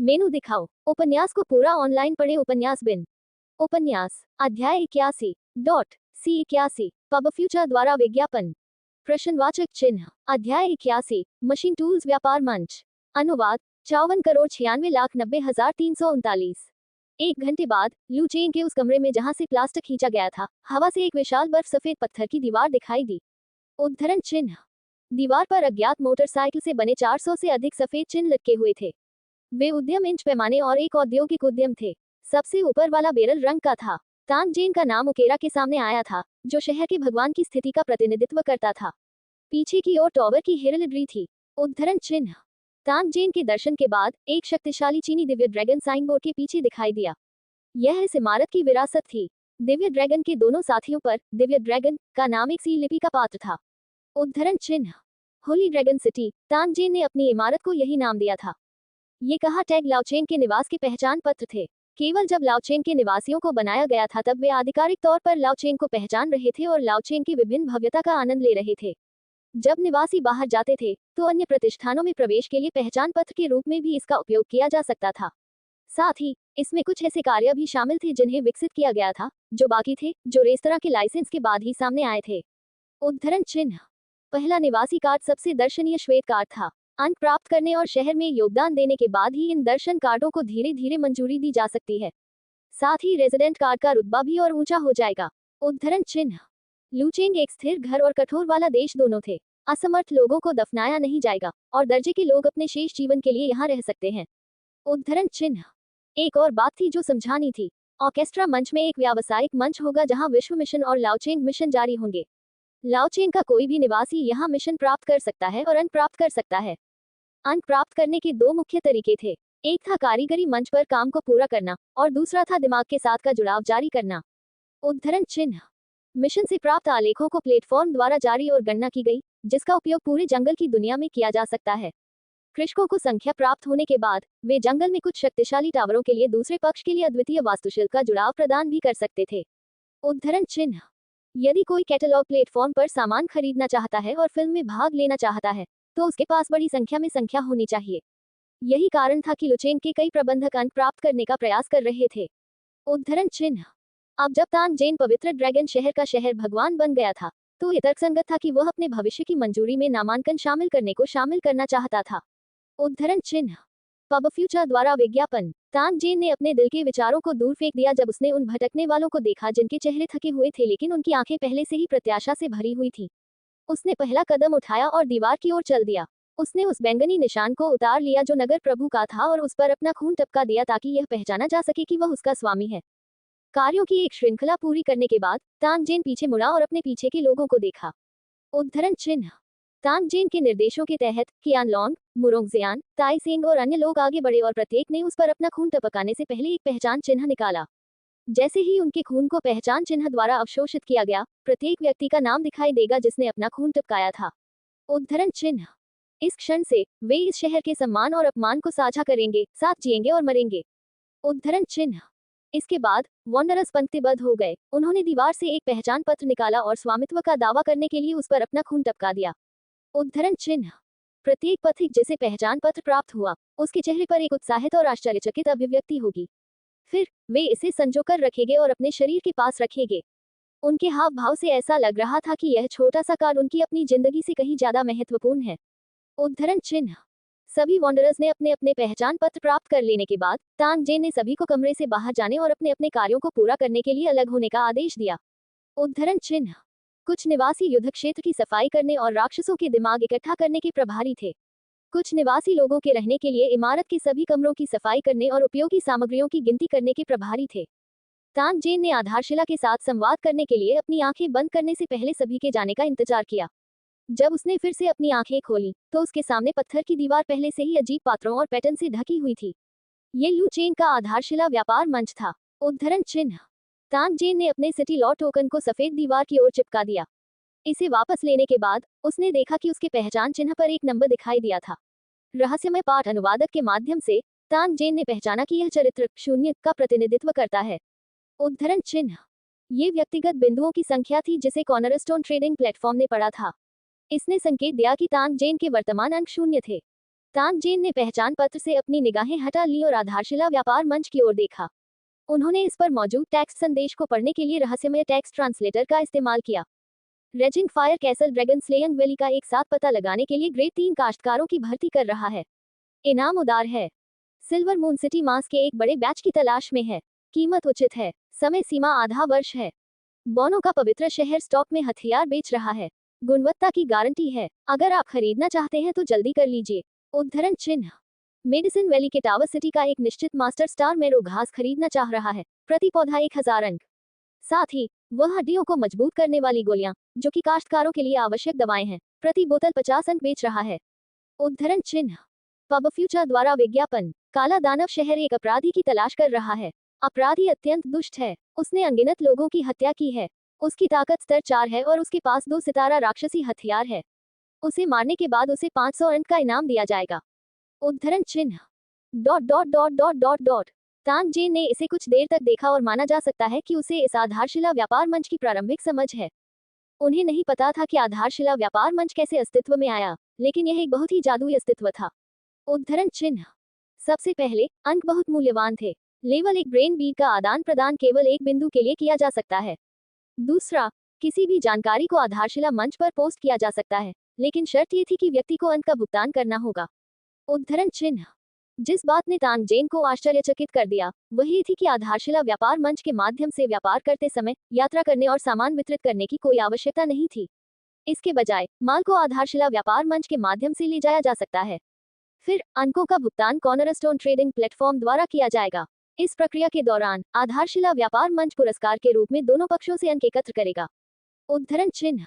मेनू दिखाओ। उपन्यास को पूरा ऑनलाइन पढ़े। उपन्यास बिन। उपन्यास अध्याय 81 C81 पब फ्यूचर द्वारा विज्ञापन। प्रश्नवाचक चिन्ह। अध्याय 81 मशीन टूल्स व्यापार मंच। अनुवाद 54,96,90,339। 1 घंटे बाद लू चेंग के उस कमरे में जहां से प्लास्टिक खींचा गया था, हवा से एक विशाल बर्फ सफेद पत्थर की दीवार दिखाई दी। उद्धरण चिन्ह। दीवार पर अज्ञात मोटरसाइकिल से बने 400 से अधिक सफेद चिन्ह लटके हुए थे। वे उद्यम इंच पैमाने और एक औद्योगिक उद्यम थे। सबसे ऊपर वाला बेरल रंग का था। तांगजेन का नाम उकेरा के सामने आया था, जो शहर के भगवान की स्थिति का प्रतिनिधित्व करता था। पीछे की ओर टॉवर की हेरल्ड्री थी। उद्धरण चिन्ह। तांगजेन के दर्शन के बाद एक शक्तिशाली चीनी दिव्य ड्रैगन साइन बोर्ड के पीछे दिखाई दिया। यह इस इमारत की विरासत थी। दिव्य ड्रैगन के दोनों साथियों पर दिव्य ड्रैगन का नाम एक सी लिपि का पात्र था। उद्धरण चिन्ह। Holi dragon city. तांगजेन ने अपनी इमारत को यही नाम दिया था। ये कहा टैग लाओचेन के निवास के पहचान पत्र थे। केवल जब लाओचेन के निवासियों को बनाया गया था तब वे आधिकारिक तौर पर लाओचेन को पहचान रहे थे और लाओचेन की विभिन्न भव्यता का आनंद ले रहे थे। जब निवासी बाहर जाते थे तो अन्य प्रतिष्ठानों में प्रवेश के लिए पहचान पत्र के रूप में भी इसका उपयोग किया जा सकता था। साथ ही इसमें कुछ ऐसे कार्य भी शामिल थे जिन्हें विकसित किया गया था, जो बाकी थे, जो रेस्तरां के लाइसेंस के बाद ही सामने आए थे। उद्धरण चिन्ह। पहला निवासी कार्ड सबसे दर्शनीय श्वेत कार्ड था। अंक प्राप्त करने और शहर में योगदान देने के बाद ही इन दर्शन कार्डों को धीरे धीरे मंजूरी दी जा सकती है। साथ ही रेजिडेंट कार्ड का रुतबा भी और ऊंचा हो जाएगा। उद्धरण चिन्ह। लूचेंग एक स्थिर घर और कठोर वाला देश दोनों थे। असमर्थ लोगों को दफनाया नहीं जाएगा और दर्जे के लोग अपने शेष जीवन के लिए यहाँ रह सकते हैं। उद्धरण चिन्ह। एक और बात थी जो समझानी थी। ऑर्केस्ट्रा मंच में एक व्यावसायिक मंच होगा जहां विश्व मिशन और लाओचेंग मिशन जारी होंगे। लाओचेंग का कोई भी निवासी यहां मिशन प्राप्त कर सकता है और अंक प्राप्त कर सकता है। अंक प्राप्त करने के दो मुख्य तरीके थे। एक था कारीगरी मंच पर काम को पूरा करना और दूसरा था दिमाग के साथ का जुड़ाव जारी करना। उद्धरण चिन्ह। मिशन से प्राप्त आलेखों को प्लेटफॉर्म द्वारा जारी और गणना की गई, जिसका उपयोग पूरे जंगल की दुनिया में किया जा सकता है। कृषकों को संख्या प्राप्त होने के बाद वे जंगल में कुछ शक्तिशाली टावरों के लिए दूसरे पक्ष के लिए अद्वितीय वास्तुशिल्प का जुड़ाव प्रदान भी कर सकते थे। उद्धरण चिन्ह। यदि कोई कैटलॉग प्लेटफॉर्म पर सामान खरीदना चाहता है और फिल्म में भाग लेना चाहता है, तो उसके पास बड़ी संख्या में संख्या होनी चाहिए। यही कारण था कि लुचेंग के कई प्रबंधक अंक प्राप्त करने का प्रयास कर रहे थे। उद्धरण चिन्ह। अब जब तांगजेन पवित्र ड्रैगन शहर का शहर भगवान बन गया था, तो यह तर्कसंगत था कि वह अपने भविष्य की मंजूरी में नामांकन शामिल करने को शामिल करना चाहता था। उद्धरण चिन्ह। पब फ्यूचर द्वारा विज्ञापन। तांगजेन ने अपने दिल के विचारों को दूर फेंक दिया जब उसने उन भटकने वालों को देखा जिनके चेहरे थके हुए थे लेकिन उनकी आंखें पहले से ही प्रत्याशा से भरी हुई थी। उसने पहला कदम उठाया और दीवार की ओर चल दिया। उसने उस बैंगनी निशान को उतार लिया जो नगर प्रभु का था और उस पर अपना खून टपका दिया ताकि यह पहचाना जा सके कि वह उसका स्वामी है। कार्यों की एक श्रृंखला पूरी करने के बाद तांगजेन पीछे मुड़ा और अपने पीछे के लोगों को देखा। उद्धरण चिन्ह। तांगजेन के निर्देशों के तहत कियानलोंग, मुरोंगजियान, ताइसेंग और अन्य लोग आगे बढ़े और प्रत्येक ने उस पर अपना खून टपकाने से पहले एक पहचान चिन्ह निकाला। जैसे ही उनके खून को पहचान चिन्ह द्वारा अवशोषित किया गया, प्रत्येक व्यक्ति का नाम दिखाई देगा जिसने अपना खून टपकाया था। उद्धरण चिन्ह। इस क्षण से वे इस शहर के सम्मान और अपमान को साझा करेंगे, साथ जिएंगे और मरेंगे। उद्धरण चिन्ह। इसके बाद वॉन्डरर्स पंक्तिबद्ध हो गए। उन्होंने दीवार से एक पहचान पत्र निकाला और स्वामित्व का दावा करने के लिए उस पर अपना खून टपका दिया। उद्धरण चिन्ह। प्रत्येक पथिक जिसे पहचान पत्र प्राप्त हुआ, उसके चेहरे पर एक उत्साहित और आश्चर्यचकित अभिव्यक्ति होगी। फिर वे इसे संजोकर रखेंगे और अपने शरीर के पास रखेंगे। उनके हाव भाव से ऐसा लग रहा था कि यह छोटा सा कार्ड उनकी अपनी जिंदगी से कहीं ज्यादा महत्वपूर्ण है। उद्धरण चिन्ह। सभी वॉन्डरर्स ने अपने अपने पहचान पत्र प्राप्त कर लेने के बाद तांगजेन ने सभी को कमरे से बाहर जाने और अपने अपने कार्यों को पूरा करने के लिए अलग होने का आदेश दिया। उद्धरण चिन्ह। कुछ निवासी युद्ध क्षेत्र की सफाई करने और राक्षसों के दिमाग इकट्ठा करने के प्रभारी थे। कुछ निवासी लोगों के रहने के लिए इमारत के सभी कमरों की सफाई करने और उपयोगी सामग्रियों की गिनती करने के प्रभारी थे। तांगजेन ने आधारशिला के साथ संवाद करने के लिए अपनी आंखें बंद करने से पहले सभी के जाने का इंतजार किया। जब उसने फिर से अपनी आंखें खोली तो उसके सामने पत्थर की दीवार पहले से ही अजीब पात्रों और पैटर्न से ढकी हुई थी। ये लू चेंग का आधारशिला व्यापार मंच था। उद्धरण चिन्ह। तांगजेन ने अपने सिटी लॉ टोकन को सफेद दीवार की ओर चिपका दिया। इसे वापस लेने के बाद उसने देखा कि उसके पहचान चिन्ह पर एक नंबर दिखाई दिया था। रहस्यमय पाठ अनुवादक के माध्यम से तांगजेन ने पहचाना कि यह चरित्र शून्य का प्रतिनिधित्व करता है। उद्धरण चिन्ह। ये व्यक्तिगत बिंदुओं की संख्या थी जिसे कॉर्नरस्टोन ट्रेडिंग प्लेटफॉर्म ने पढ़ा था। इसने संकेत दिया कि तांगजेन के वर्तमान अंक 0 थे। तांग जेन ने पहचान पत्र से अपनी निगाहें हटा ली और आधारशिला व्यापार मंच की ओर देखा। उन्होंने इस पर मौजूद टेक्स्ट संदेश को पढ़ने के लिए रहस्यमय टेक्स्ट ट्रांसलेटर का इस्तेमाल किया। Raising fire castle dragon slaying valley का एक साथ पता लगाने के लिए ग्रेड 3 काश्तकारों की भर्ती कर रहा है। इनाम उदार है। सिल्वर मून सिटी मास के एक बड़े बैच की तलाश में है। कीमत उचित है। समय सीमा आधा वर्ष है। बोनो का पवित्र शहर स्टॉक में हथियार बेच रहा है। गुणवत्ता की गारंटी है। अगर आप खरीदना चाहते हैं तो जल्दी कर लीजिए। उद्धरण चिन्ह। मेडिसिन वैली के टावर सिटी का एक निश्चित मास्टर स्टार मेरो घास खरीदना चाह रहा है। प्रति पौधा 1000 अंक। साथ ही वह हड्डियों को मजबूत करने वाली गोलियां, जो कि काश्तकारों के लिए आवश्यक दवाएं हैं, प्रति बोतल 50 अंक बेच रहा है। उद्धरण चिन्ह। पब फ्यूचर द्वारा विज्ञापन। काला दानव शहर एक अपराधी की तलाश कर रहा है। अपराधी अत्यंत दुष्ट है। उसने अनगिनत लोगों की हत्या की है। उसकी ताकत स्तर 4 है और उसके पास 2 सितारा राक्षसी हथियार है। उसे मारने के बाद उसे 500 अंक का इनाम दिया जाएगा। उद्धरण चिन्ह। Dot dot dot dot dot dot. Tang Zhen ने इसे कुछ देर तक देखा और माना जा सकता है कि उसे इस आधारशिला व्यापार मंच की प्रारंभिक समझ है। उन्हें नहीं पता था कि आधारशिला व्यापार मंच कैसे अस्तित्व में आया, लेकिन यह एक बहुत ही जादुई अस्तित्व था। उद्धरण चिन्ह। सबसे पहले अंक बहुत मूल्यवान थे। लेवल 1 ब्रेन बीट का आदान प्रदान केवल एक बिंदु के लिए किया जा सकता है। दूसरा, किसी भी जानकारी को आधारशिला मंच पर पोस्ट किया जा सकता है, लेकिन शर्त ये थी कि व्यक्ति को अंक का भुगतान करना होगा। उद्धरण चिन्ह। जिस बात ने तांग जेन को आश्चर्यचकित कर दिया वह ये थी कि आधारशिला व्यापार मंच के माध्यम से व्यापार करते समय यात्रा करने और सामान वितरित करने की कोई आवश्यकता नहीं थी। इसके बजाय माल को आधारशिला व्यापार मंच के माध्यम से ले जाया जा सकता है। फिर अंकों का भुगतान कॉर्नरस्टोन ट्रेडिंग प्लेटफॉर्म द्वारा किया जाएगा। इस प्रक्रिया के दौरान आधारशिला व्यापार मंच पुरस्कार के रूप में दोनों पक्षों से अंक एकत्र करेगा। उद्धरण चिन्ह।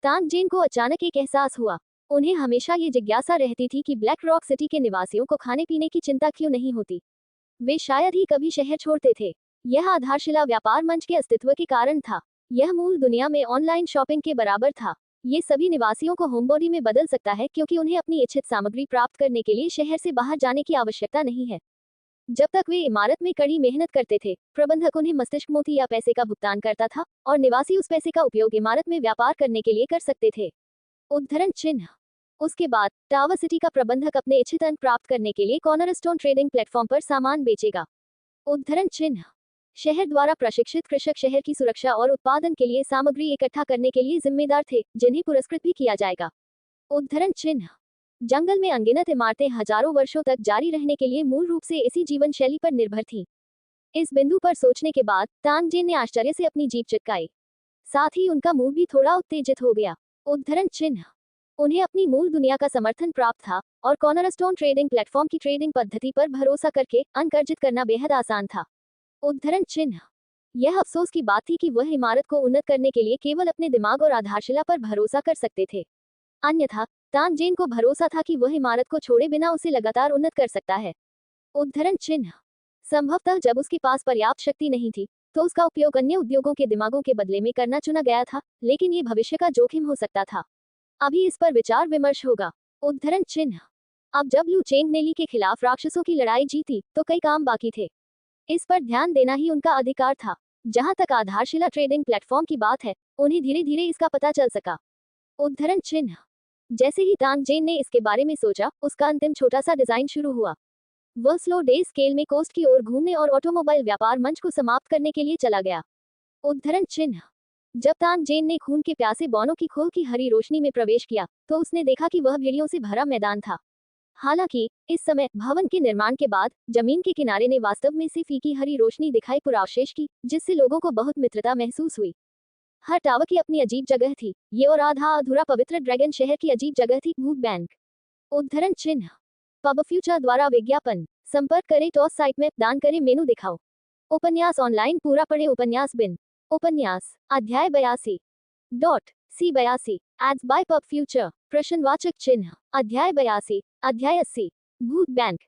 तांग जेन को अचानक एक एहसास हुआ। उन्हें हमेशा ये जिज्ञासा रहती थी कि ब्लैक रॉक सिटी के निवासियों को खाने पीने की चिंता क्यों नहीं होती। वे शायद ही कभी शहर छोड़ते थे। यह आधारशिला व्यापार मंच के अस्तित्व के कारण था। यह मूल दुनिया में ऑनलाइन शॉपिंग के बराबर था। ये सभी निवासियों को होमबॉडी में बदल सकता है क्योंकि उन्हें अपनी इच्छित सामग्री प्राप्त करने के लिए शहर से बाहर जाने की आवश्यकता नहीं है। जब तक वे इमारत में कड़ी मेहनत करते थे, प्रबंधक उन्हें मस्तिष्क मोती या पैसे का भुगतान करता था और निवासी उस पैसे का उपयोग इमारत में व्यापार करने के लिए कर सकते थे। उद्धरण चिन्ह। उसके बाद टावर सिटी का प्रबंधक अपने इच्छित अंक प्राप्त करने के लिए कॉर्नरस्टोन ट्रेडिंग प्लेटफॉर्म पर सामान बेचेगा। उद्धरण चिन्ह। शहर द्वारा प्रशिक्षित कृषक शहर की सुरक्षा और उत्पादन के लिए सामग्री इकट्ठा करने के लिए जिम्मेदार थे, जिन्हें पुरस्कृत भी किया जाएगा। उद्धरण चिन्ह। जंगल में अनगिनत इमारतें हजारों वर्षों तक जारी रहने के लिए मूल रूप से इसी जीवन शैली पर निर्भर थीं। इस बिंदु पर सोचने के बाद तांग जेन ने आश्चर्य से अपनी जीभ चिटकाई। साथ ही उनका मुंह भी थोड़ा उत्तेजित हो गया। उद्धरण चिन्ह। उन्हें अपनी मूल दुनिया का समर्थन प्राप्त था और कॉर्नरस्टोन ट्रेडिंग प्लेटफॉर्म की ट्रेडिंग पद्धति पर भरोसा करके अंक अर्जित करना बेहद आसान था। उद्धरण चिन्ह। यह अफसोस की बात थी कि वह इमारत को उन्नत करने के लिए केवल अपने दिमाग और आधारशिला पर भरोसा कर सकते थे। अन्यथा तांग जेन को भरोसा था कि वह इमारत को छोड़े बिना उसे लगातार उन्नत कर सकता है। उद्धरण चिन्ह। संभवतः जब उसके पास पर्याप्त शक्ति नहीं थी तो उसका उपयोग अन्य उद्योगों के दिमागों के बदले में करना चुना गया था, लेकिन ये भविष्य का जोखिम हो सकता था। अभी इस पर विचार विमर्श होगा। उद्धरण चिन्ह। अब जब लू चेंग ने ली के खिलाफ राक्षसों की लड़ाई जीती तो कई काम बाकी थे। इस पर ध्यान देना ही उनका अधिकार था। जहां तक आधारशिला ट्रेडिंग प्लेटफॉर्म की बात है, उन्हें धीरे धीरे इसका पता चल सका। उद्धरण चिन्ह। जैसे ही तांग जेन ने इसके बारे में सोचा, उसका अंतिम छोटा सा डिजाइन शुरू हुआ। वह स्लो डे स्केल में कोस्ट की ओर घूमने और ऑटोमोबाइल व्यापार मंच को समाप्त करने के लिए चला गया। उद्धरण चिन्ह। जब तांग जेन ने खून के प्यासे बौनों की खोल की हरी रोशनी में प्रवेश किया तो उसने देखा कि वह भेड़ियों से भरा मैदान था। हालांकि इस समय भवन के निर्माण के बाद जमीन के किनारे ने वास्तव में से फीकी हरी रोशनी दिखाई पुरावशेष की, जिससे लोगों को बहुत मित्रता महसूस हुई। हर टावर की अपनी अजीब जगह थी। ये और आधा अधूरा पवित्र ड्रैगन शहर की अजीब जगह थी भूत बैंक। उद्धरण चिन्ह। पब फ्यूचर द्वारा विज्ञापन। संपर्क करें टॉस साइट में दान करें मेनू दिखाओ। उपन्यास ऑनलाइन पूरा पढ़े उपन्यास बिन। उपन्यास अध्याय 82 dot C 82 ads by pub future प्रश्नवाचक चिन्ह अध्याय 82 अध्याय 80 भूत बैंक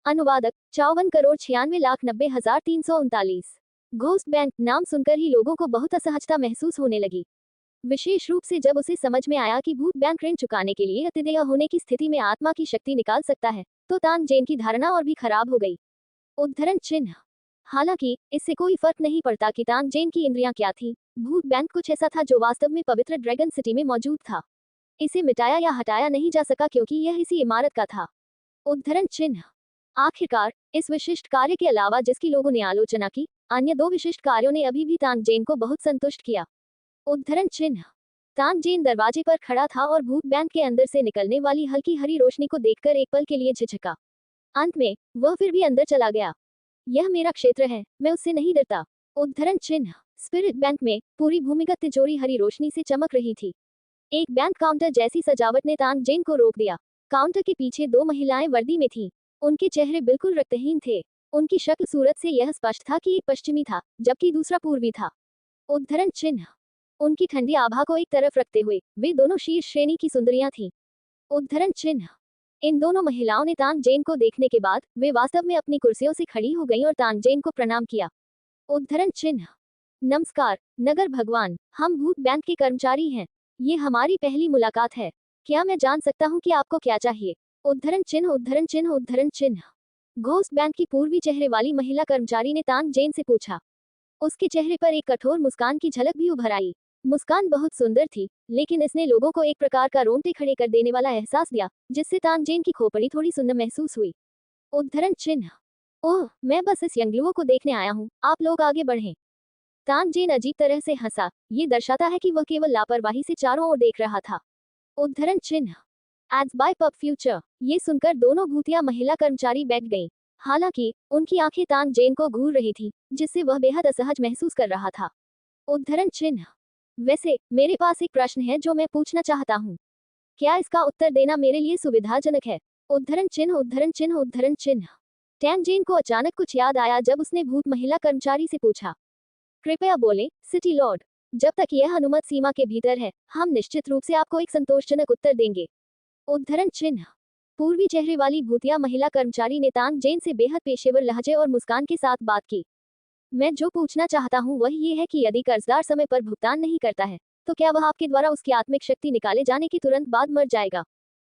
अनुवादक 54,96,90,339 घोस्ट बैंक नाम सुनकर ही लोगों को बहुत असहजता महसूस होने लगी, विशेष रूप से जब उसे समझ में आया कि भूत बैंक ऋण चुकाने के लिए अतिदेय होने की स्थिति में आत्मा की शक्ति निकाल सकता है, तो तांग जेन की धारणा और भी खराब हो गई। उद्धरण चिन्ह। हालांकि इससे कोई फर्क नहीं पड़ता कि तांग जेन की इंद्रियां क्या थीं, भूत बैंक कुछ ऐसा था जो वास्तव में पवित्र ड्रैगन सिटी में मौजूद था। इसे मिटाया या हटाया नहीं जा सका क्योंकि यह इसी इमारत का था। उद्धरण चिन्ह। आखिरकार इस विशिष्ट कार्य के अलावा जिसकी लोगों ने आलोचना की, अन्य दो विशिष्ट कार्यों ने अभी भी तानजेन को बहुत संतुष्ट किया। उद्धरण चिन्ह। तानजेन दरवाजे पर खड़ा था और भूत बैंक के अंदर से निकलने वाली हल्की हरी रोशनी को देखकर एक पल के लिए झिझका। अंत में वह फिर भी अंदर चला गया। यह मेरा क्षेत्र है, मैं उससे नहीं डरता। उद्धरण चिन्ह। स्पिरिट बैंक में पूरी भूमिगत तिजोरी हरी रोशनी से चमक रही थी। एक बैंक काउंटर जैसी सजावट ने तानजेन को रोक दिया। काउंटर के पीछे दो महिलाएं वर्दी में थीं। उनके चेहरे बिल्कुल रक्तहीन थे। उनकी शक्ल सूरत से यह स्पष्ट था कि एक पश्चिमी था, जबकि दूसरा पूर्वी था। उद्धरण चिन्ह। उनकी ठंडी आभा को एक तरफ रखते हुए वे दोनों शीर्ष श्रेणी की सुंदरियां थीं। उद्धरण चिन्ह। इन दोनों महिलाओं ने तानजेन को देखने के बाद वे वास्तव में अपनी कुर्सियों से खड़ी हो गईं और तानजेन को प्रणाम किया। उद्धरण चिन्ह। नमस्कार नगर भगवान, हम भूत बैंक के कर्मचारी हैं। ये हमारी पहली मुलाकात है। क्या मैं जान सकता हूँ कि आपको क्या चाहिए? उद्धरण चिन्ह उद्धरण चिन्ह उद्धरण चिन्ह। घोस्ट बैंक की पूर्वी चेहरे वाली महिला कर्मचारी ने तानजेन से पूछा। उसके चेहरे पर एक कठोर मुस्कान की झलक भी उभर आई। मुस्कान बहुत सुंदर थी, लेकिन इसने लोगों को एक प्रकार का रोंगटे खड़े कर देने वाला एहसास दिया, जिससे तानजेन की खोपड़ी थोड़ी सुन्न महसूस हुई। उद्धरण चिन्ह। ओह, मैं बस इस यंगलुओ को देखने आया हूँ, आप लोग आगे बढ़ें। तानजेन अजीब तरह से हंसा। ये दर्शाता है कि वह केवल लापरवाही से चारों ओर देख रहा था। उद्धरण चिन्ह। Ads by pub future. ये सुनकर दोनों भूतिया महिला कर्मचारी बैठ गईं। हालांकि उनकी आंखें तानजेन को घूर रही थी, जिससे वह बेहद असहज महसूस कर रहा था। उद्धरण चिन्ह। वैसे मेरे पास एक प्रश्न है जो मैं पूछना चाहता हूँ। क्या इसका उत्तर देना मेरे लिए सुविधाजनक है? उद्धरण चिन्ह उद्धरण चिन्ह उद्धरण चिन्ह। टैनजेन को अचानक कुछ याद आया जब उसने भूत महिला कर्मचारी से पूछा। कृपया बोले, सिटी लॉर्ड। जब तक यह अनुमत सीमा के भीतर है, हम निश्चित रूप से आपको एक संतोषजनक उत्तर देंगे। उद्धरण चिन्ह। पूर्वी चेहरे वाली भूतिया महिला कर्मचारी ने तानजेन से बेहद पेशेवर लहजे और मुस्कान के साथ बात की। मैं जो पूछना चाहता हूँ वह ये है कि यदि कर्जदार समय पर भुगतान नहीं करता है, तो क्या वह आपके द्वारा उसकी आत्मिक शक्ति निकाले जाने के तुरंत बाद मर जाएगा?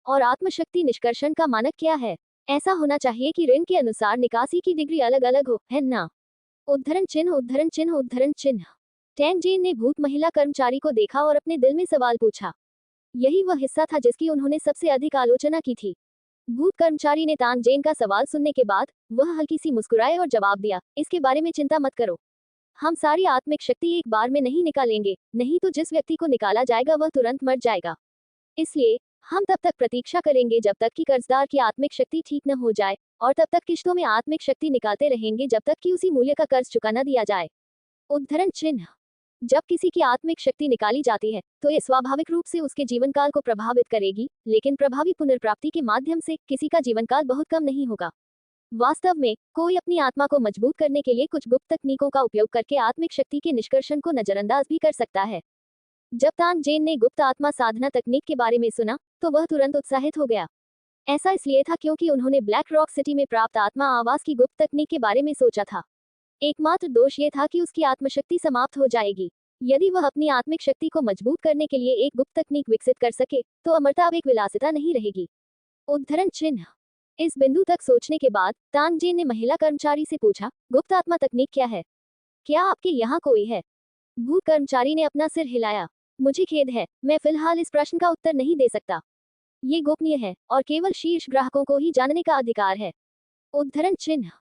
और आत्मशक्ति निष्कर्षण का मानक क्या है? ऐसा होना चाहिए कि ऋण के अनुसार निकासी की डिग्री अलग अलग हो, है ना? उद्धरण चिन्ह उद्धरण चिन्ह उद्धरण चिन्ह। टैनजेन ने भूत महिला कर्मचारी को देखा और अपने दिल में सवाल पूछा। यही वह हिस्सा था जिसकी उन्होंने सबसे अधिक आलोचना की थी। भूत कर्मचारी ने तानजेन का सवाल सुनने के बाद वह हल्की सी मुस्कुराए और जवाब दिया, इसके बारे में चिंता मत करो। हम सारी आत्मिक शक्ति एक बार में नहीं निकालेंगे, नहीं तो जिस व्यक्ति को निकाला जाएगा वह तुरंत मर जाएगा। इसलिए हम तब तक प्रतीक्षा करेंगे जब तक कि कर्जदार की आत्मिक शक्ति ठीक न हो जाए, और तब तक किश्तों में आत्मिक शक्ति निकालते रहेंगे जब तक कि उसी मूल्य का कर्ज चुका न दिया जाए। उद्धरण चिन्ह। जब किसी की आत्मिक शक्ति निकाली जाती है, तो ये स्वाभाविक रूप से उसके जीवन काल को प्रभावित करेगी, लेकिन प्रभावी पुनर्प्राप्ति के माध्यम से किसी का जीवन काल बहुत कम नहीं होगा। वास्तव में कोई अपनी आत्मा को मजबूत करने के लिए कुछ गुप्त तकनीकों का उपयोग करके आत्मिक शक्ति के निष्कर्षण को नजरअंदाज भी कर सकता है। जब तानजेन ने गुप्त आत्मा साधना तकनीक के बारे में सुना, तो वह तुरंत उत्साहित हो गया। ऐसा इसलिए था क्योंकि उन्होंने ब्लैक रॉक सिटी में प्राप्त आत्मा आवास की गुप्त तकनीक के बारे में सोचा था। एकमात्र दोष ये था कि उसकी आत्मशक्ति समाप्त हो जाएगी। यदि वह अपनी आत्मिक शक्ति को मजबूत करने के लिए एक गुप्त तकनीक विकसित कर सके, तो अमरता अब एक विलासिता नहीं रहेगी। उद्धरण चिन्ह। इस बिंदु तक सोचने के बाद तानजेन ने महिला कर्मचारी से पूछा, गुप्त आत्मा तकनीक क्या है? क्या आपके यहाँ कोई है? भूत कर्मचारी ने अपना सिर हिलाया। मुझे खेद है, मैं फिलहाल इस प्रश्न का उत्तर नहीं दे सकता। ये गोपनीय है और केवल शीर्ष ग्राहकों को ही जानने का अधिकार है। उद्धरण चिन्ह।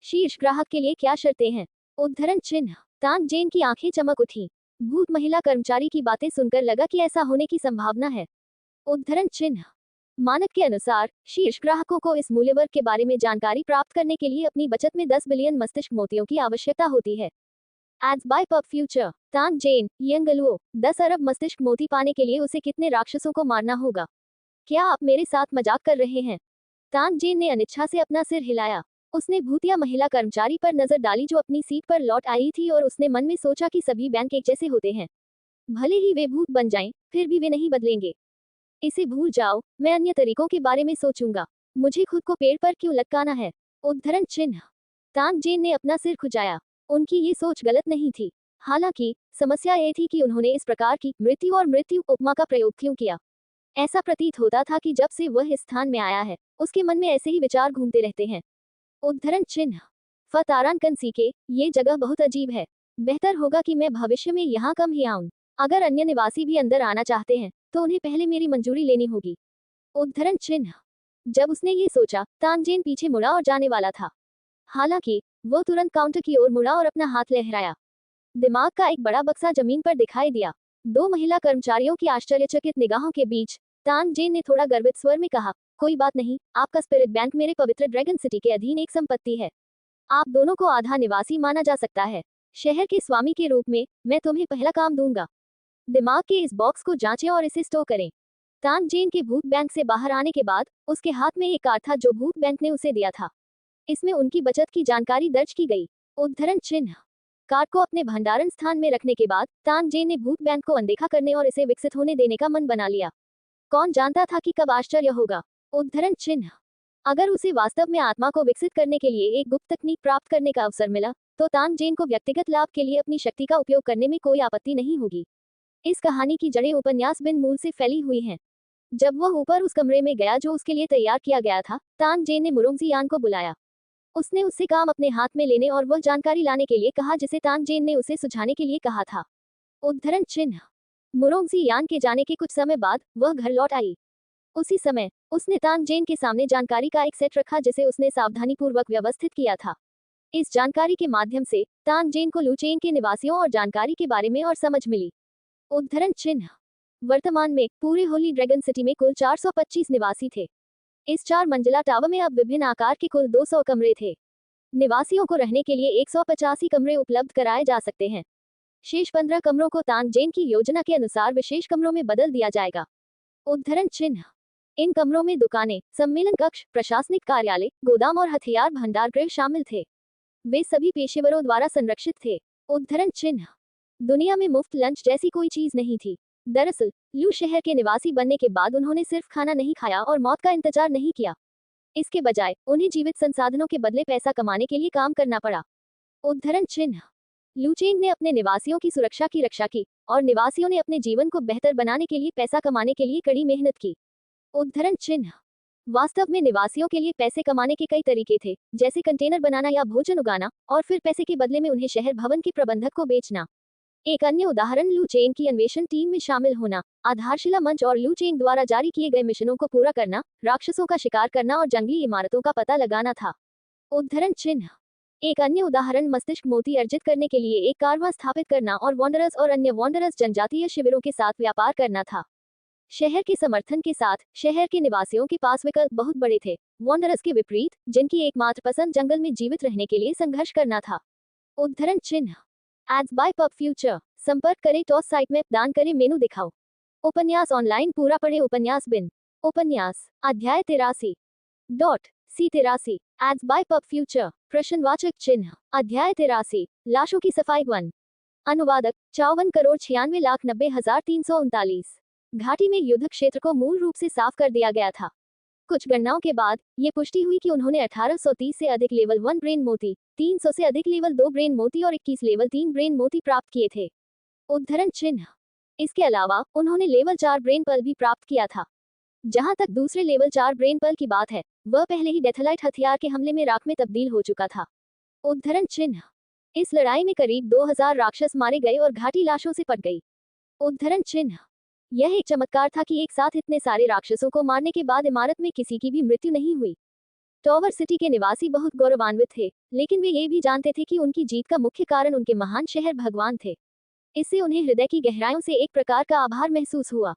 शीर्ष ग्राहक के लिए क्या शर्तें हैं? उद्धरण चिन्ह। तानजेन की आंखें चमक उठी। भूत महिला कर्मचारी की बातें सुनकर लगा कि ऐसा होने की संभावना है। उद्धरण चिन्ह। मानक के अनुसार शीर्ष ग्राहकों को इस मूल्य वर्ग के बारे में जानकारी प्राप्त करने के लिए अपनी बचत में 10 बिलियन मस्तिष्क मोतियों की आवश्यकता होती है। Ads by pub future. Tangzhen Yangluo 10 अरब मस्तिष्क मोती पाने के लिए उसे कितने राक्षसों को मारना होगा? क्या आप मेरे साथ मजाक कर रहे हैं? तानजेन ने अनिच्छा से अपना सिर हिलाया। उसने भूतिया महिला कर्मचारी पर नजर डाली जो अपनी सीट पर लौट आई थी, और उसने मन में सोचा कि सभी बैंक एक जैसे होते हैं। भले ही वे भूत बन जाएं, फिर भी वे नहीं बदलेंगे। इसे भूल जाओ, मैं अन्य तरीकों के बारे में सोचूंगा। मुझे खुद को पेड़ पर क्यों लटकाना है? उद्धरण चिन्ह। तानजेन ने अपना सिर खुजाया। उनकी ये सोच गलत नहीं थी। हालांकि समस्या ये थी कि उन्होंने इस प्रकार की मृत्यु और मृत्यु उपमा का प्रयोग क्यों किया। ऐसा प्रतीत होता था कि जब से वह इस स्थान में आया है, उसके मन में ऐसे ही विचार घूमते रहते हैं। उद्धरण चिन्ह। फतारान सीखे, ये जगह बहुत अजीब है। बेहतर होगा कि मैं भविष्य में यहाँ कम ही आऊं। अगर अन्य निवासी भी अंदर आना चाहते हैं, तो उन्हें पहले मेरी मंजूरी लेनी होगी। उद्धरण चिन्ह। जब उसने ये सोचा, तानजेन पीछे मुड़ा और जाने वाला था। हालांकि वो तुरंत काउंटर की ओर मुड़ा और अपना हाथ लहराया। दिमाग का एक बड़ा बक्सा जमीन पर दिखाई दिया। दो महिला कर्मचारियों की आश्चर्यचकित निगाहों के बीच तानजेन ने थोड़ा गर्वित स्वर में कहा, कोई बात नहीं, आपका स्पिरिट बैंक मेरे पवित्र ड्रैगन सिटी के अधीन एक संपत्ति है। आप दोनों को आधा निवासी माना जा सकता है। शहर के स्वामी के रूप में मैं तुम्हें पहला काम दूंगा। दिमाग के इस बॉक्स को जांचें और इसे स्टोर करें। तानजेन के भूत बैंक से बाहर आने के बाद उसके हाथ में एक कार्ड था जो भूत बैंक ने उसे दिया था। इसमें उनकी बचत की जानकारी दर्ज की गई। उद्धरण चिन्ह। कार्ड को अपने भंडारण स्थान में रखने के बाद तानजेन ने भूत बैंक को अनदेखा करने और इसे विकसित होने देने का मन बना लिया। कौन जानता था कि कब आश्चर्य होगा। उद्धरण चिन्ह। अगर उसे वास्तव में आत्मा को विकसित करने के लिए एक गुप्त तकनीक प्राप्त करने का अवसर मिला, तो तानजेन को व्यक्तिगत लाभ के लिए अपनी शक्ति का उपयोग करने में कोई आपत्ति नहीं होगी। इस कहानी की जड़ें उपन्यास बिन मूल से फैली हुई हैं। जब वह ऊपर उस कमरे में गया जो उसके लिए तैयार किया गया था, तानजेन ने मुरोंगजियान को बुलाया। उसने उससे काम अपने हाथ में लेने और वह जानकारी लाने के लिए कहा जिसे तानजेन ने उसे सुझाने के लिए कहा था। उद्धरण चिन्ह। मुरोंगजियान के जाने के कुछ समय बाद वह घर लौट आई। उसी समय उसने तानजेन के सामने जानकारी का एक सेट रखा जिसे उसने सावधानीपूर्वक व्यवस्थित किया था। इस जानकारी के माध्यम से तानजेन को लुचेंग के निवासियों और जानकारी के बारे में और समझ मिली। उद्धरण चिन्ह। वर्तमान में पूरे होली ड्रैगन सिटी में कुल 425 निवासी थे। इस 4 मंजिला टावर में अब विभिन्न आकार के कुल 200 कमरे थे। निवासियों को रहने के लिए 185 कमरे उपलब्ध कराए जा सकते हैं। शेष 15 कमरों को तानजेन की योजना के अनुसार विशेष कमरों में बदल दिया जाएगा। उद्धरण चिन्ह। इन कमरों में दुकानें, सम्मेलन कक्ष, प्रशासनिक कार्यालय, गोदाम और हथियार भंडार गृह शामिल थे। वे सभी पेशेवरों द्वारा संरक्षित थे। उद्धरण चिन्ह। दुनिया में मुफ्त लंच जैसी कोई चीज नहीं थी। दरअसल लू शहर के निवासी बनने के बाद उन्होंने सिर्फ खाना नहीं खाया और मौत का इंतजार नहीं किया। इसके बजाय उन्हें जीवित संसाधनों के बदले पैसा कमाने के लिए काम करना पड़ा। उद्धरण चिन्ह। लुचेंग ने अपने निवासियों की सुरक्षा की रक्षा की और निवासियों ने अपने जीवन को बेहतर बनाने के लिए पैसा कमाने के लिए कड़ी मेहनत की। उद्धरण चिन्ह। वास्तव में निवासियों के लिए पैसे कमाने के कई तरीके थे, जैसे कंटेनर बनाना या भोजन उगाना, और फिर पैसे के बदले में उन्हें शहर भवन के प्रबंधक को बेचना। एक अन्य उदाहरण लुचेंग की अन्वेषण टीम में शामिल होना, आधारशिला मंच और लुचेंग द्वारा जारी किए गए मिशनों को पूरा करना, राक्षसों का शिकार करना और जंगली इमारतों का पता लगाना था। उद्धरण चिन्ह। एक अन्य उदाहरण मस्तिष्क मोती अर्जित करने के लिए एक कारवां स्थापित करना और वॉन्डरर्स और अन्य वॉन्डरर्स जनजातीय शिविरों के साथ व्यापार करना था। शहर के समर्थन के साथ शहर के निवासियों के पास विकल्प बहुत बड़े थे, वॉन्डरर्स के विपरीत, जिनकी एकमात्र पसंद जंगल में जीवित रहने के लिए संघर्ष करना था। उद्धरण चिन्ह। Ads by pub future. संपर्क करें टॉस साइट में, दान करें, मेनू दिखाओ। उपन्यास ऑनलाइन पूरा पढ़े उपन्यास बिन। उपन्यास अध्याय 83 C83 ads by pub future प्रश्नवाचक चिन्ह अध्याय 83 लाशों की सफाई 1 अनुवादक 54,96,90,339 घाटी में युद्ध क्षेत्र को मूल रूप से साफ कर दिया गया था। कुछ गणनाओं के बाद ये पुष्टि हुई कि उन्होंने 1830 से अधिक लेवल 1 ब्रेन मोती, 300 से अधिक लेवल 2 ब्रेन मोती और 21 लेवल 3 ब्रेन मोती प्राप्त किए थे। उद्धरण चिन्ह। इसके अलावा उन्होंने लेवल 4 ब्रेन पल भी प्राप्त किया था। जहां तक दूसरे लेवल 4 ब्रेन पल की बात है, वह पहले ही डेथलाइट हथियार के हमले में राख में तब्दील हो चुका था। उद्धरण चिन्ह। इस लड़ाई में करीब 2000 राक्षस मारे गए और घाटी लाशों से पट गई। उद्धरण चिन्ह। यह एक चमत्कार था कि एक साथ इतने सारे राक्षसों को मारने के बाद इमारत में किसी की भी मृत्यु नहीं हुई। टॉवर सिटी के निवासी बहुत गौरवान्वित थे, लेकिन वे ये भी जानते थे कि उनकी जीत का मुख्य कारण उनके महान शहर भगवान थे। इससे उन्हें हृदय की गहराइयों से एक प्रकार का आभार महसूस हुआ।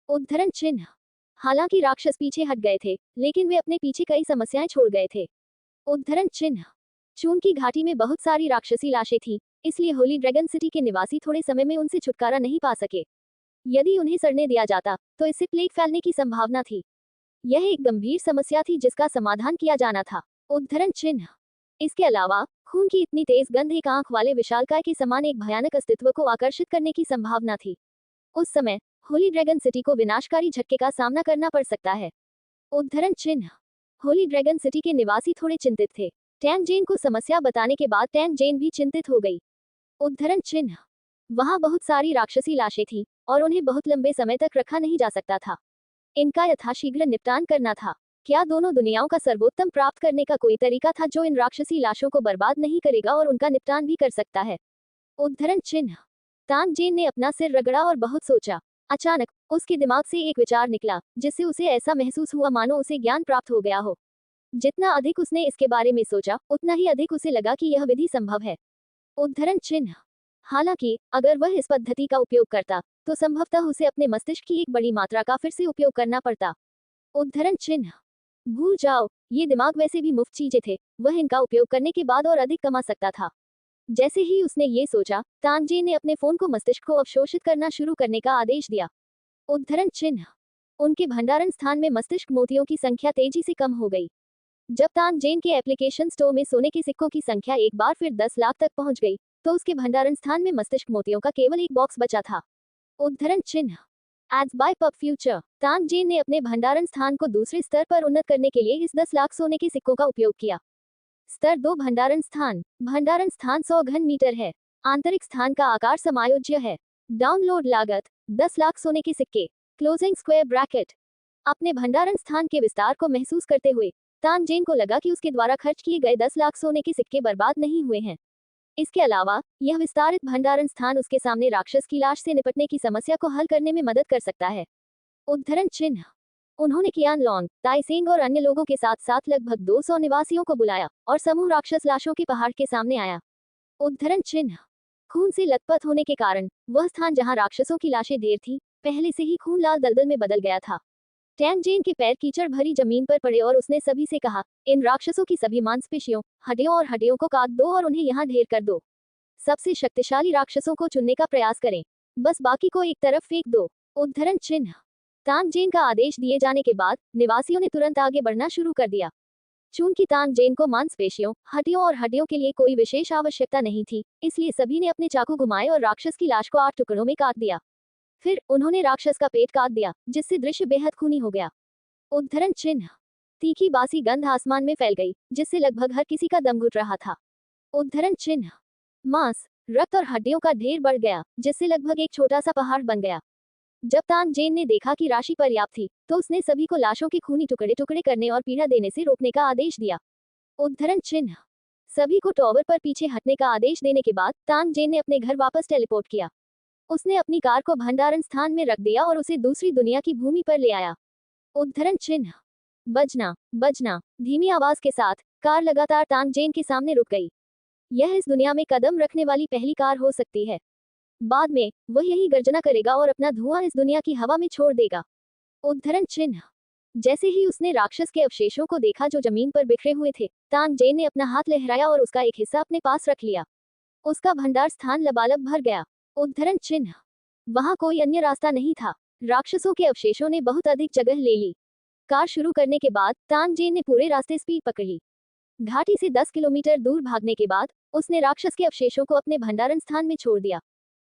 उद्धरण चिन्ह। हालांकि राक्षस पीछे हट गए थे, लेकिन वे अपने पीछे कई समस्याएं छोड़ गए थे। उद्धरण चिन्ह। चून की घाटी में बहुत सारी राक्षसी लाशें थीं, इसलिए होली ड्रैगन सिटी के निवासी थोड़े समय में उनसे छुटकारा नहीं पा सके। यदि उन्हें सड़ने दिया जाता तो इससे प्लेग फैलने की संभावना थी। यह एक गंभीर समस्या थी जिसका समाधान किया जाना था। उद्धरण चिन्ह। इसके अलावा खून की इतनी तेज गंध एक आंख वाले विशालकाय के समान एक भयानक अस्तित्व को आकर्षित करने की संभावना थी। उस समय होली ड्रैगन सिटी को विनाशकारी झटके का सामना करना पड़ सकता है। उद्धरण चिन्ह। होली ड्रैगन सिटी के निवासी थोड़े चिंतित थे। टैंग जेन को समस्या बताने के बाद टैंग जेन भी चिंतित हो गई। उद्धरण चिन्ह। वहां बहुत सारी राक्षसी लाशें थीं और उन्हें बहुत लंबे समय तक रखा नहीं जा सकता था। इनका यथाशीघ्र निपटान करना था। क्या दोनों दुनियाओं का सर्वोत्तम प्राप्त करने का कोई तरीका था जो इन राक्षसी लाशों को बर्बाद नहीं करेगा और उनका निपटान भी कर सकता है? उद्धरण चिन्ह। तांग जेन ने अपना सिर रगड़ा और बहुत सोचा। अचानक उसके दिमाग से एक विचार निकला, जिससे उसे ऐसा महसूस हुआ मानो उसे ज्ञान प्राप्त हो गया हो। जितना अधिक उसने इसके बारे में सोचा, उतना ही अधिक उसे लगा कि यह विधि संभव है। उद्धरण चिन्ह। हालांकि अगर वह इस पद्धति का उपयोग करता, तो संभवतः उसे अपने मस्तिष्क की एक बड़ी मात्रा का फिर से उपयोग करना पड़ता। उद्धरण चिन्ह। भूल जाओ, ये दिमाग वैसे भी मुफ्त चीजें थे, वह इनका उपयोग करने के बाद और अधिक कमा सकता था। जैसे ही उसने ये सोचा, तानजीन ने अपने फोन को मस्तिष्क को अवशोषित करना शुरू करने का आदेश दिया। उद्धरण चिन्ह। उनके भंडारण स्थान में मस्तिष्क मोतियों की संख्या तेजी से कम हो गई। जब तानजेन के एप्लीकेशन स्टोर में सोने के सिक्कों की संख्या एक बार फिर 10 लाख तक पहुंच गई, तो उसके भंडारण स्थान में मस्तिष्क मोतियों का केवल एक बॉक्स बचा था। उद्धरण चिन्ह। Ads by pub future. Tangzhen ने अपने भंडारण स्थान को दूसरे स्तर पर उन्नत करने के लिए इस 10 लाख सोने के सिक्कों का उपयोग किया। स्तर 2 भंडारण स्थान। भंडारण स्थान 100 घन मीटर है। आंतरिक स्थान का आकार समायोज्य है। डाउनलोड लागत 10 लाख सोने के सिक्के। Closing square bracket. अपने भंडारण स्थान के विस्तार को महसूस करते हुए तानजेन को लगा कि उसके द्वारा खर्च किए गए 10 लाख सोने के सिक्के बर्बाद नहीं हुए हैं। इसके अलावा यह विस्तारित भंडारण स्थान उसके सामने राक्षस की लाश से निपटने की समस्या को हल करने में मदद कर सकता है। उद्धरण चिन्ह। उन्होंने कियान लोंग, ताइसेंग और अन्य लोगों के साथ साथ लगभग 200 निवासियों को बुलाया और समूह राक्षस लाशों के पहाड़ के सामने आया। उद्धरण चिन्ह। खून से लथपथ होने के कारण वह स्थान जहां राक्षसों की लाशें ढेर थी, पहले से ही खून लाल दलदल में बदल गया था। टैंगजेन के पैर कीचड़ भरी जमीन पर पड़े और उसने सभी से कहा, इन राक्षसों की सभी मांसपेशियों, हड्डियों को काट दो और उन्हें यहाँ ढेर कर दो। सबसे शक्तिशाली राक्षसों को चुनने का प्रयास करें, बस बाकी को एक तरफ फेंक दो। उद्धरण चिन्ह। तानजेन का आदेश दिए जाने के बाद निवासियों ने तुरंत आगे बढ़ना शुरू कर दिया। चूंकि तानजेन को मांसपेशियों, हड्डियों के लिए कोई विशेष आवश्यकता नहीं थी, इसलिए सभी ने अपने चाकू घुमाए और राक्षस की लाश को 8 टुकड़ों में काट दिया। फिर उन्होंने राक्षस का पेट काट दिया, जिससे दृश्य बेहद खूनी हो गया। उद्धरण चिन्ह। तीखी बासी गंध आसमान में फैल गई, जिससे लगभग हर किसी का दम घुट रहा था। उद्धरण चिन्ह। मांस, रक्त और हड्डियों का ढेर बढ़ गया, जिससे लगभग एक छोटा सा पहाड़ बन गया। जब तानजेन ने देखा कि राशि पर्याप्त थी, तो उसने सभी को लाशों के खूनी टुकड़े टुकड़े करने और पीड़ा देने से रोकने का आदेश दिया। उद्धरण चिन्ह। सभी को टॉवर पर पीछे हटने का आदेश देने के बाद तानजेन ने अपने घर वापस टेलीपोर्ट किया। उसने अपनी कार को भंडारण स्थान में रख दिया और उसे दूसरी दुनिया की भूमि पर ले आया। उद्धरण चिन्ह। बजना, बजना। धीमी आवाज के साथ कार लगातार तानजेन के सामने रुक गई। यह इस दुनिया में कदम रखने वाली पहली कार हो सकती है। बाद में वह यही गर्जना करेगा और अपना धुआं इस दुनिया की हवा में छोड़ देगा। उद्धरण चिन्ह। जैसे ही उसने राक्षस के अवशेषों को देखा जो जमीन पर बिखरे हुए थे, तानजेन ने अपना हाथ लहराया और उसका एक हिस्सा अपने पास रख लिया। उसका भंडार स्थान लबालब भर गया। उद्धरण चिन्ह। वहां कोई अन्य रास्ता नहीं था। राक्षसों के अवशेषों ने बहुत अधिक जगह ले ली। कार शुरू करने के बाद तानजेन ने पूरे रास्ते स्पीड पकड़ ली। घाटी से 10 किलोमीटर दूर भागने के बाद उसने राक्षस के अवशेषों को अपने भंडारण स्थान में छोड़ दिया।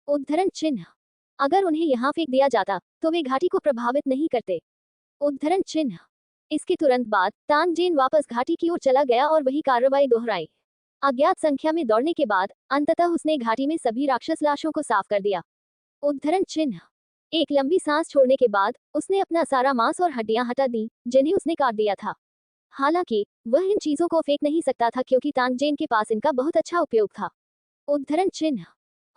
उद्धरण चिन्ह। अगर उन्हें यहाँ फेंक दिया जाता, तो वे घाटी को प्रभावित नहीं करते। उद्धरण चिन्ह। इसके तुरंत बाद तानजेन वापस घाटी की ओर चला गया और वही कार्रवाई दोहराई। अज्ञात संख्या में दौड़ने के बाद अंततः उसने घाटी में सभी राक्षस लाशों को साफ कर दिया। उद्धरण चिन्ह। एक लंबी सांस छोड़ने के बाद उसने अपना सारा मांस और हड्डियां हटा दी, जिन्हें उसने काट दिया था। हालांकि वह इन चीजों को फेंक नहीं सकता था क्योंकि तानजेन के पास इनका बहुत अच्छा उपयोग था। उद्धरण चिन्ह।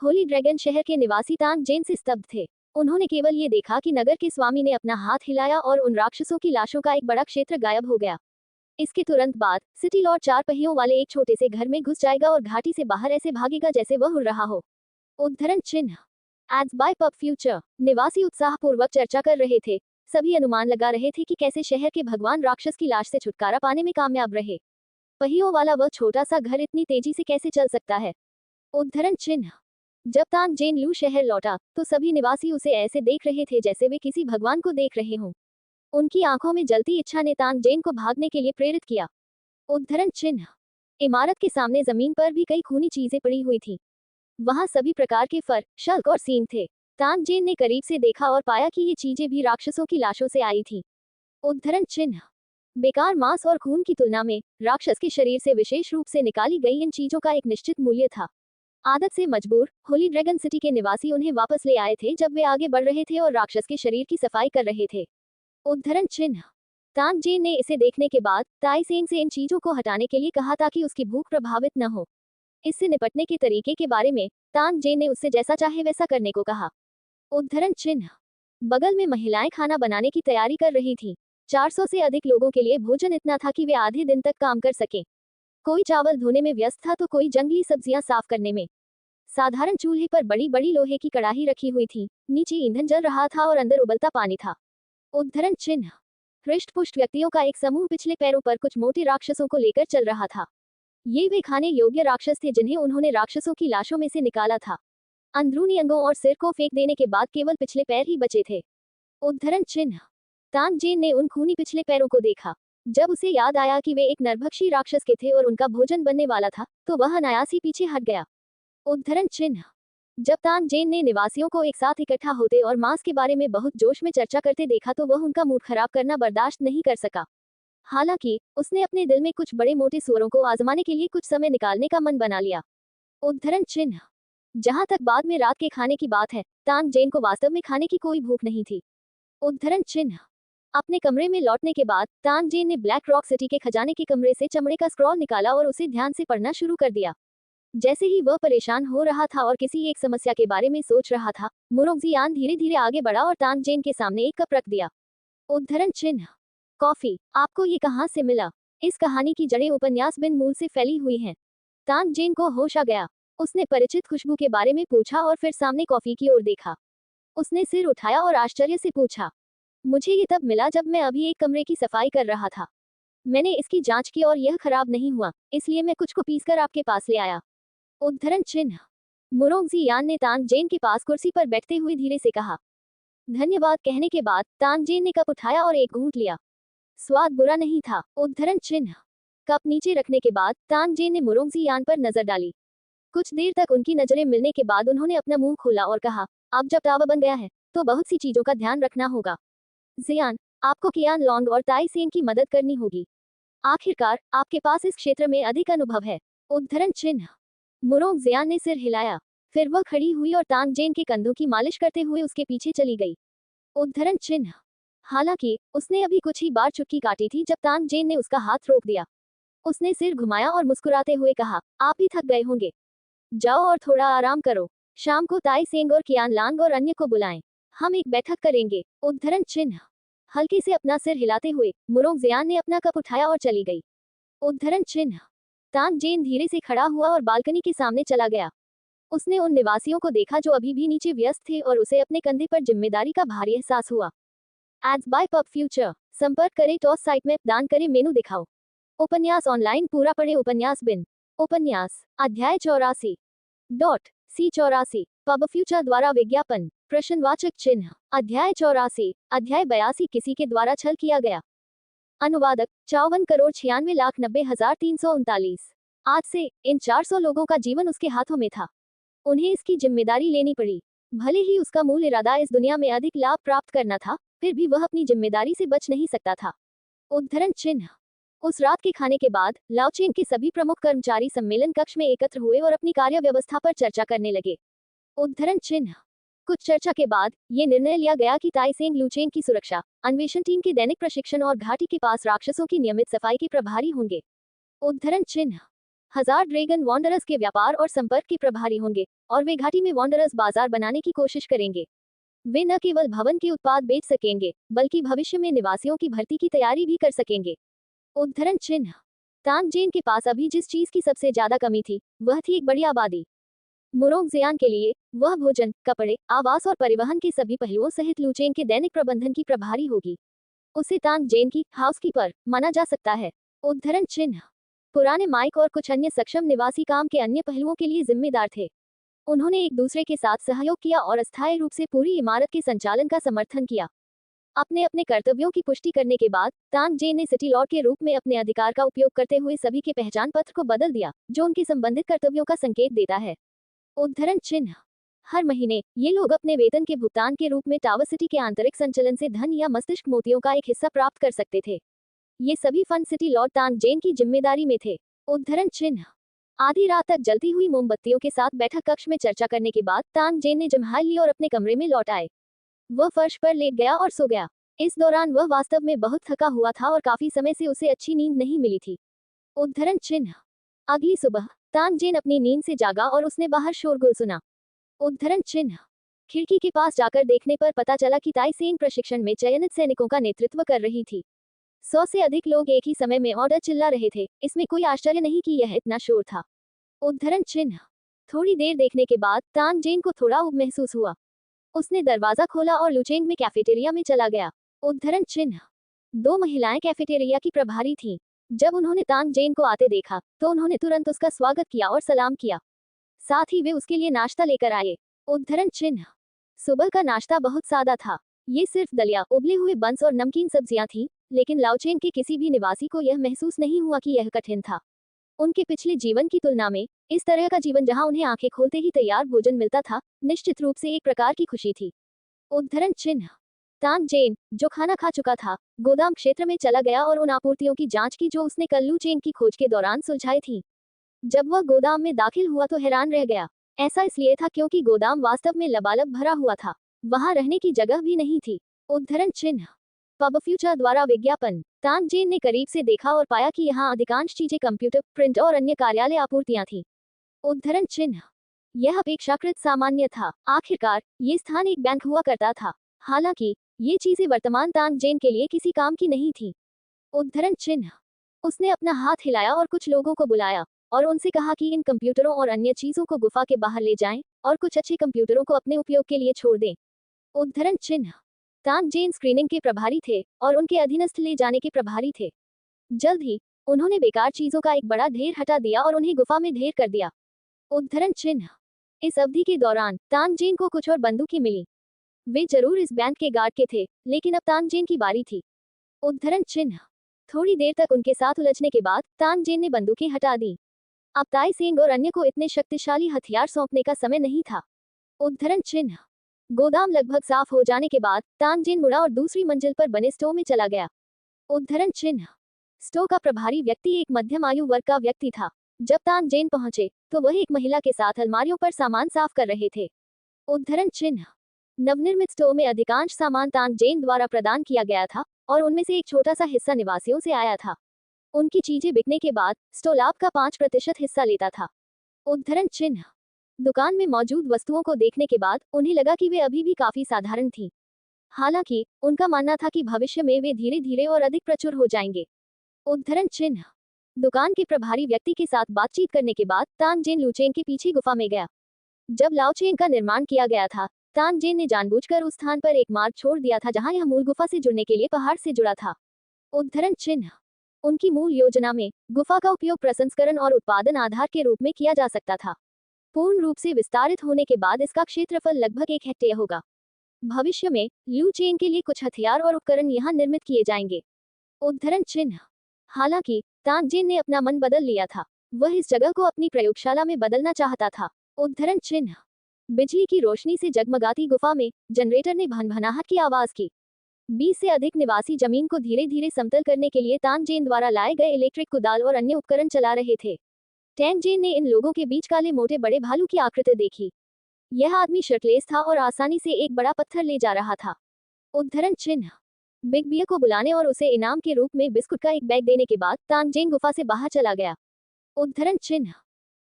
होली ड्रैगन शहर के निवासी तानजेन से स्तब्ध थे। उन्होंने केवल ये देखा कि नगर के स्वामी ने अपना हाथ हिलाया और उन राक्षसों की लाशों का एक बड़ा क्षेत्र गायब हो गया। इसके तुरंत बाद सिटी लॉर्ड 4 पहियों वाले एक छोटे से घर में घुस जाएगा और घाटी से बाहर ऐसे भागेगा जैसे वह उड़ रहा हो। उद्धरण चिन्ह। Ads by pub future. निवासी उत्साहपूर्वक चर्चा कर रहे थे। सभी अनुमान लगा रहे थे कि कैसे शहर के भगवान राक्षस की लाश से छुटकारा पाने में कामयाब रहे। पहियों वाला वह छोटा सा घर इतनी तेजी से कैसे चल सकता है। उद्धरण चिन्ह। जब तानजेन लू शहर लौटा, तो सभी निवासी उसे ऐसे देख रहे थे जैसे वे किसी भगवान को देख रहे हों। उनकी आंखों में जलती इच्छा ने तानजेन को भागने के लिए प्रेरित किया। उद्धरण चिन्ह। इमारत के सामने जमीन पर भी कई खूनी चीजें पड़ी हुई थीं। वहां सभी प्रकार के फर, शल्क और सींग थे। तानजेन ने करीब से देखा और पाया कि ये चीजें भी राक्षसों की लाशों से आई थीं। उद्धरण चिन्ह। बेकार मांस और खून की तुलना में राक्षस के शरीर से विशेष रूप से निकाली गई इन चीजों का एक निश्चित मूल्य था। आदत से मजबूर होली ड्रैगन सिटी के निवासी उन्हें वापस ले आए थे जब वे आगे बढ़ रहे थे और राक्षस के शरीर की सफाई कर रहे थे। उद्धरण चिन्ह। तानजेन ने इसे देखने के बाद ताइसेंग से इन चीजों को हटाने के लिए कहा ताकि उसकी भूख प्रभावित न हो। इससे निपटने के तरीके के बारे में तानजेन ने उससे जैसा चाहे वैसा करने को कहा। उद्धरण चिन्ह। बगल में महिलाएं खाना बनाने की तैयारी कर रही थीं। 400 से अधिक लोगों के लिए भोजन इतना था कि वे आधे दिन तक काम कर सकें। कोई चावल धोने में व्यस्त था तो कोई जंगली सब्जियां साफ करने में। साधारण चूल्हे पर बड़ी बड़ी लोहे की कड़ाही रखी हुई थी, नीचे ईंधन जल रहा था और अंदर उबलता पानी था। उद्धरण चिन्ह। हृष्ट-पुष्ट व्यक्तियों का एक समूह पिछले पैरों पर कुछ मोटे राक्षसों को लेकर चल रहा था। ये वे खाने योग्य राक्षस थे जिन्हें उन्होंने राक्षसों की लाशों में से निकाला था। अंदरूनी अंगों और सिर को फेंक देने के बाद केवल पिछले पैर ही बचे थे। उद्धरण चिन्ह। तानजेन ने उन खूनी पिछले पैरों को देखा। जब उसे याद आया कि वे एक नरभक्षी राक्षस के थे और उनका भोजन बनने वाला था, तो वह अनायास ही पीछे हट गया। उद्धरण चिन्ह। जब तानजेन ने निवासियों को एक साथ इकट्ठा होते और मांस के बारे में बहुत जोश में चर्चा करते देखा तो वह उनका मूड खराब करना बर्दाश्त नहीं कर सका। हालांकि उसने अपने दिल में कुछ बड़े मोटे सुअरों को आजमाने के लिए कुछ समय निकालने का मन बना लिया। उद्धरण चिन्ह। जहां तक बाद में रात के खाने की बात है, तानजेन को वास्तव में खाने की कोई भूख नहीं थी। उद्धरण चिन्ह। अपने कमरे में लौटने के बाद तानजेन ने ब्लैक रॉक सिटी के खजाने के कमरे से चमड़े का स्क्रॉल निकाला और उसे ध्यान से पढ़ना शुरू कर दिया। जैसे ही वह परेशान हो रहा था और किसी एक समस्या के बारे में सोच रहा था, मुरोंगजियान धीरे धीरे आगे बढ़ा और तानजेन के सामने एक कप रख दिया। उद्धरण चिन्ह। कॉफी, आपको ये कहाँ से मिला? इस कहानी की जड़ें उपन्यास बिन मूल से फैली हुई हैं। तानजेन को होश आ गया। उसने परिचित खुशबू के बारे में पूछा और फिर सामने कॉफी की ओर देखा। उसने सिर उठाया और आश्चर्य से पूछा, मुझे ये तब मिला जब मैं अभी एक कमरे की सफाई कर रहा था। मैंने इसकी जांच की और यह खराब नहीं हुआ, इसलिए मैं कुछ को पीसकर आपके पास ले आया। उद्धरण चिन्ह। मुरोंगजियान ने तानजेन के पास कुर्सी पर बैठते हुए धीरे से कहा। धन्यवाद कहने के बाद तानजेन ने कप उठाया और एक घूंट लिया। स्वाद बुरा नहीं था। उद्धरण चिन्ह। कप नीचे रखने के बाद तानजेन ने मुरोंगजियान पर नजर डाली। कुछ देर तक उनकी नजरें मिलने के बाद उन्होंने अपना मुंह खोला और कहा, अब जब तावा बन गया है तो बहुत सी चीजों का ध्यान रखना होगा। जियान, आपको कियान लोंग और ताई सेन की मदद करनी होगी। आखिरकार आपके पास इस क्षेत्र में अधिक अनुभव है। उद्धरण चिन्ह। मुरोंगजियान ने सिर हिलाया। फिर वह खड़ी हुई और तानजेन के कंधों की मालिश करते हुए उसके पीछे चली गई। उद्धरण चिन्ह। हालांकि उसने अभी कुछ ही बार चुटकी काटी थी जब तानजेन ने उसका हाथ रोक दिया। उसने सिर घुमाया और मुस्कुराते हुए कहा, आप भी थक गए होंगे, जाओ और थोड़ा आराम करो। शाम को ताई सेंग और कियान लांग और अन्य को बुलाएं, हम एक बैठक करेंगे। उद्धरण चिन्ह। हल्के से अपना सिर हिलाते हुए मुरोंगजियान ने अपना कप उठाया और चली गई। उद्धरण चिन्ह। तानजेन धीरे से खड़ा हुआ और बालकनी के सामने चला गया। उसने उन निवासियों को देखा जो अभी भी नीचे व्यस्त थे और उसे अपने कंधे पर जिम्मेदारी का भारी एहसास हुआ। Ads by pub future. संपर्क करें टॉस साइट में, दान करें, मेनू दिखाओ। उपन्यास ऑनलाइन पूरा पढ़े। उपन्यास बिन। उपन्यास अध्याय 84 C84 पब फ्यूचर द्वारा विज्ञापन प्रश्नवाचक चिन्ह। अध्याय 84 अध्याय 82 किसी के द्वारा छल किया गया। अनुवादक 54,96,90,339। आज से इन 400 लोगों का जीवन उसके हाथों में था। उन्हें इसकी जिम्मेदारी लेनी पड़ी। भले ही उसका मूल इरादा इस दुनिया में अधिक लाभ प्राप्त करना था, फिर भी वह अपनी जिम्मेदारी से बच नहीं सकता था। उद्धरण चिन्ह। उस रात के खाने के बाद लाओचेन के सभी प्रमुख कर्मचारी सम्मेलन कक्ष में एकत्र हुए और अपनी कार्य व्यवस्था पर चर्चा करने लगे। उद्धरण चिन्ह। कुछ चर्चा के बाद ये निर्णय लिया गया कि ताइसेंग लुचेन की सुरक्षा, अन्वेषण टीम के दैनिक प्रशिक्षण और घाटी के पास राक्षसों की नियमित सफाई के प्रभारी होंगे। उद्धरण चिन्ह। हजार ड्रैगन वॉन्डरर्स के व्यापार और संपर्क के प्रभारी होंगे और वे घाटी में वॉन्डरर्स बाजार बनाने की कोशिश करेंगे। वे न केवल भवन के उत्पाद बेच सकेंगे, बल्कि भविष्य में निवासियों की भर्ती की तैयारी भी कर सकेंगे। उद्धरण चिन्ह। तानजेन के पास अभी जिस चीज की सबसे ज्यादा कमी थी, वह थी एक बड़ी आबादी। मुरोंगजियान के लिए वह भोजन, कपड़े, आवास और परिवहन के सभी पहलुओं सहित लुचेन के दैनिक प्रबंधन की प्रभारी होगी। उसे तानजेन की हाउसकीपर माना जा सकता है। उद्धरण चिन्ह। पुराने माइक और कुछ अन्य सक्षम निवासी काम के अन्य पहलुओं के लिए जिम्मेदार थे। उन्होंने एक दूसरे के साथ सहयोग किया और अस्थायी रूप से पूरी इमारत के संचालन का समर्थन किया। अपने अपने कर्तव्यों की पुष्टि करने के बाद तानजेन ने सिटी लॉर्ड के रूप में अपने अधिकार का उपयोग करते हुए सभी के पहचान पत्र को बदल दिया, जो उनके संबंधित कर्तव्यों का संकेत देता है। उद्धरण चिन्ह। हर महीने ये लोग अपने वेतन के भुगतान के रूप में टावर सिटी के आंतरिक संचलन से धन या मस्तिष्क मोतियों का एक हिस्सा प्राप्त कर सकते थे। ये सभी फंड सिटी लॉर्ड तानजेन की जिम्मेदारी में थे। उद्धरण चिन्ह। आधी रात तक जलती हुई मोमबत्तियों के साथ बैठक कक्ष में चर्चा करने के बाद तानजेन ने जम्हाई ली और अपने कमरे में लौट आए। वह फर्श पर लेट गया और सो गया। इस दौरान वह वास्तव में बहुत थका हुआ था और काफी समय से उसे अच्छी नींद नहीं मिली थी। उद्धरण चिन्ह। अगली सुबह तानजेन अपनी नींद से जागा और उसने बाहर शोरगुल सुना। उद्धरण चिन्ह। खिड़की के पास जाकर देखने पर पता चला कि ताई सेंग प्रशिक्षण में चयनित सैनिकों का नेतृत्व कर रही थी। 100 से अधिक लोग एक ही समय में ऑर्डर चिल्ला रहे थे। इसमें कोई आश्चर्य नहीं कि यह इतना शोर था। उद्धरण चिन्ह। थोड़ी देर देखने के बाद तान जेन को थोड़ा ऊब महसूस हुआ। उसने दरवाजा खोला और लुचेंग में कैफेटेरिया में चला गया। उद्धरण चिन्ह। 2 महिलाएं कैफेटेरिया की प्रभारी थीं। जब उन्होंने तान जेन को आते देखा तो उन्होंने तुरंत उसका स्वागत किया और सलाम किया। साथ ही वे उसके लिए नाश्ता लेकर आए। उद्धरण चिन्ह। सुबह का नाश्ता बहुत सादा था। ये सिर्फ दलिया, उबले हुए बंस और नमकीन सब्जियां थीं, लेकिन लाओचेन के किसी भी निवासी को यह महसूस नहीं हुआ कि यह कठिन था। उनके पिछले जीवन की तुलना में इस तरह का जीवन जहां उन्हें आंखें खोलते ही तैयार भोजन मिलता था, निश्चित रूप से एक प्रकार की खुशी थी। उद्धरण चिन्ह। तान जेन, जो खाना खा चुका था, गोदाम क्षेत्र में चला गया और उन आपूर्तियों की जांच की जो उसने कल लुचेन की खोज के दौरान सुलझाई थी। जब वह गोदाम में दाखिल हुआ तो हैरान रह गया। ऐसा इसलिए था क्योंकि गोदाम वास्तव में लबालब भरा हुआ था। वहां रहने की जगह भी नहीं थी। उद्धरण चिन्ह। पब फ्यूचर द्वारा विज्ञापन। तान जेन ने करीब से देखा और पाया कि यहाँ अधिकांश चीजें कंप्यूटर, प्रिंट और अन्य कार्यालय आपूर्तियां थीं। उद्धरण चिन्ह। यह अपेक्षाकृत सामान्य था। आखिरकार ये स्थान एक बैंक हुआ करता था। हालांकि ये चीजें वर्तमान तान जेन के लिए किसी काम की नहीं थी। उद्धरण चिन्ह। उसने अपना हाथ हिलाया और कुछ लोगों को बुलाया और उनसे कहा कि इन कंप्यूटरों और अन्य चीजों को गुफा के बाहर ले जाएं और कुछ अच्छे कंप्यूटरों को अपने उपयोग के लिए छोड़ दें। उद्धरण चिन्ह। तान जेन स्क्रीनिंग के प्रभारी थे और उनके अधीनस्थ ले जाने के प्रभारी थे। जल्द ही उन्होंने बेकार चीजों का एक बड़ा ढेर हटा दिया और उन्हें गुफा में ढेर कर दिया। उद्धरण चिन्ह। इस अवधि के दौरान तान जेन को कुछ और बंदूकें मिली। वे जरूर इस बैंक के गार्ड के थे, लेकिन अब तान जेन की बारी थी। उद्धरण चिन्ह। थोड़ी देर तक उनके साथ उलझने के बाद तान जेन ने बंदूकें हटा दी। अब ताई सेंग और अन्य को इतने शक्तिशाली हथियार सौंपने का समय नहीं था। उद्धरण चिन्ह। गोदाम लगभग साफ हो जाने के बाद तान जेन मुड़ा और दूसरी मंजिल पर बने स्टोव में चला गया। उद्धरण चिन्ह। स्टोव का प्रभारी व्यक्ति एक मध्यम आयु वर्ग का व्यक्ति था। जब तान जेन पहुंचे तो वह एक महिला के साथ अलमारियों पर सामान साफ कर रहे थे। उद्धरण चिन्ह। नवनिर्मित स्टोव में अधिकांश सामान तान जेन द्वारा प्रदान किया गया था और उनमें से एक छोटा सा हिस्सा निवासियों से आया था। उनकी चीजें बिकने के बाद स्टोव लाभ का 5% हिस्सा लेता था। उद्धरण चिन्ह। दुकान में मौजूद वस्तुओं को देखने के बाद उन्हें लगा कि वे अभी भी काफी साधारण थीं। हालांकि उनका मानना था कि भविष्य में वे धीरे धीरे और अधिक प्रचुर हो जाएंगे। उद्धरण चिन्ह। दुकान के प्रभारी व्यक्ति के साथ बातचीत करने के बाद तान जेन लुचेन के पीछे गुफा में गया। जब लाओचेन का निर्माण किया गया था, तान जेन ने जानबूझकर उस स्थान पर एक मार्ग छोड़ दिया था जहां यह मूल गुफा से जुड़ने के लिए पहाड़ से जुड़ा था। उद्धरण चिन्ह। उनकी मूल योजना में गुफा का उपयोग प्रसंस्करण और उत्पादन आधार के रूप में किया जा सकता था। पूर्ण रूप से विस्तारित होने के बाद इसका क्षेत्रफल लगभग 1 हेक्टेयर होगा। भविष्य में लू चेन के लिए कुछ हथियार और उपकरण यहाँ निर्मित किए जाएंगे। उद्धरण चिन्ह। हालांकि तान जेन ने अपना मन बदल लिया था। वह इस जगह को अपनी प्रयोगशाला में बदलना चाहता था। उद्धरण चिन्ह। बिजली की रोशनी से जगमगाती गुफा में जनरेटर ने भनभनाहट की आवाज की। 20 से अधिक निवासी जमीन को धीरे धीरे समतल करने के लिए तान जेन द्वारा लाए गए इलेक्ट्रिक कुदाल और अन्य उपकरण चला रहे थे। टैन जेन ने इन लोगों के बीच काले मोटे बड़े भालू की आकृति देखी। यह आदमी शर्टलेस था और आसानी से एक बड़ा पत्थर ले जा रहा था। उद्धरण चिन्ह। बिग बियर को बुलाने और उसे इनाम के रूप में बिस्कुट का एक बैग देने के बाद तान जेन गुफा से बाहर चला गया। उद्धरण चिन्ह।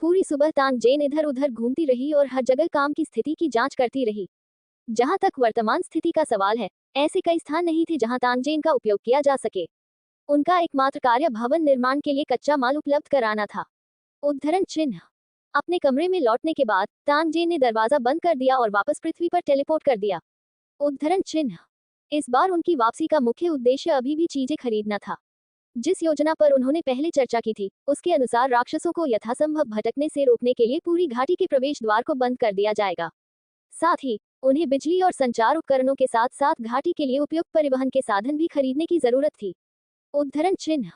पूरी सुबह तान जेन इधर उधर घूमती रही और हर जगह काम की स्थिति की जांच करती रही। जहां तक वर्तमान स्थिति का सवाल है, ऐसे कई स्थान नहीं थे जहां तान जेन का उपयोग किया जा सके। उनका एकमात्र कार्य भवन निर्माण के लिए कच्चा माल उपलब्ध कराना था। उद्धरण चिन्ह। अपने कमरे में लौटने के बाद तान जेन ने दरवाजा बंद कर दिया और वापस पृथ्वी पर टेलीपोर्ट कर दिया। उद्धरण चिन्ह। इस बार उनकी वापसी का मुख्य उद्देश्य अभी भी चीजें खरीदना था। जिस योजना पर उन्होंने पहले चर्चा की थी, उसके अनुसार राक्षसों को यथासंभव भटकने से रोकने के लिए पूरी घाटी के प्रवेश द्वार को बंद कर दिया जाएगा। साथ ही उन्हें बिजली और संचार उपकरणों के साथ साथ घाटी के लिए उपयुक्त परिवहन के साधन भी खरीदने की जरूरत थी। उद्धरण चिन्ह।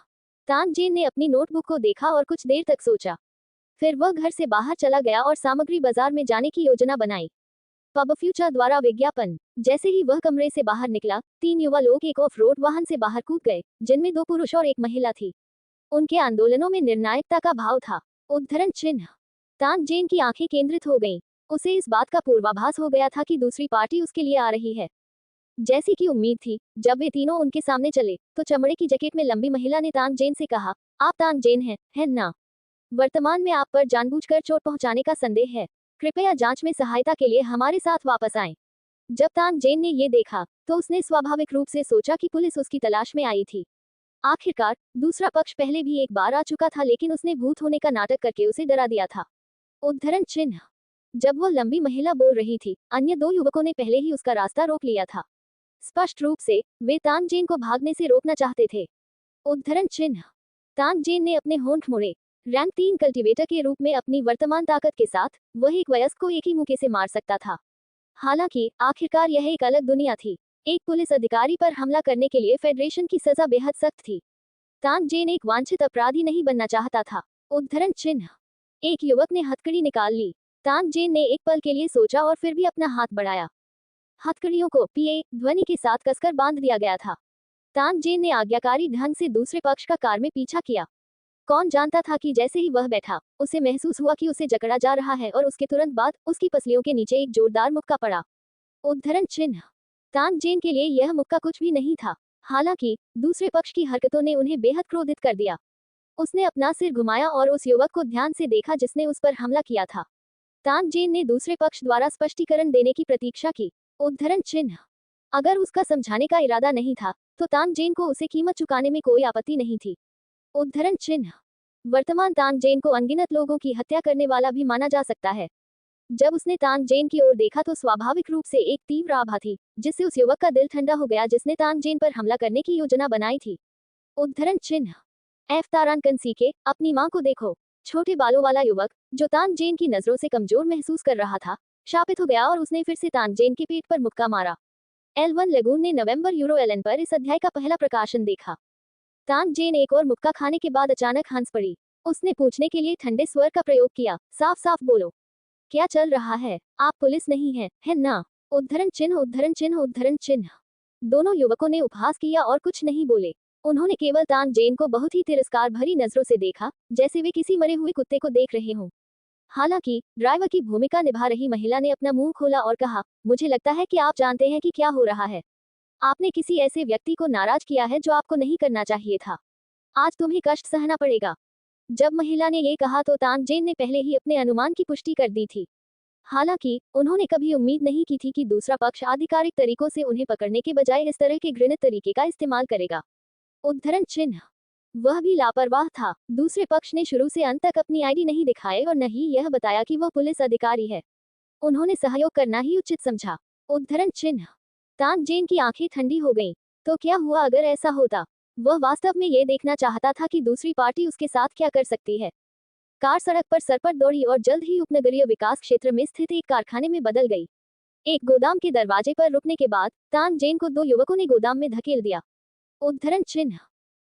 तान जेन ने अपनी नोटबुक को देखा और कुछ देर तक सोचा। फिर वह घर से बाहर चला गया और सामग्री बाजार में जाने की योजना बनाई। पब फ्यूचर द्वारा विज्ञापन। जैसे ही वह कमरे से बाहर निकला, 3 युवा लोग एक ऑफ रोड वाहन से बाहर कूद गए, जिनमें 2 पुरुष और एक महिला थी। उनके आंदोलनों में निर्णायकता का भाव था। उद्धरण चिन्ह। तान जेन की आंखें केंद्रित हो गईं। उसे इस बात का पूर्वाभास हो गया था कि दूसरी पार्टी उसके लिए आ रही है। जैसी कि उम्मीद थी, जब वे तीनों उनके सामने चले, तो चमड़े की जैकेट में लंबी महिला ने तान जेन से कहा, आप तान जेन हैं, है ना? वर्तमान में आप पर जानबूझकर चोट पहुंचाने का संदेह है। कृपया जांच में सहायता के लिए हमारे साथ वापस आएं। जब तानजेन ने ये देखा तो उसने स्वाभाविक रूप से सोचा कि पुलिस उसकी तलाश में आई थी। आखिरकार दूसरा पक्ष पहले भी एक बार आ चुका था, लेकिन उसने भूत होने का नाटक करके उसे डरा दिया था। उद्धरण चिन्ह। जब वो लंबी महिला बोल रही थी, अन्य दो युवकों ने पहले ही उसका रास्ता रोक लिया था। स्पष्ट रूप से वे तानजेन को भागने से रोकना चाहते थे। उद्धरण चिन्ह। तानजेन ने अपने होंठ मोड़े। रैंक 3 कल्टीवेटर के रूप में अपनी वर्तमान ताकत के साथ वह एक वयस्क को एक ही मुक्के से मार सकता था। हालांकि आखिरकार यह एक अलग दुनिया थी। एक पुलिस अधिकारी पर हमला करने के लिए फेडरेशन की सजा बेहद सख्त थी। तानजेन एक वांछित अपराधी नहीं बनना चाहता था। उद्धरण चिन्ह। एक युवक ने हथकड़ी निकाल ली। तानजेन ने एक पल के लिए सोचा और फिर भी अपना हाथ बढ़ाया। हथकड़ियों को पीए ध्वनि के साथ कसकर बांध दिया गया था। तानजेन ने आज्ञाकारी ढंग से दूसरे पक्ष का कार में पीछा किया। कौन जानता था कि जैसे ही वह बैठा, उसे महसूस हुआ कि उसे जकड़ा जा रहा है और उसके तुरंत बाद उसकी पसलियों के नीचे एक जोरदार मुक्का पड़ा। उद्धरण चिन्ह। तानजेन के लिए यह मुक्का कुछ भी नहीं था। हालांकि दूसरे पक्ष की हरकतों ने उन्हें बेहद क्रोधित कर दिया। उसने अपना सिर घुमाया और उस युवक को ध्यान से देखा जिसने उस पर हमला किया था। तानजेन ने दूसरे पक्ष द्वारा स्पष्टीकरण देने की प्रतीक्षा की। उद्धरण चिन्ह। अगर उसका समझाने का इरादा नहीं था तो तानजेन को उसे कीमत चुकाने में कोई आपत्ति नहीं थी। उद्धरण चिन्ह। वर्तमान तानजेन को अनगिनत लोगों की हत्या करने वाला भी माना जा सकता है। जब उसने तानजेन की ओर देखा तो स्वाभाविक रूप से एक तीव्र आभा थी, जिससे उस युवक का दिल ठंडा हो गया जिसने तानजेन पर हमला करने की योजना बनाई थी। उद्धरण चिन्ह। एफ तारांकन सीखे, अपनी मां को देखो। छोटे बालों वाला युवक, जो तानजेन की नजरों से कमजोर महसूस कर रहा था, शापित हो गया और उसने फिर से तानजेन के पेट पर मुक्का मारा। L1 लगून ने नवंबर यूरो एलन पर इस अध्याय का पहला प्रकाशन देखा। तानजेन एक और मुक्का खाने के बाद अचानक हंस पड़ी। उसने पूछने के लिए ठंडे स्वर का प्रयोग किया, साफ साफ बोलो, क्या चल रहा है? आप पुलिस नहीं है ना? उद्धरण चिन्ह उद्धरण चिन्ह उद्धरण चिन्ह। दोनों युवकों ने उपहास किया और कुछ नहीं बोले। उन्होंने केवल तानजेन को बहुत ही तिरस्कार भरी नजरों से देखा, जैसे वे किसी मरे हुए कुत्ते को देख रहे हों। हालांकि ड्राइवर की भूमिका निभा रही महिला ने अपना मुंह खोला और कहा, मुझे लगता है कि आप जानते हैं कि क्या हो रहा है। आपने किसी ऐसे व्यक्ति को नाराज किया है जो आपको नहीं करना चाहिए था। आज तुम्हें कष्ट सहना पड़ेगा। जब महिला ने ये कहा तो तानजेन ने पहले ही अपने अनुमान की पुष्टि कर दी थी। हालांकि उन्होंने कभी उम्मीद नहीं की थी कि दूसरा पक्ष आधिकारिक तरीकों से उन्हें पकड़ने के बजाय इस तरह के घृणित तरीके का इस्तेमाल करेगा। उद्धरण चिन्ह। वह भी लापरवाह था। दूसरे पक्ष ने शुरू से अंत तक अपनी आईडी नहीं दिखाए और न ही यह बताया कि वह पुलिस अधिकारी है। उन्होंने सहयोग करना ही उचित समझा। उद्धरण चिन्ह। तानजेन की आंखें ठंडी हो गईं। तो क्या हुआ अगर ऐसा होता? वह वास्तव में ये देखना चाहता था कि दूसरी पार्टी उसके साथ क्या कर सकती है। कार सड़क पर सरपट दौड़ी और जल्द ही उपनगरीय विकास क्षेत्र में स्थित एक कारखाने में बदल गई। एक गोदाम के दरवाजे पर रुकने के बाद तानजेन को दो युवकों ने गोदाम में धकेल दिया। उद्धरण चिन्ह।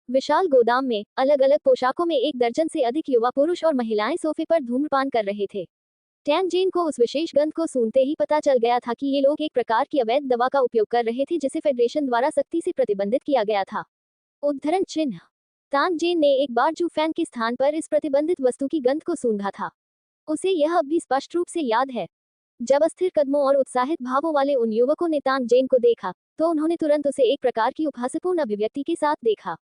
विशाल गोदाम में अलग अलग पोशाकों में 1 दर्जन से अधिक युवा पुरुष और महिलाएं सोफे पर धूम्रपान कर रहे थे। तानजेन को उस विशेष गंध को सूंघते ही पता चल गया था कि ये लोग एक प्रकार की अवैध दवा का उपयोग कर रहे थे जिसे फेडरेशन द्वारा सख्ती से प्रतिबंधित किया गया था। उद्धरण चिन्ह। तानजेन ने एक बार जू फैन के स्थान पर इस प्रतिबंधित वस्तु की गंध को सूंघा था। उसे यह अब भी स्पष्ट रूप से याद है। जब अस्थिर कदमों और उत्साहित भावों वाले उन युवकों ने तानजेन को देखा तो उन्होंने तुरंत उसे एक प्रकार की उपहासपूर्ण अभिव्यक्ति के साथ देखा।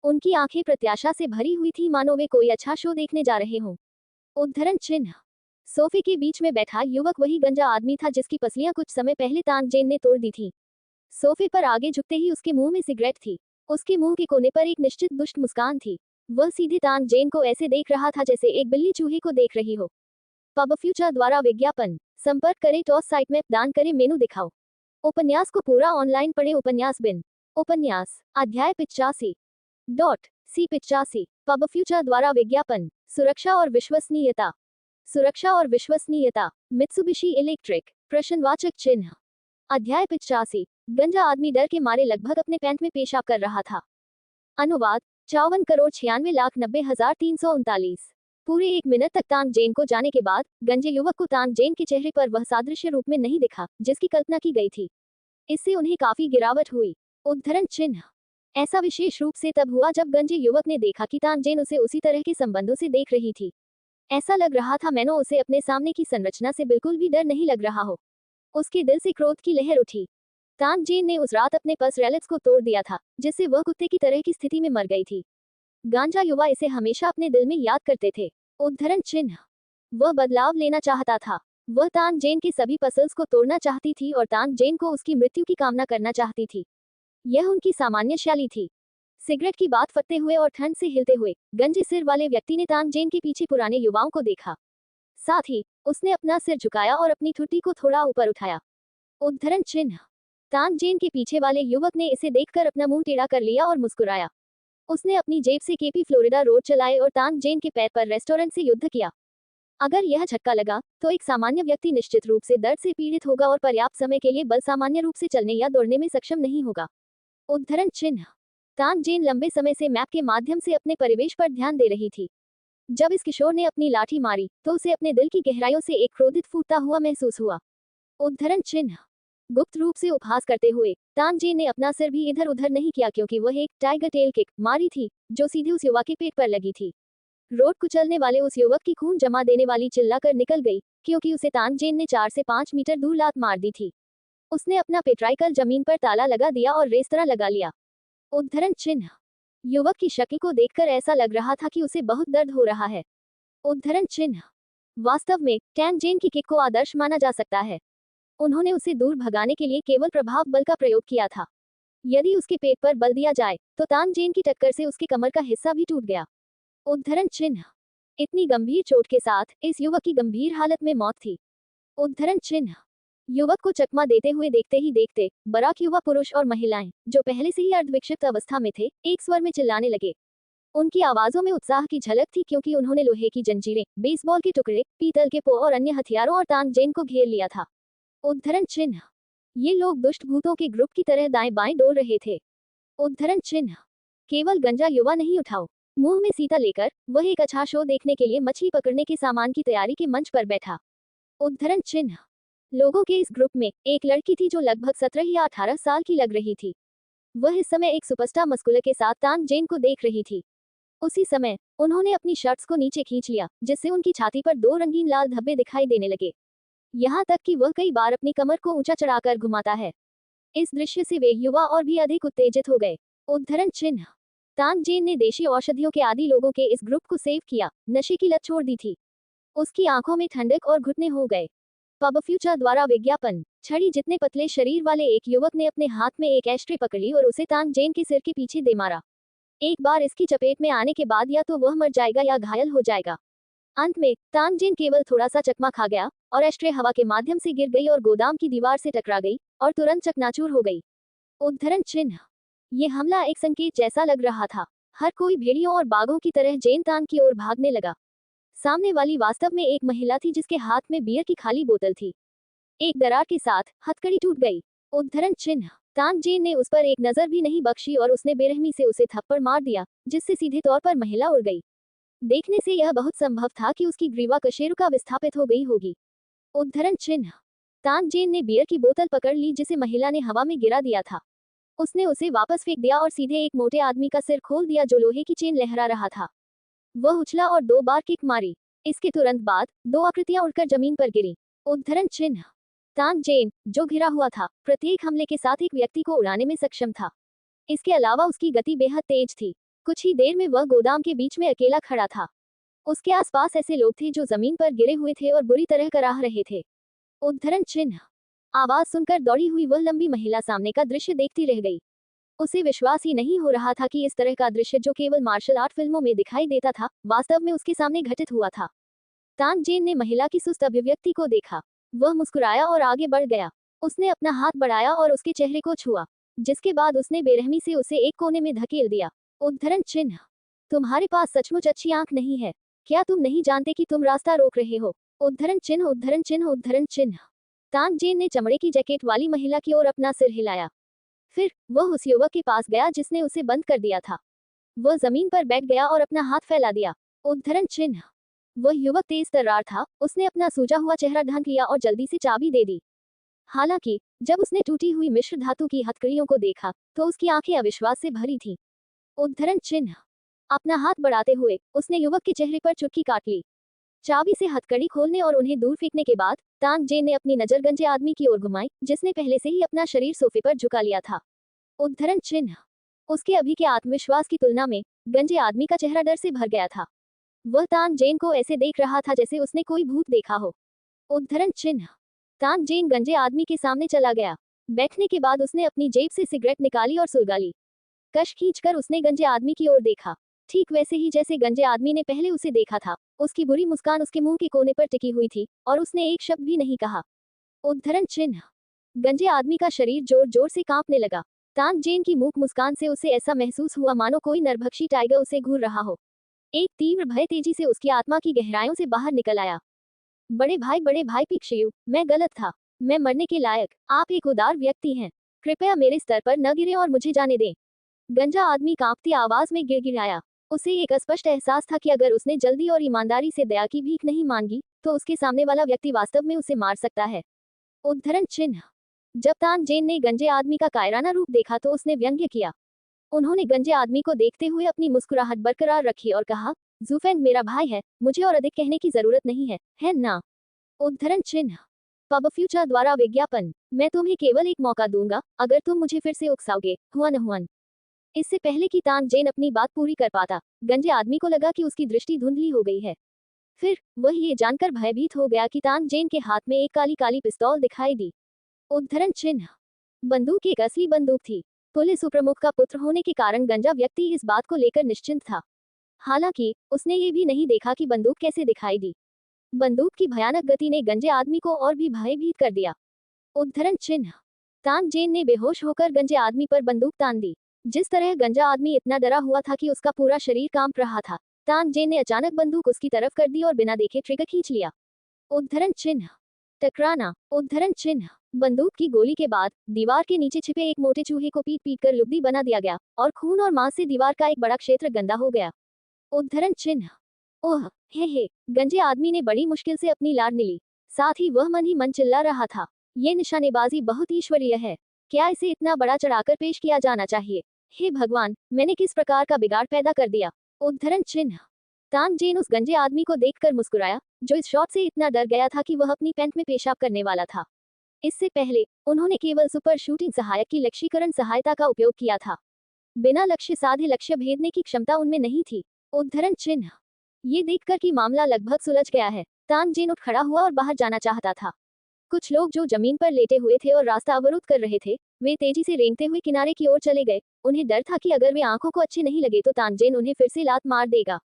उनकी आंखें प्रत्याशा से भरी हुई थी, मानो वे कोई अच्छा शो देखने जा रहे हों। उद्धरण चिन्ह। सोफे के बीच में बैठा युवक वही गंजा आदमी था जिसकी पसलियां कुछ समय पहले तानजेन ने तोड़ दी थी। सोफे पर आगे झुकते ही उसके मुंह में सिगरेट थी। उसके मुंह के कोने पर एक निश्चित दुष्ट मुस्कान थी। वह सीधे तानजेन को ऐसे देख रहा था जैसे एक बिल्ली चूहे को देख रही हो। पब फ्यूचर द्वारा विज्ञापन। संपर्क करें टॉस साइट में दान करें मेनू दिखाओ। उपन्यास को पूरा ऑनलाइन पढ़ें। उपन्यास बिन। उपन्यास अध्याय 85 C85। पब फ्यूचर द्वारा विज्ञापन। सुरक्षा और विश्वसनीयता। सुरक्षा और विश्वसनीयता। Mitsubishi electric. प्रश्नवाचक चिन्ह। अध्याय 85। गंजा आदमी डर के मारे लगभग अपने पैंट में पेशाब कर रहा था। अनुवाद 54,96,90,339। पूरे 1 मिनट तक तानजेन को जाने के बाद गंजे युवक को तानजेन के चेहरे पर वह सादृश्य रूप में नहीं दिखा जिसकी कल्पना की गई थी। इससे उन्हें काफी गिरावट हुई। उद्धरण चिन्ह। ऐसा विशेष रूप से तब हुआ जब गंजे युवक ने देखा कि तानजेन उसे उसी तरह के संबंधों से देख रही थी। ऐसा लग रहा था मैनो उसे अपने सामने की संरचना से बिल्कुल भी डर नहीं लग रहा हो। उसके दिल से क्रोध की लहर उठी। तानजेन ने उस रात अपने पस रेलिक्स को तोड़ दिया था जिससे वह कुत्ते की तरह की स्थिति में मर गई थी। गांजा युवा इसे हमेशा अपने दिल में याद करते थे। उद्धरण चिन्ह। वह बदलाव लेना चाहता था। वह तान जेन के सभी पजल्स को तोड़ना चाहती थी और तान जेन को उसकी मृत्यु की कामना करना चाहती थी। यह उनकी सामान्य शैली थी। सिगरेट की बात फटते हुए और ठंड से हिलते हुए गंजे सिर वाले व्यक्ति ने तान जेन के पीछे पुराने युवाओं को देखा। साथ ही उसने अपना सिर झुकाया और अपनी ठुड्डी को थोड़ा ऊपर उठाया। उद्धरण चिन्ह। तान जेन के पीछे वाले युवक ने इसे देखकर अपना मुंह टेढ़ा कर लिया और मुस्कुराया। उसने अपनी जेब से केपी फ्लोरिडा रोड चलाए और तान जेन के पैर पर रेस्टोरेंट से युद्ध किया। अगर यह झटका लगा तो एक सामान्य व्यक्ति निश्चित रूप से दर्द से पीड़ित होगा और पर्याप्त समय के लिए बल सामान्य रूप से चलने या दौड़ने में सक्षम नहीं होगा। उद्धरण चिन्ह। तान जेन लंबे समय से मैप के माध्यम से अपने परिवेश पर ध्यान दे रही थी। जब इस किशोर ने अपनी लाठी मारी तो उसे अपने दिल की गहराइयों से एक क्रोधित फूटता हुआ महसूस हुआ। उद्धरण चिन्ह। गुप्त रूप से उपहास करते हुए तान जेन ने अपना सिर भी इधर उधर नहीं किया क्योंकि वह एक टाइगर टेल किक मारी थी जो सीधे उस युवक के पेट पर लगी थी। रोड कुचलने वाले उस युवक की खून जमा देने वाली चिल्लाकर निकल गई क्योंकि उसे तान जेन ने 4 से 5 मीटर दूर लात मार दी थी। उसने अपना पेट्राइकल जमीन पर ताला लगा दिया और रेस्तरा लगा लिया। उद्धरण चिन्ह। युवक की शक्ल को देखकर ऐसा लग रहा था कि उसे बहुत दर्द हो रहा है। उद्धरण चिन्ह। वास्तव में टैन जेन की किक को आदर्श माना जा सकता है। उन्होंने उसे दूर भगाने के लिए केवल प्रभाव बल का प्रयोग किया था। यदि उसके पेट पर बल दिया जाए तो तान जेन की टक्कर से उसके कमर का हिस्सा भी टूट गया। उद्धरण चिन्ह। इतनी गंभीर चोट के साथ इस युवक की गंभीर हालत में मौत थी। उद्धरण चिन्ह। युवक को चकमा देते हुए देखते ही देखते बराक युवा पुरुष और महिलाएं जो पहले से ही अर्धविक्षिप्त अवस्था में थे एक स्वर में चिल्लाने लगे। उनकी आवाजों में उत्साह की झलक थी क्योंकि उन्होंने लोहे की जंजीरें, बेसबॉल के टुकड़े, पीतल के पो और अन्य हथियारों और तान जेन को घेर लिया था। उद्धरण चिन्ह। ये लोग दुष्ट भूतों के ग्रुप की तरह दाएं बाएं डोल रहे थे। उद्धरण चिन्ह। केवल गंजा युवा नहीं उठाओ। मुंह में सीता लेकर वह एक अच्छा शो देखने के लिए मछली पकड़ने के सामान की तैयारी के मंच पर बैठा। उद्धरण चिन्ह। लोगों के इस ग्रुप में एक लड़की थी जो लगभग 17 या 18 साल की लग रही थी। वह इस समय एक सुपरस्टार मस्कुलर के साथ तान जेन को देख रही थी। उसी समय उन्होंने अपनी शर्ट्स को नीचे खींच लिया जिससे उनकी छाती पर 2 रंगीन लाल धब्बे दिखाई देने लगे। यहाँ तक कि वह कई बार अपनी कमर को ऊंचा चढ़ाकर घुमाता है। इस दृश्य से वे युवा और भी अधिक उत्तेजित हो गए। उद्धरण चिन्ह। तान जेन ने देशी औषधियों के आदी लोगों के इस ग्रुप को सेव किया, नशे की लत छोड़ दी थी। उसकी आंखों में ठंडक और घुटने हो गए। पब फ्यूचर द्वारा विज्ञापन। छड़ी जितने पतले शरीर वाले एक युवक ने अपने हाथ में एक एस्ट्रे पकड़ी और उसे तान जेन के सिर के पीछे दे मारा। एक बार इसकी चपेट में आने के बाद या तो वह मर जाएगा या घायल हो जाएगा। अंत में तान जेन केवल थोड़ा सा चकमा खा गया और एस्ट्रे हवा के माध्यम से गिर गई और गोदाम की दीवार से टकरा गई और तुरंत चकनाचूर हो गई। उद्धरण चिन्ह। ये हमला एक संकेत जैसा लग रहा था। हर कोई भेड़ियों और बाघों की तरह जेन तान की ओर भागने लगा। सामने वाली वास्तव में एक महिला थी जिसके हाथ में बियर की खाली बोतल थी। एक दरार के साथ हथकड़ी टूट गई। उद्धरण चिन्ह। तान जेन ने उस पर एक नजर भी नहीं बख्शी और उसने बेरहमी से उसे थप्पड़ मार दिया जिससे सीधे तौर पर महिला उड़ गई। देखने से यह बहुत संभव था कि उसकी ग्रीवा कशेरुका विस्थापित हो गई होगी। उद्धरण चिन्ह। तान जेन ने बियर की बोतल पकड़ ली जिसे महिला ने हवा में गिरा दिया था। उसने उसे वापस फेंक दिया और सीधे एक मोटे आदमी का सिर खोल दिया जो लोहे की चेन लहरा रहा था। वह उछला और 2 बार किक मारी। इसके तुरंत बाद 2 आकृतियां उड़कर जमीन पर गिरी। उद्धरण चिन्ह। तान जेन, जो घिरा हुआ था, प्रत्येक हमले के साथ एक व्यक्ति को उड़ाने में सक्षम था। इसके अलावा उसकी गति बेहद तेज थी। कुछ ही देर में वह गोदाम के बीच में अकेला खड़ा था। उसके आसपास ऐसे लोग थे जो जमीन पर गिरे हुए थे और बुरी तरह कराह रहे थे। उद्धरण चिन्ह। आवाज सुनकर दौड़ी हुई वह लंबी महिला सामने का दृश्य देखती रह गई। उसे विश्वास ही नहीं हो रहा था कि इस तरह का दृश्य जो केवल मार्शल आर्ट फिल्मों में दिखाई देता था वास्तव में उसके सामने घटित हुआ था। तान जेन ने महिला की सुस्त अभिव्यक्ति को देखा। वह मुस्कुराया और आगे बढ़ गया। उसने अपना हाथ बढ़ाया और उसके चेहरे को छुआ, जिसके बाद उसने बेरहमी से उसे एक कोने में धकेल दिया। उद्धरण चिन्ह। तुम्हारे पास सचमुच अच्छी आंख नहीं है। क्या तुम नहीं जानते कि तुम रास्ता रोक रहे हो? उद्धरण चिन्ह। उद्धरण चिन्ह। उद्धरण चिन्ह। तान जेन ने चमड़े की जैकेट वाली महिला की ओर अपना सिर हिलाया। फिर वह उस युवक के पास गया जिसने उसे बंद कर दिया था। वह जमीन पर बैठ गया और अपना हाथ फैला दिया। उद्धरण चिन्ह। वह युवक तेज तर्रार था। उसने अपना सूजा हुआ चेहरा ढक लिया और जल्दी से चाबी दे दी। हालांकि जब उसने टूटी हुई मिश्र धातु की हथकड़ियों को देखा तो उसकी आंखें अविश्वास से भरी थीं। उद्धरण चिन्ह। अपना हाथ बढ़ाते हुए उसने युवक के चेहरे पर चुटकी काट ली। चाबी से हथकड़ी खोलने और उन्हें दूर फेंकने के बाद तान जेन ने अपनी नजर गंजे आदमी की ओर घुमाई जिसने पहले से ही अपना शरीर सोफे पर झुका लिया था। उद्धरण चिन्ह। उसके अभी के आत्मविश्वास की तुलना में गंजे आदमी का चेहरा डर से भर गया था। वह तान जेन को ऐसे देख रहा था जैसे उसने कोई भूत देखा हो। उद्धरण चिन्ह। तानसेन गंजे आदमी के सामने चला गया। बैठने के बाद उसने अपनी जेब से सिगरेट निकाली और सुलगा ली। कश खींचकर उसने गंजे आदमी की ओर देखा। ठीक वैसे ही जैसे गंजे आदमी ने पहले उसे देखा था। उसकी बुरी मुस्कान उसके मुंह के कोने पर टिकी हुई थी और उसने एक शब्द भी नहीं कहा। उद्धरण चिन्ह। गंजे आदमी का शरीर जोर जोर से कांपने लगा। तानसेन की मूक मुस्कान से उसे ऐसा महसूस हुआ मानो कोई नरभक्षी टाइगर उसे घूर रहा हो। एक तीव्र भय तेजी से उसकी आत्मा की गहराइयों से बाहर निकल आया। बड़े भाई भिक्षु, मैं गलत था। मैं मरने के लायक। आप एक उदार व्यक्ति हैं। कृपया मेरे स्तर पर न गिरे और मुझे जाने दें। गंजा आदमी कांपती आवाज में गिड़गिड़ाया। उसे एक स्पष्ट एहसास था कि अगर उसने जल्दी और ईमानदारी से दया की भीख नहीं मांगी तो उसके सामने वाला व्यक्ति वास्तव में उसे मार सकता है। उद्धरण चिन्ह। जब तानसेन ने गंजे आदमी का कायराना रूप देखा तो उसने व्यंग्य किया। उन्होंने गंजे आदमी को देखते हुए अपनी मुस्कुराहट बरकरार रखी और कहा, जुफेंग मेरा भाई है, मुझे और अधिक कहने की जरूरत नहीं है ना? उद्धरण चिन्ह। पब फ्यूचर द्वारा विज्ञापन। मैं तुम्हें केवल एक मौका दूंगा, अगर तुम मुझे फिर से उकसाओगे। हुआ। इससे पहले कि तानसेन अपनी बात पूरी कर पाता, गंजे आदमी को लगा कि उसकी दृष्टि धुंधली हो गई है। फिर वह ये जानकर भयभीत हो गया कि तानसेन के हाथ में एक काली काली पिस्तौल दिखाई दी। उद्धरण चिन्ह। बंदूक एक असली बंदूक थी। पुलिस उपप्रमुख का पुत्र होने के कारण गंजा व्यक्ति इस बात को लेकर निश्चिंत था। हालांकि उसने ये भी नहीं देखा कि बंदूक कैसे दिखाई दी। बंदूक की भयानक गति ने गंजे आदमी को और भी भयभीत कर दिया। उद्धरण चिन्ह। तानसेन ने बेहोश होकर गंजे आदमी पर बंदूक तान दी। जिस तरह गंजा आदमी इतना डरा हुआ था कि उसका पूरा शरीर कांप रहा था, तानसेन ने अचानक बंदूक उसकी तरफ कर दी और बिना देखे ट्रिगर खींच लिया। उद्धरण चिन्ह। टकराना। उद्धरण चिन्ह। बंदूक की गोली के बाद दीवार के नीचे छिपे एक मोटे चूहे को पीट पीट कर लुगदी बना दिया गया और खून और मांस से दीवार का एक बड़ा क्षेत्र गंदा हो गया। उद्धरण चिन्ह। ओह, हे, गंजे आदमी ने बड़ी मुश्किल से अपनी लार निली। साथ ही वह मन ही मन चिल्ला रहा था, ये निशानेबाजी बहुत ईश्वरीय है। क्या इसे इतना बड़ा चढ़ाकर पेश किया जाना चाहिए? हे भगवान, मैंने किस प्रकार का बिगाड़ पैदा कर दिया? उद्धरण चिन्ह। तानसेन उस गंजे आदमी को देखकर मुस्कुराया, जो इस शॉट से इतना डर गया था कि वह अपनी पैंट में पेशाब करने वाला था। इससे पहले उन्होंने केवल सुपर शूटिंग सहायक की लक्ष्यीकरण सहायता का उपयोग किया था। बिना लक्ष्य साधे लक्ष्य भेदने की क्षमता उनमें नहीं थी। उद्धरण चिन्ह। ये देखकर कि मामला लगभग सुलझ गया है, तानसेन उठ खड़ा हुआ और बाहर जाना चाहता था। कुछ लोग जो जमीन पर लेटे हुए थे और रास्ता अवरुद्ध कर रहे थे, वे तेजी से रेंगते हुए किनारे की ओर चले गए। उन्हें डर था कि अगर वे आंखों को अच्छे नहीं लगे तो तानसेन उन्हें फिर से लात मार देगा।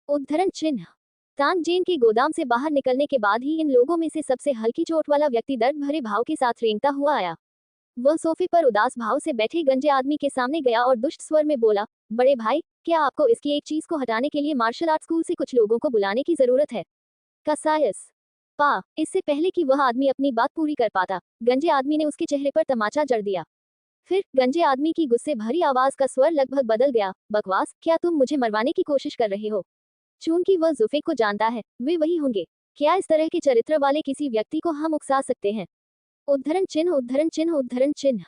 उद्धरण चिन्ह। तानसेन के गोदाम से बाहर निकलने के बाद ही इन लोगों में से सबसे हल्की चोट वाला व्यक्ति दर्द भरे भाव के साथ रेंगता हुआ आया। वह सोफे पर उदास भाव से बैठे गंजे आदमी के सामने गया और दुष्ट स्वर में बोला, बड़े भाई, क्या आपको इसकी एक चीज को हटाने के लिए मार्शल आर्ट स्कूल से कुछ लोगों को बुलाने की जरूरत है? कसायस। पा। इससे पहले कि वह आदमी अपनी बात पूरी कर पाता, गंजे आदमी ने उसके चेहरे पर तमाचा जड़ दिया। फिर गंजे आदमी की गुस्से भरी आवाज का स्वर लगभग बदल गया, बकवास, क्या तुम मुझे मरवाने की कोशिश कर रहे हो? चूंकि वह जुफे को जानता है, वे वही होंगे। क्या इस तरह के चरित्र वाले किसी व्यक्ति को हम उकसा सकते हैं? उद्धरण चिन्ह। उद्धरण चिन्ह। उद्धरण चिन्ह।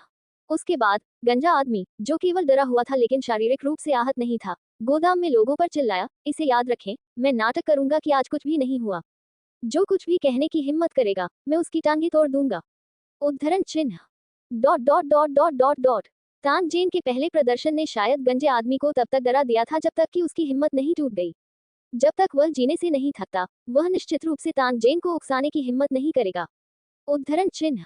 उसके बाद गंजा आदमी, जो केवल डरा हुआ था लेकिन शारीरिक रूप से आहत नहीं था, गोदाम में लोगों पर चिल्लाया, इसे याद रखें, मैं नाटक करूंगा कि आज कुछ भी नहीं हुआ। जो कुछ भी कहने की हिम्मत करेगा, मैं उसकी टांगें तोड़ दूंगा। उद्धरण चिन्ह। Dot dot dot dot dot dot. Tansen के पहले प्रदर्शन ने शायद गंजे आदमी को तब तक डरा दिया था जब तक कि उसकी हिम्मत नहीं टूट गई। जब तक वह जीने से नहीं थकता, वह निश्चित रूप से तानसेन को उकसाने की हिम्मत नहीं करेगा। उद्धरण चिन्ह।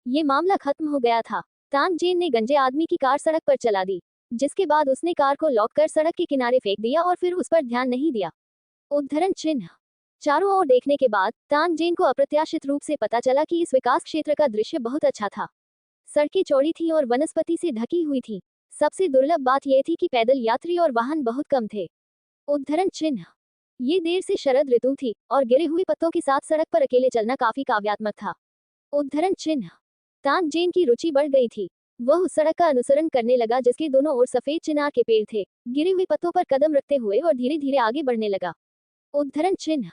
ये मामला खत्म हो गया था। तानसेन ने गंजे आदमी की कार सड़क पर चला दी, जिसके बाद उसने कार को लॉक कर सड़क के किनारे फेंक दिया और फिर उस पर ध्यान नहीं दिया। उद्धरण चिन्ह। चारों ओर देखने के बाद तानसेन को अप्रत्याशित रूप से पता चला कि इस विकास क्षेत्र का दृश्य बहुत अच्छा था। सड़कें चौड़ी थीं और वनस्पति से ढकी हुई थीं। सबसे दुर्लभ बात यह थी कि पैदल यात्री और वाहन बहुत कम थे। उद्धरण चिन्ह। ये देर से शरद ऋतु थी और गिरे हुए पत्तों के साथ सड़क पर अकेले चलना काफी काव्यात्मक था। उद्धरण चिन्ह। तानसेन की रुचि बढ़ गई थी। वह उस सड़क का अनुसरण करने लगा जिसके दोनों ओर सफेद चिनार के पेड़ थे, गिरे हुए पत्तों पर कदम रखते हुए और धीरे धीरे आगे बढ़ने लगा। उद्धरण चिन्ह।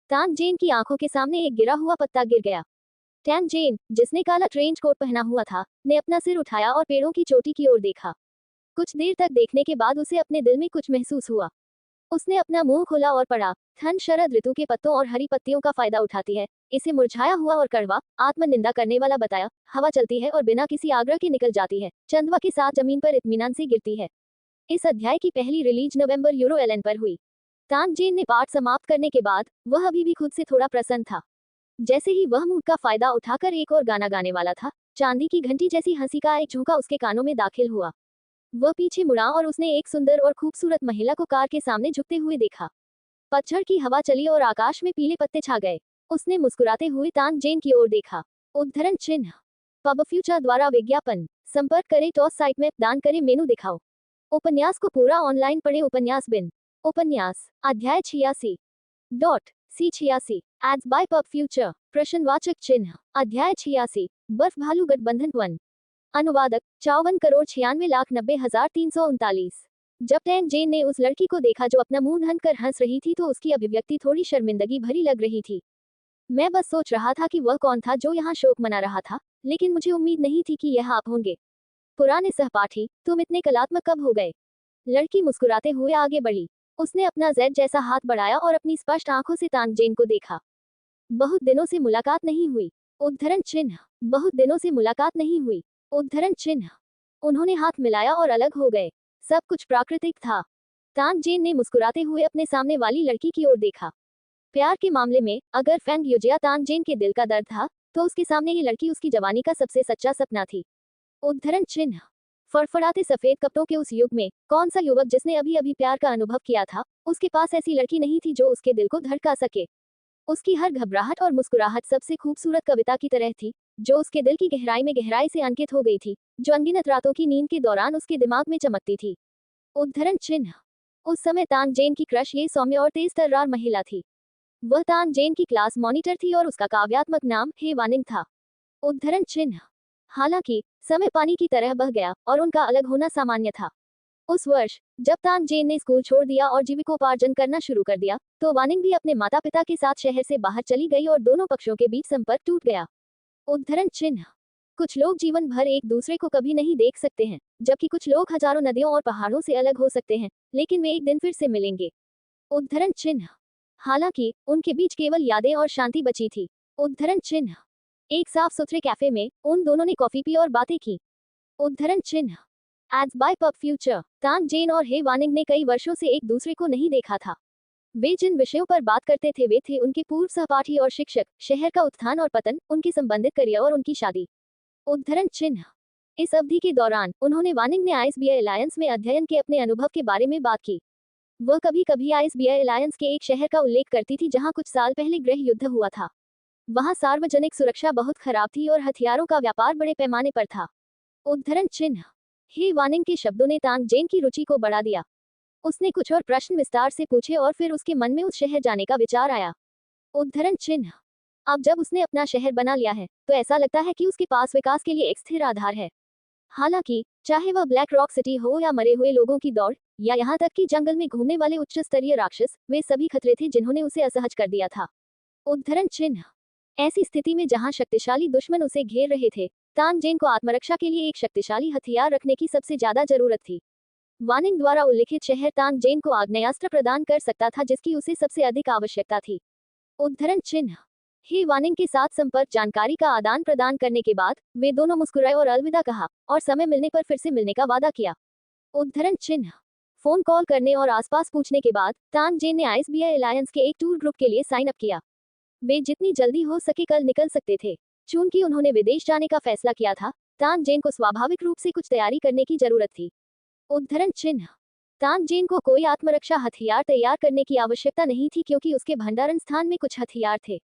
तानसेन की आंखों के सामने एक गिरा हुआ पत्ता गिर गया। तानसेन, जिसने काला ट्रेंच कोट पहना हुआ था, ने अपना सिर उठाया और पेड़ों की चोटी की ओर देखा। कुछ देर तक देखने के बाद उसे अपने दिल में कुछ महसूस हुआ। उसने अपना मुंह खोला और पढ़ा, ठंड शरद ऋतु के पत्तों और हरी पत्तियों का फायदा उठाती है, इसे मुरझाया हुआ और कड़वा, आत्मनिंदा करने वाला बताया, हवा चलती है और बिना किसी आग्रह के निकल जाती है, चंदवा के साथ जमीन पर इत्मीनान से गिरती है। इस अध्याय की पहली रिलीज नवंबर यूरो एलन पर हुई। तानसेन ने पाठ समाप्त करने के बाद वह अभी भी खुद से थोड़ा प्रसन्न था। जैसे ही वह मूड का फायदा उठाकर एक और गाना गाने वाला था, चांदी की घंटी जैसी हंसी का एक झोंका उसके कानों में दाखिल हुआ। वह पीछे मुड़ा और उसने एक सुंदर और खूबसूरत महिला को कार के सामने झुकते हुए देखा। पतझड़ की हवा चली और आकाश में पीले पत्ते छा गए। उसने मुस्कुराते हुए तानजेन की ओर देखा। उद्धरण चिन्ह। पब फ्यूचर द्वारा विज्ञापन। संपर्क करें टॉस साइट में दान करें मेनू दिखाओ। उपन्यास को पूरा ऑनलाइन पढ़े उपन्यास बिन। उपन्यास अध्याय 86 dot C86 ads by pub future प्रश्नवाचक चिन्ह अध्याय 86 बर्फ भालू गठबंधन 1 अनुवादक 54,96,90,339। जब टैन जेन ने उस लड़की को देखा जो अपना मुंह ढक कर हंस रही थी तो उसकी अभिव्यक्ति थोड़ी शर्मिंदगी भरी लग रही थी। मैं बस सोच रहा था कि वह कौन था जो यहाँ शोक मना रहा था, लेकिन मुझे उम्मीद नहीं थी कि यह आप होंगे। पुराने सहपाठी, तुम इतने कलात्मक कब हो गए? लड़की मुस्कुराते हुए आगे बढ़ी। उसने अपना जेड जैसा हाथ बढ़ाया और अपनी स्पष्ट आंखों से तानजेन को देखा। बहुत दिनों से मुलाकात नहीं हुई। उद्धरण चिन्ह बहुत दिनों से मुलाकात नहीं हुई। उद्धरण चिन्ह उन्होंने हाथ मिलाया और अलग हो गए। सब कुछ प्राकृतिक था। तानजेन ने मुस्कुराते हुए अपने सामने वाली लड़की की ओर देखा। प्यार के मामले में अगर फैंग युजिया तानजेन के दिल का दर्द था, तो उसके सामने ये लड़की उसकी जवानी का सबसे सच्चा सपना थी। उद्धरण चिन्ह फड़फड़ाते सफेद कपड़ों के उस युग में कौन सा युवक जिसने अभी अभी प्यार का अनुभव किया था, उसके पास ऐसी लड़की नहीं थी जो उसके दिल को धड़का सके। उसकी हर घबराहट और मुस्कुराहट सबसे खूबसूरत कविता की तरह थी, जो उसके दिल की गहराई से अंकित हो गई थी, जो अनगिनत रातों की नींद के दौरान उसके दिमाग में चमकती थी। उद्धरण चिन्ह उस समय तानजेन की क्रश ये सौम्य और तेज तर्रार महिला थी। वह तानजेन की क्लास मॉनिटर थी और उसका काव्यात्मक नाम हे वानिंग था। उद्धरण चिन्ह हालांकि समय पानी की तरह बह गया और उनका अलग होना सामान्य था। उस वर्ष जब तानजेन ने स्कूल छोड़ दिया और जीविकोपार्जन करना शुरू कर दिया, तो वानिंग भी अपने माता पिता के साथ शहर से बाहर चली गई और दोनों पक्षों के बीच संपर्क टूट गया। उद्धरण चिन्ह कुछ लोग जीवन भर एक दूसरे को कभी नहीं देख सकते हैं, जबकि कुछ लोग हजारों नदियों और पहाड़ों से अलग हो सकते हैं, लेकिन वे एक दिन फिर से मिलेंगे। उद्धरण चिन्ह हालांकि उनके बीच केवल यादें और शांति बची थी। उद्धरण चिन्ह एक साफ सुथरे कैफे में उन दोनों ने कॉफी पी और बातें की। उद्धरण चिन्ह एड्स बाय पब फ्यूचर तानजेन और हे वानिंग ने कई वर्षों से एक दूसरे को नहीं देखा था। वे जिन विषयों पर बात करते थे वे थे उनके पूर्व सहपाठी और शिक्षक, शहर का उत्थान और पतन, उनके संबंधित करियर और उनकी शादी। उद्धरण चिन्ह इस अवधि के दौरान उन्होंने वानिंग ने आईएसबीआई अलायंस में अध्ययन के अपने अनुभव के बारे में बात की। वह कभी कभी आईएसबीआई अलायंस के एक शहर का उल्लेख करती थी जहां कुछ साल पहले गृह युद्ध हुआ था। वहां सार्वजनिक सुरक्षा बहुत खराब थी और हथियारों का व्यापार बड़े पैमाने पर था। उद्धरण चिन्ह हे वानिंग के शब्दों ने तानजेन की रुचि को बढ़ा दिया। उसने कुछ और प्रश्न विस्तार से पूछे और फिर उसके मन में उस शहर जाने का विचार आया। उद्धरण चिन्ह अब जब उसने अपना शहर बना लिया है, तो ऐसा लगता है कि उसके पास विकास के लिए एक स्थिर आधार है। हालांकि चाहे वह ब्लैक रॉक सिटी हो या मरे हुए लोगों की दौड़, या यहाँ तक कि जंगल में घूमने वाले उच्च स्तरीय राक्षस, वे सभी खतरे थे जिन्होंने उसे असहज कर दिया था। उद्धरण चिन्ह ऐसी स्थिति में जहां शक्तिशाली दुश्मन उसे घेर रहे थे, तानजेन को आत्मरक्षा के लिए एक शक्तिशाली हथियार रखने की सबसे ज्यादा जरूरत थी। वानिंग द्वारा उल्लिखित शहर तानजेन को आग्नेयास्त्र प्रदान कर सकता था जिसकी उसे सबसे अधिक आवश्यकता थी। उद्धरण चिन्ह हे वानिंग के साथ संपर्क जानकारी का आदान प्रदान करने के बाद वे दोनों मुस्कुराए और अलविदा कहा और समय मिलने पर फिर से मिलने का वादा किया। उद्धरण चिन्ह फोन कॉल करने और आसपास पूछने के बाद तानजेन ने आईएसबीआई अलायंस के एक टूर ग्रुप के लिए साइन अप किया। वे जितनी जल्दी हो सके कल निकल सकते थे। चूंकि उन्होंने विदेश जाने का फैसला किया था, तानजेन को स्वाभाविक रूप से कुछ तैयारी करने की जरूरत थी। उद्धरण चिन्ह तानजेन को कोई आत्मरक्षा हथियार तैयार करने की आवश्यकता नहीं थी क्योंकि उसके भंडारण स्थान में कुछ हथियार थे।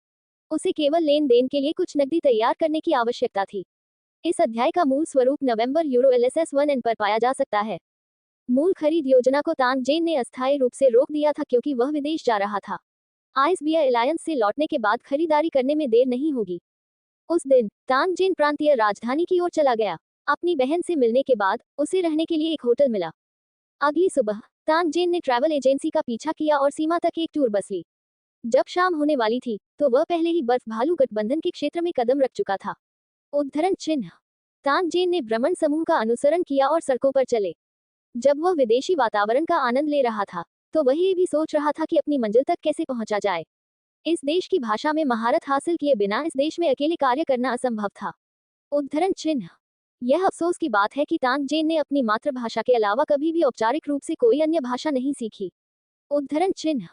उसे केवल लेन देन के लिए कुछ नकदी तैयार करने की आवश्यकता थी। इस अध्याय का मूल स्वरूप नवंबर यूरो LSS 1N पर पाया जा सकता है। मूल खरीद योजना को तानजेन ने अस्थायी रूप से रोक दिया था क्योंकि वह विदेश जा रहा था। आईएसबीआई अलायंस से लौटने के बाद खरीदारी करने में देर नहीं होगी। उस दिन तानजेन प्रांतीय राजधानी की ओर चला गया। अपनी बहन से मिलने के बाद उसे रहने के लिए एक होटल मिला। अगली सुबह तानजेन ने ट्रैवल एजेंसी का पीछा किया और सीमा तक एक टूर बस ली। जब शाम होने वाली थी, तो वह पहले ही बर्फ भालू गठबंधन के क्षेत्र में कदम रख चुका था। उद्धरण चिन्ह तानजेन ने भ्रमण समूह का अनुसरण किया और सड़कों पर चले। जब वह विदेशी वातावरण का आनंद ले रहा था, तो वह ये भी सोच रहा था कि अपनी मंजिल तक कैसे पहुंचा जाए। इस देश की भाषा में महारत हासिल किए बिना इस देश में अकेले कार्य करना असंभव था। उद्धरण चिन्ह यह अफसोस की बात है कि तानजेन ने अपनी मातृभाषा के अलावा कभी भी औपचारिक रूप से कोई अन्य भाषा नहीं सीखी। उद्धरण चिन्ह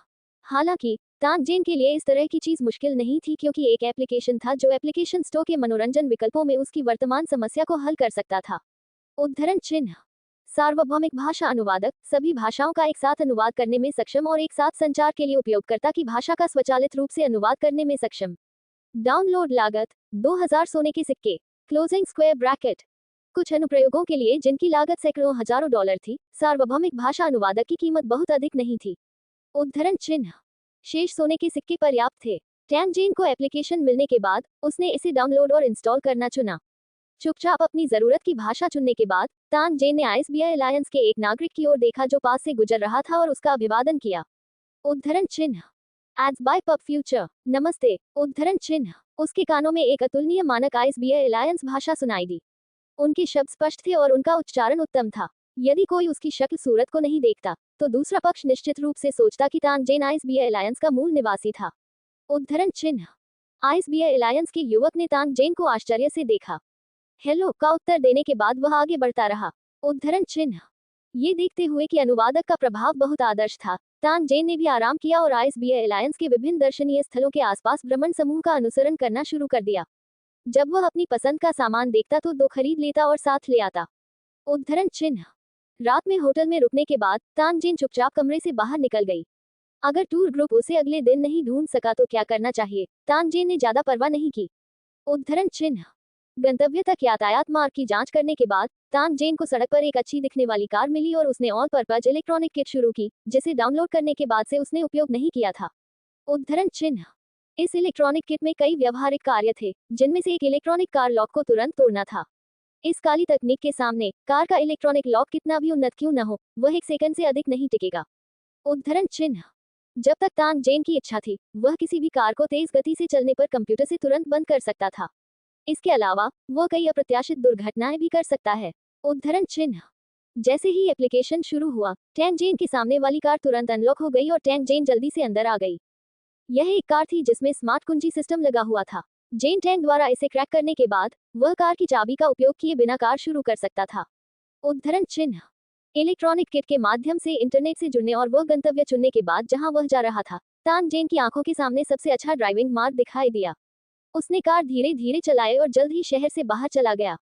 हालांकि तान जेन के लिए इस तरह की चीज मुश्किल नहीं थी, क्योंकि एक एप्लीकेशन था जो एप्लीकेशन स्टोर के मनोरंजन विकल्पों में उसकी वर्तमान समस्या को हल कर सकता था। उद्धरण चिन्ह। सार्वभौमिक भाषा अनुवादक, सभी भाषाओं का एक साथ अनुवाद करने में सक्षम और एक साथ संचार के लिए उपयोगकर्ता की भाषा का स्वचालित रूप से अनुवाद करने में सक्षम। डाउनलोड लागत 2000 सोने के सिक्के। Closing square bracket. कुछ अनुप्रयोगों के लिए जिनकी लागत सैकड़ों हजारों डॉलर थी, सार्वभौमिक भाषा अनुवादक की कीमत बहुत अधिक नहीं थी। उद्धरण चिन्ह। शेष सोने के सिक्के पर्याप्त थे। टैन जेन को एप्लीकेशन मिलने के बाद उसने इसे डाउनलोड और इंस्टॉल करना चुना। चुपचाप अपनी जरूरत की भाषा चुनने के बाद तान जेन ने आईएसबीआई अलायंस के एक नागरिक की ओर देखा जो पास से गुजर रहा था और उसका अभिवादन किया। उद्धरण चिन्ह। Ads by pub future. नमस्ते। उद्धरण चिन्ह। उसके कानों में एक अतुलनीय मानक आईएसबीआई अलायंस भाषा सुनाई दी। उनके शब्द स्पष्ट थे और उनका उच्चारण उत्तम था। यदि कोई उसकी शक्ल सूरत को नहीं देखता, तो दूसरा पक्ष निश्चित रूप से सोचता कि तान जेन आईएसबीआई अलायंस का मूल निवासी था। उद्धरण चिन्ह। आईएसबीआई अलायंस के युवक ने तान जेन को आश्चर्य से देखा। हेलो का उत्तर देने के बाद वह आगे बढ़ता रहा। उद्धरण चिन्ह। ये देखते हुए कि अनुवादक का प्रभाव बहुत आदर्श था, तान जेन ने भी आराम किया और आईएसबीआई अलायंस के विभिन्न दर्शनीय स्थलों के आसपास भ्रमण समूह का अनुसरण करना शुरू कर दिया। जब वह अपनी पसंद का सामान देखता तो 2 खरीद लेता और साथ ले आता। उद्धरण चिन्ह। रात में होटल में रुकने के बाद तान जेन चुपचाप कमरे से बाहर निकल गई। अगर टूर ग्रुप उसे अगले दिन नहीं ढूंढ सका तो क्या करना चाहिए, तान जेन ने ज्यादा परवाह नहीं की। उद्धरण चिन्ह। गंतव्य तक यातायात मार्ग की जांच करने के बाद तान जेन को सड़क पर एक अच्छी दिखने वाली कार मिली और उसने ऑल पर्पज इलेक्ट्रॉनिक किट शुरू की, जिसे डाउनलोड करने के बाद से उसने उपयोग नहीं किया था। उद्धरण चिन्ह। इस इलेक्ट्रॉनिक किट में कई व्यवहारिक कार्य थे, जिनमें से एक इलेक्ट्रॉनिक कार लॉक को तुरंत तोड़ना था। इस काली तकनीक के सामने कार का इलेक्ट्रॉनिक लॉक कितना भी उन्नत क्यों न हो, वह 1 सेकंड से अधिक नहीं टिकेगा। उद्धरण चिन्ह। जब तक तान जेन की इच्छा थी, वह किसी भी कार को तेज गति से चलने पर कंप्यूटर से तुरंत बंद कर सकता था। इसके अलावा वह कई अप्रत्याशित दुर्घटनाएं भी कर सकता है। उद्धरण चिन्ह। जैसे ही एप्लीकेशन शुरू हुआ, टैन जेन के सामने वाली कार तुरंत अनलॉक हो गई और टैन जेन जल्दी से अंदर आ गई। यह एक कार थी जिसमें स्मार्ट कुंजी सिस्टम लगा हुआ था। जेन टैन द्वारा इसे क्रैक करने के बाद वह कार की चाबी का उपयोग किए बिना कार शुरू कर सकता था। उद्धरण चिन्ह। इलेक्ट्रॉनिक किट के माध्यम से इंटरनेट से जुड़ने और वह गंतव्य चुनने के बाद जहां वह जा रहा था, तान जेन की आंखों के सामने सबसे अच्छा ड्राइविंग मार्ग दिखाई दिया। उसने कार धीरे धीरे चलाई और जल्द ही शहर से बाहर चला गया।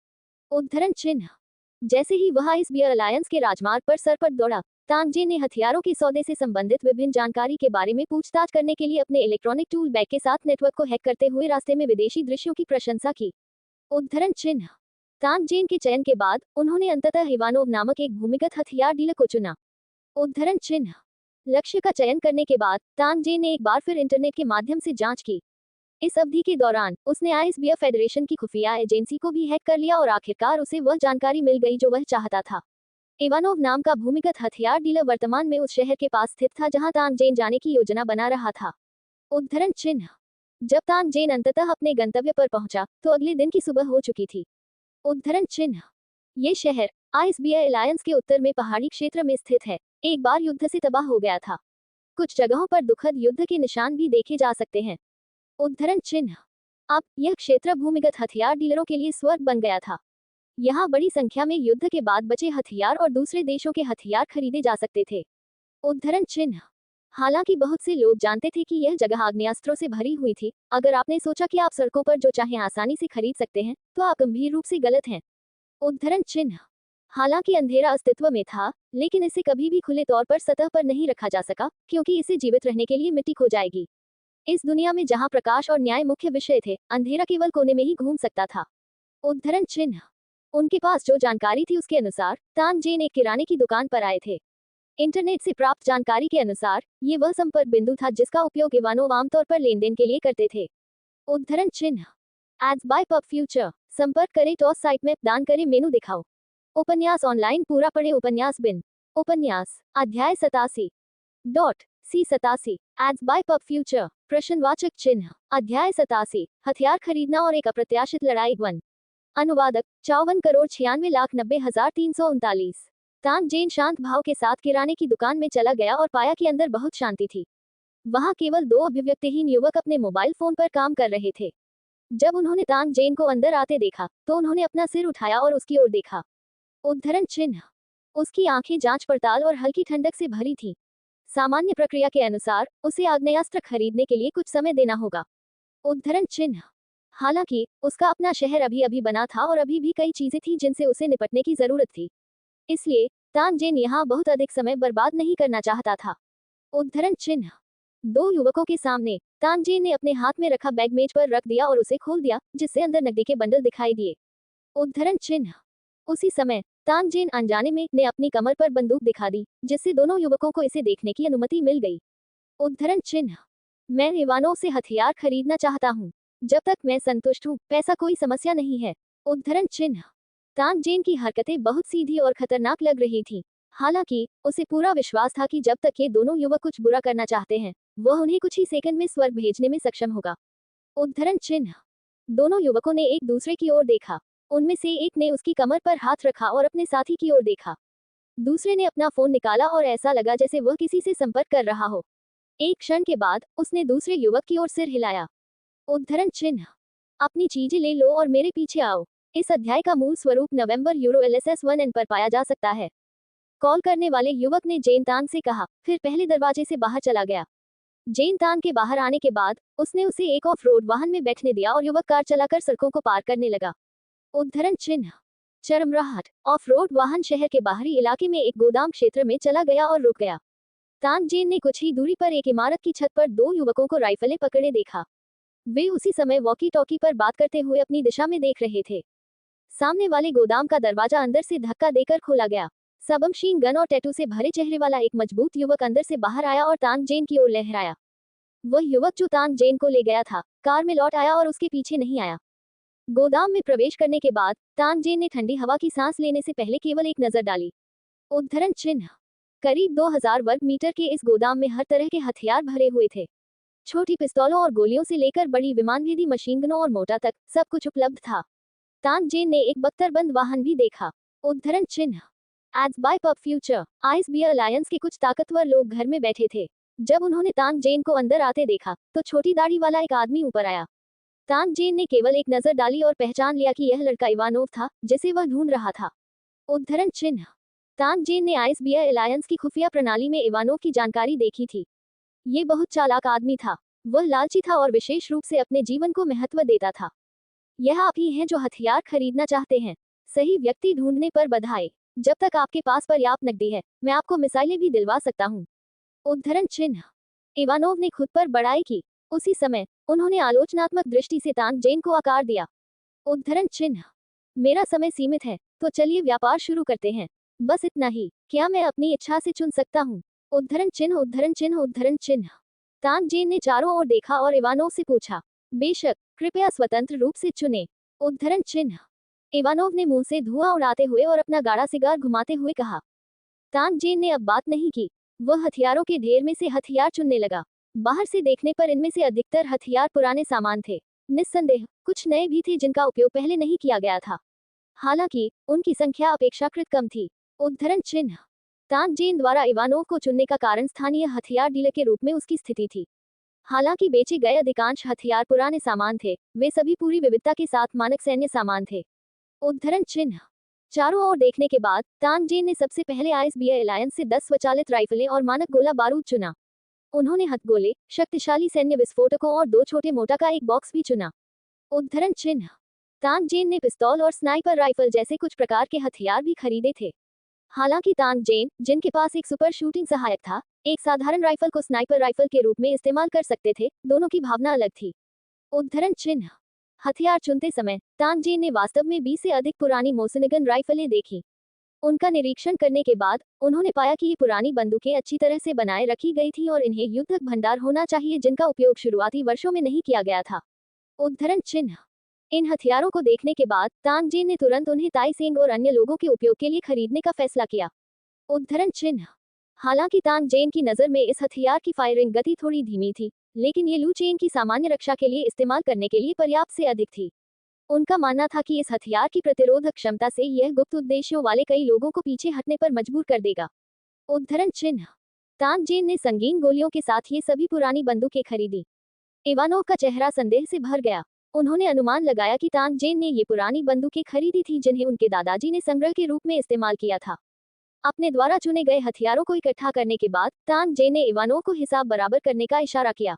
उद्धरण चिन्ह। जैसे ही वह आईएसबीआई अलायंस के राजमार्ग पर सर पर दौड़ा, तान जेन ने हथियारों के सौदे से संबंधित विभिन्न जानकारी के बारे में पूछताछ करने के लिए अपने इलेक्ट्रॉनिक टूल बैग के साथ नेटवर्क को हैक करते हुए रास्ते में विदेशी दृश्यों की प्रशंसा की। उद्धरण चिन्ह। तान जेन के चयन के बाद उन्होंने अंततः इवानोव नामक एक भूमिगत हथियार डीलर को चुना। उद्धरण चिन्ह। लक्ष्य का चयन करने के बाद तान जेन ने एक बार फिर इंटरनेट के माध्यम से जांच की। इस अवधि के दौरान उसने आईएसबीआई फेडरेशन की खुफिया एजेंसी को भी हैक कर लिया और आखिरकार उसे वह जानकारी मिल गई जो वह चाहता था। इवानोव नाम का भूमिगत हथियार डीलर वर्तमान में उस शहर के पास स्थित था जहां तान जेन जाने की योजना बना रहा था। उद्धरण चिन्ह। जब तान जेन अंततः अपने गंतव्य पर पहुंचा तो अगले दिन की सुबह हो चुकी थी। उद्धरण चिन्ह। ये शहर आईएसबीआई अलायंस के उत्तर में पहाड़ी क्षेत्र में स्थित है। एक बार युद्ध से तबाह हो गया था। कुछ जगहों पर दुखद युद्ध के निशान भी देखे जा सकते हैं। उद्धरण चिन्ह। अब यह क्षेत्र भूमिगत हथियार डीलरों के लिए स्वर्ग बन गया था। यहाँ बड़ी संख्या में युद्ध के बाद बचे हथियार और दूसरे देशों के हथियार खरीदे जा सकते थे। उद्धरण चिन्ह। हालांकि बहुत से लोग जानते थे कि यह जगह आग्नेयास्त्रों से भरी हुई थी, अगर आपने सोचा कि आप सड़कों पर जो चाहें आसानी से खरीद सकते हैं, तो आप गंभीर रूप से गलत हैं। उद्धरण चिन्ह। हालांकि अंधेरा अस्तित्व में था, लेकिन इसे कभी भी खुले तौर पर सतह पर नहीं रखा जा सका, क्योंकि इसे जीवित रहने के लिए मिट्टी खो जाएगी। इस दुनिया में जहां प्रकाश और न्याय मुख्य विषय थे, अंधेरा केवल कोने में ही घूम सकता था। उद्धरण चिन्ह। उनके पास जो जानकारी थी उसके अनुसार तान जेन एक किराने की दुकान पर आए थे। इंटरनेट से प्राप्त जानकारी के अनुसार ये वह संपर्क बिंदु था जिसका उपयोग इवानोव आमतौर पर लेनदेन के लिए करते थे। उद्धरण चिन्ह। Ads by pub future. संपर्क करें टॉस साइट में दान करें मेनू दिखाओ। उपन्यास ऑनलाइन पूरा पढ़े उपन्यास बिन। उपन्यास अध्याय 87 C87 ads by pub future प्रश्नवाचक चिन्ह अध्याय 87 हथियार खरीदना और एक अप्रत्याशित लड़ाई 1 अनुवादक 54,96,90,339 तान जेन शांत भाव के साथ किराने की दुकान में चला गया और पाया कि अंदर बहुत शांति थी। वहां केवल 2 अभिव्यक्तिहीन युवक अपने मोबाइल फोन पर काम कर रहे थे। जब उन्होंने तान जेन को अंदर आते देखा तो उन्होंने अपना सिर उठाया और उसकी ओर देखा। उद्धरण चिन्ह। उसकी आंखें जांच पड़ताल और हल्की ठंडक से भरी थीं। सामान्य प्रक्रिया के अनुसार उसे आग्नेयास्त्र खरीदने के लिए कुछ समय देना होगा। उद्धरण चिन्ह। हालांकि उसका अपना शहर अभी अभी बना था और अभी भी कई चीजें थी जिनसे उसे निपटने की जरूरत थी, इसलिए तानजेन यहाँ बहुत अधिक समय बर्बाद नहीं करना चाहता था। उद्धरण चिन्ह। दो युवकों के सामने तानजेन ने अपने हाथ में रखा बैग मेज पर रख दिया और उसे खोल दिया, जिससे अंदर नकदी के बंडल दिखाई दिए। उद्धरण चिन्ह। उसी समय तानजेन अनजाने में ने अपनी कमर पर बंदूक दिखा दी, जिससे दोनों युवकों को इसे देखने की अनुमति मिल गई। उद्धरण चिन्ह। मैं इवानोव से हथियार खरीदना चाहता हूँ। जब तक मैं संतुष्ट हूँ, पैसा कोई समस्या नहीं है। उद्धरण चिन्ह। तानजेन की हरकतें बहुत सीधी और खतरनाक लग रही थीं। हालांकि उसे पूरा विश्वास था कि जब तक ये दोनों युवक कुछ बुरा करना चाहते हैं, वह उन्हें कुछ ही सेकंड में स्वर्ग भेजने में सक्षम होगा। उद्धरण चिन्ह। दोनों युवकों ने एक दूसरे की ओर देखा। उनमें से एक ने उसकी कमर पर हाथ रखा और अपने साथी की ओर देखा। दूसरे ने अपना फोन निकाला और ऐसा लगा जैसे वह किसी से संपर्क कर रहा हो। एक क्षण के बाद उसने दूसरे युवक की ओर सिर हिलाया। उद्धरण चिन्ह। अपनी चीजें ले लो और मेरे पीछे आओ। इस अध्याय का मूल स्वरूप नवंबर यूरो LSS 1N पर पाया जा सकता है। कॉल करने वाले युवक ने जेन तान से कहा, फिर पहले दरवाजे से बाहर चला गया। जेन तान के बाहर आने के बाद उसने उसे एक ऑफ रोड वाहन में बैठने दिया और युवक कार चलाकर सड़कों को पार करने लगा। उद्धरण चिन्ह। चरमराहट। ऑफ रोड वाहन शहर के बाहरी इलाके में एक गोदाम क्षेत्र में चला गया और रुक गया। तानजेन ने कुछ ही दूरी पर एक इमारत की छत पर दो युवकों को राइफलें पकड़े देखा। वे उसी समय वॉकी टॉकी पर बात करते हुए अपनी दिशा में देख रहे थे। सामने वाले गोदाम का दरवाजा अंदर से धक्का देकर खोला गया। सबमशीन गन और टैटू से भरे चेहरे वाला एक मजबूत युवक अंदर से बाहर आया और तानजेन की ओर लहराया। वह युवक जो तानजेन को ले गया था, कार में लौट आया और उसके पीछे नहीं आया। गोदाम में प्रवेश करने के बाद तानजेन ने ठंडी हवा की सांस लेने से पहले केवल एक नजर डाली। उद्धरण चिन्ह। करीब 2000 वर्ग मीटर के इस गोदाम में हर तरह के हथियार भरे हुए थे। छोटी पिस्तौलों और गोलियों से लेकर बड़ी विमानभेदी मशीनगनों और मोर्टार तक सब कुछ उपलब्ध था। तानजेन ने एक बख्तरबंद वाहन भी देखा। उद्धरण चिन्ह। Ads by pub future ISB alliance के कुछ ताकतवर लोग घर में बैठे थे। जब उन्होंने तानजेन को अंदर आते देखा तो छोटी दाढ़ी वाला एक आदमी ऊपर आया। तानजेन ने केवल एक नजर डाली और पहचान लिया कि यह लड़का इवानोव था, जिसे वह ढूंढ रहा था। उद्धरण चिन्ह। तानजेन ने आईएसबी अलायंस की खुफिया प्रणाली में इवानोव की जानकारी देखी थी। ये बहुत चालाक आदमी था। वह लालची था और विशेष रूप से अपने जीवन को महत्व देता था। यह आप ही हैं जो हथियार खरीदना चाहते हैं। सही व्यक्ति ढूंढने पर बधाई। जब तक आपके पास पर्याप्त नकदी है, मैं आपको मिसाइलें भी दिलवा सकता हूँ। उद्धरण चिन्ह। इवानोव ने खुद पर बड़ाई की। उसी समय उन्होंने आलोचनात्मक दृष्टि से तानजेन को आकार दिया। उद्धरण चिन्ह। मेरा समय सीमित है, तो चलिए व्यापार शुरू करते हैं। बस इतना ही। क्या मैं अपनी इच्छा से चुन सकता हूँ? उद्धरण चिन्ह। उद्धरण चिन्ह। उद्धरण चिन्ह। तानजेन ने चारों ओर देखा और इवानोव से पूछा, बेशक, कृपया स्वतंत्र रूप से चुने। उद्धरण चिन्ह। इवानोव ने मुंह से धुआं उड़ाते हुए और अपना गाढ़ा सिगार घुमाते हुए कहा। तानजेन ने अब बात नहीं की। वह हथियारों के ढेर में से हथियार चुनने लगा। बाहर से देखने पर इनमें से अधिकतर हथियार पुराने सामान थे। निस्संदेह कुछ नए भी थे जिनका उपयोग पहले नहीं किया गया था। हालांकि उनकी संख्या अपेक्षाकृत कम थी। उद्धरण चिन्ह। तानजेन द्वारा इवानोव को चुनने का कारण स्थानीय हथियार डीलर के रूप में उसकी स्थिति थी। हालांकि बेचे गए अधिकांश हथियार पुराने सामान थे, वे सभी पूरी विविधता के साथ मानक सैन्य सामान थे। उद्धरण चिन्ह। चारों ओर देखने के बाद तानजेन ने सबसे पहले आईएसबी अलायंस से 10 स्वचालित राइफलें और मानक गोला बारूद चुना। उन्होंने हथगोले, शक्तिशाली सैन्य विस्फोटकों और 2 छोटे मोटा का एक बॉक्स भी चुना। उद्धरण चिन्ह। तानजेन ने पिस्तौल और स्नाइपर राइफल जैसे कुछ प्रकार के हथियार भी खरीदे थे। हालांकि तानजेन, जिनके पास एक सुपर शूटिंग सहायक था, एक साधारण राइफल को स्नाइपर राइफल के रूप में इस्तेमाल कर सकते थे। दोनों की भावना अलग थी। उद्धरण चिन्ह। हथियार चुनते समय तानजेन ने वास्तव में 20 से अधिक पुरानी मोसनगन राइफलें देखी। उनका निरीक्षण करने के बाद उन्होंने पाया कि ये पुरानी बंदूकें अच्छी तरह से बनाए रखी गई थी और इन्हें युद्धक भंडार होना चाहिए जिनका उपयोग शुरुआती वर्षों में नहीं किया गया था। उद्धरण चिन्ह। इन हथियारों को देखने के बाद तानजेन ने तुरंत उन्हें ताइसेंग और अन्य लोगों के उपयोग के लिए खरीदने का फैसला किया। उद्धरण चिन्ह। हालांकि तानजेन की नज़र में इस हथियार की फायरिंग गति थोड़ी धीमी थी, लेकिन ये लू चेन की सामान्य रक्षा के लिए इस्तेमाल करने के लिए पर्याप्त से अधिक थी। उनका मानना था कि इस हथियार की प्रतिरोधक क्षमता से यह गुप्त उद्देश्यों वाले कई लोगों को पीछे हटने पर मजबूर कर देगा। उद्धरण चिन्ह। तानजेन ने संगीन गोलियों के साथ ये सभी पुरानी बंदूकें खरीदी। इवानोव का चेहरा संदेह से भर गया। उन्होंने अनुमान लगाया कि तानजेन ने ये पुरानी बंदूकें खरीदी थी जिन्हें उनके दादाजी ने संग्रह के रूप में इस्तेमाल किया था। अपने द्वारा चुने गए हथियारों को इकट्ठा करने के बाद तान जे ने इवानोव को हिसाब बराबर करने का इशारा किया।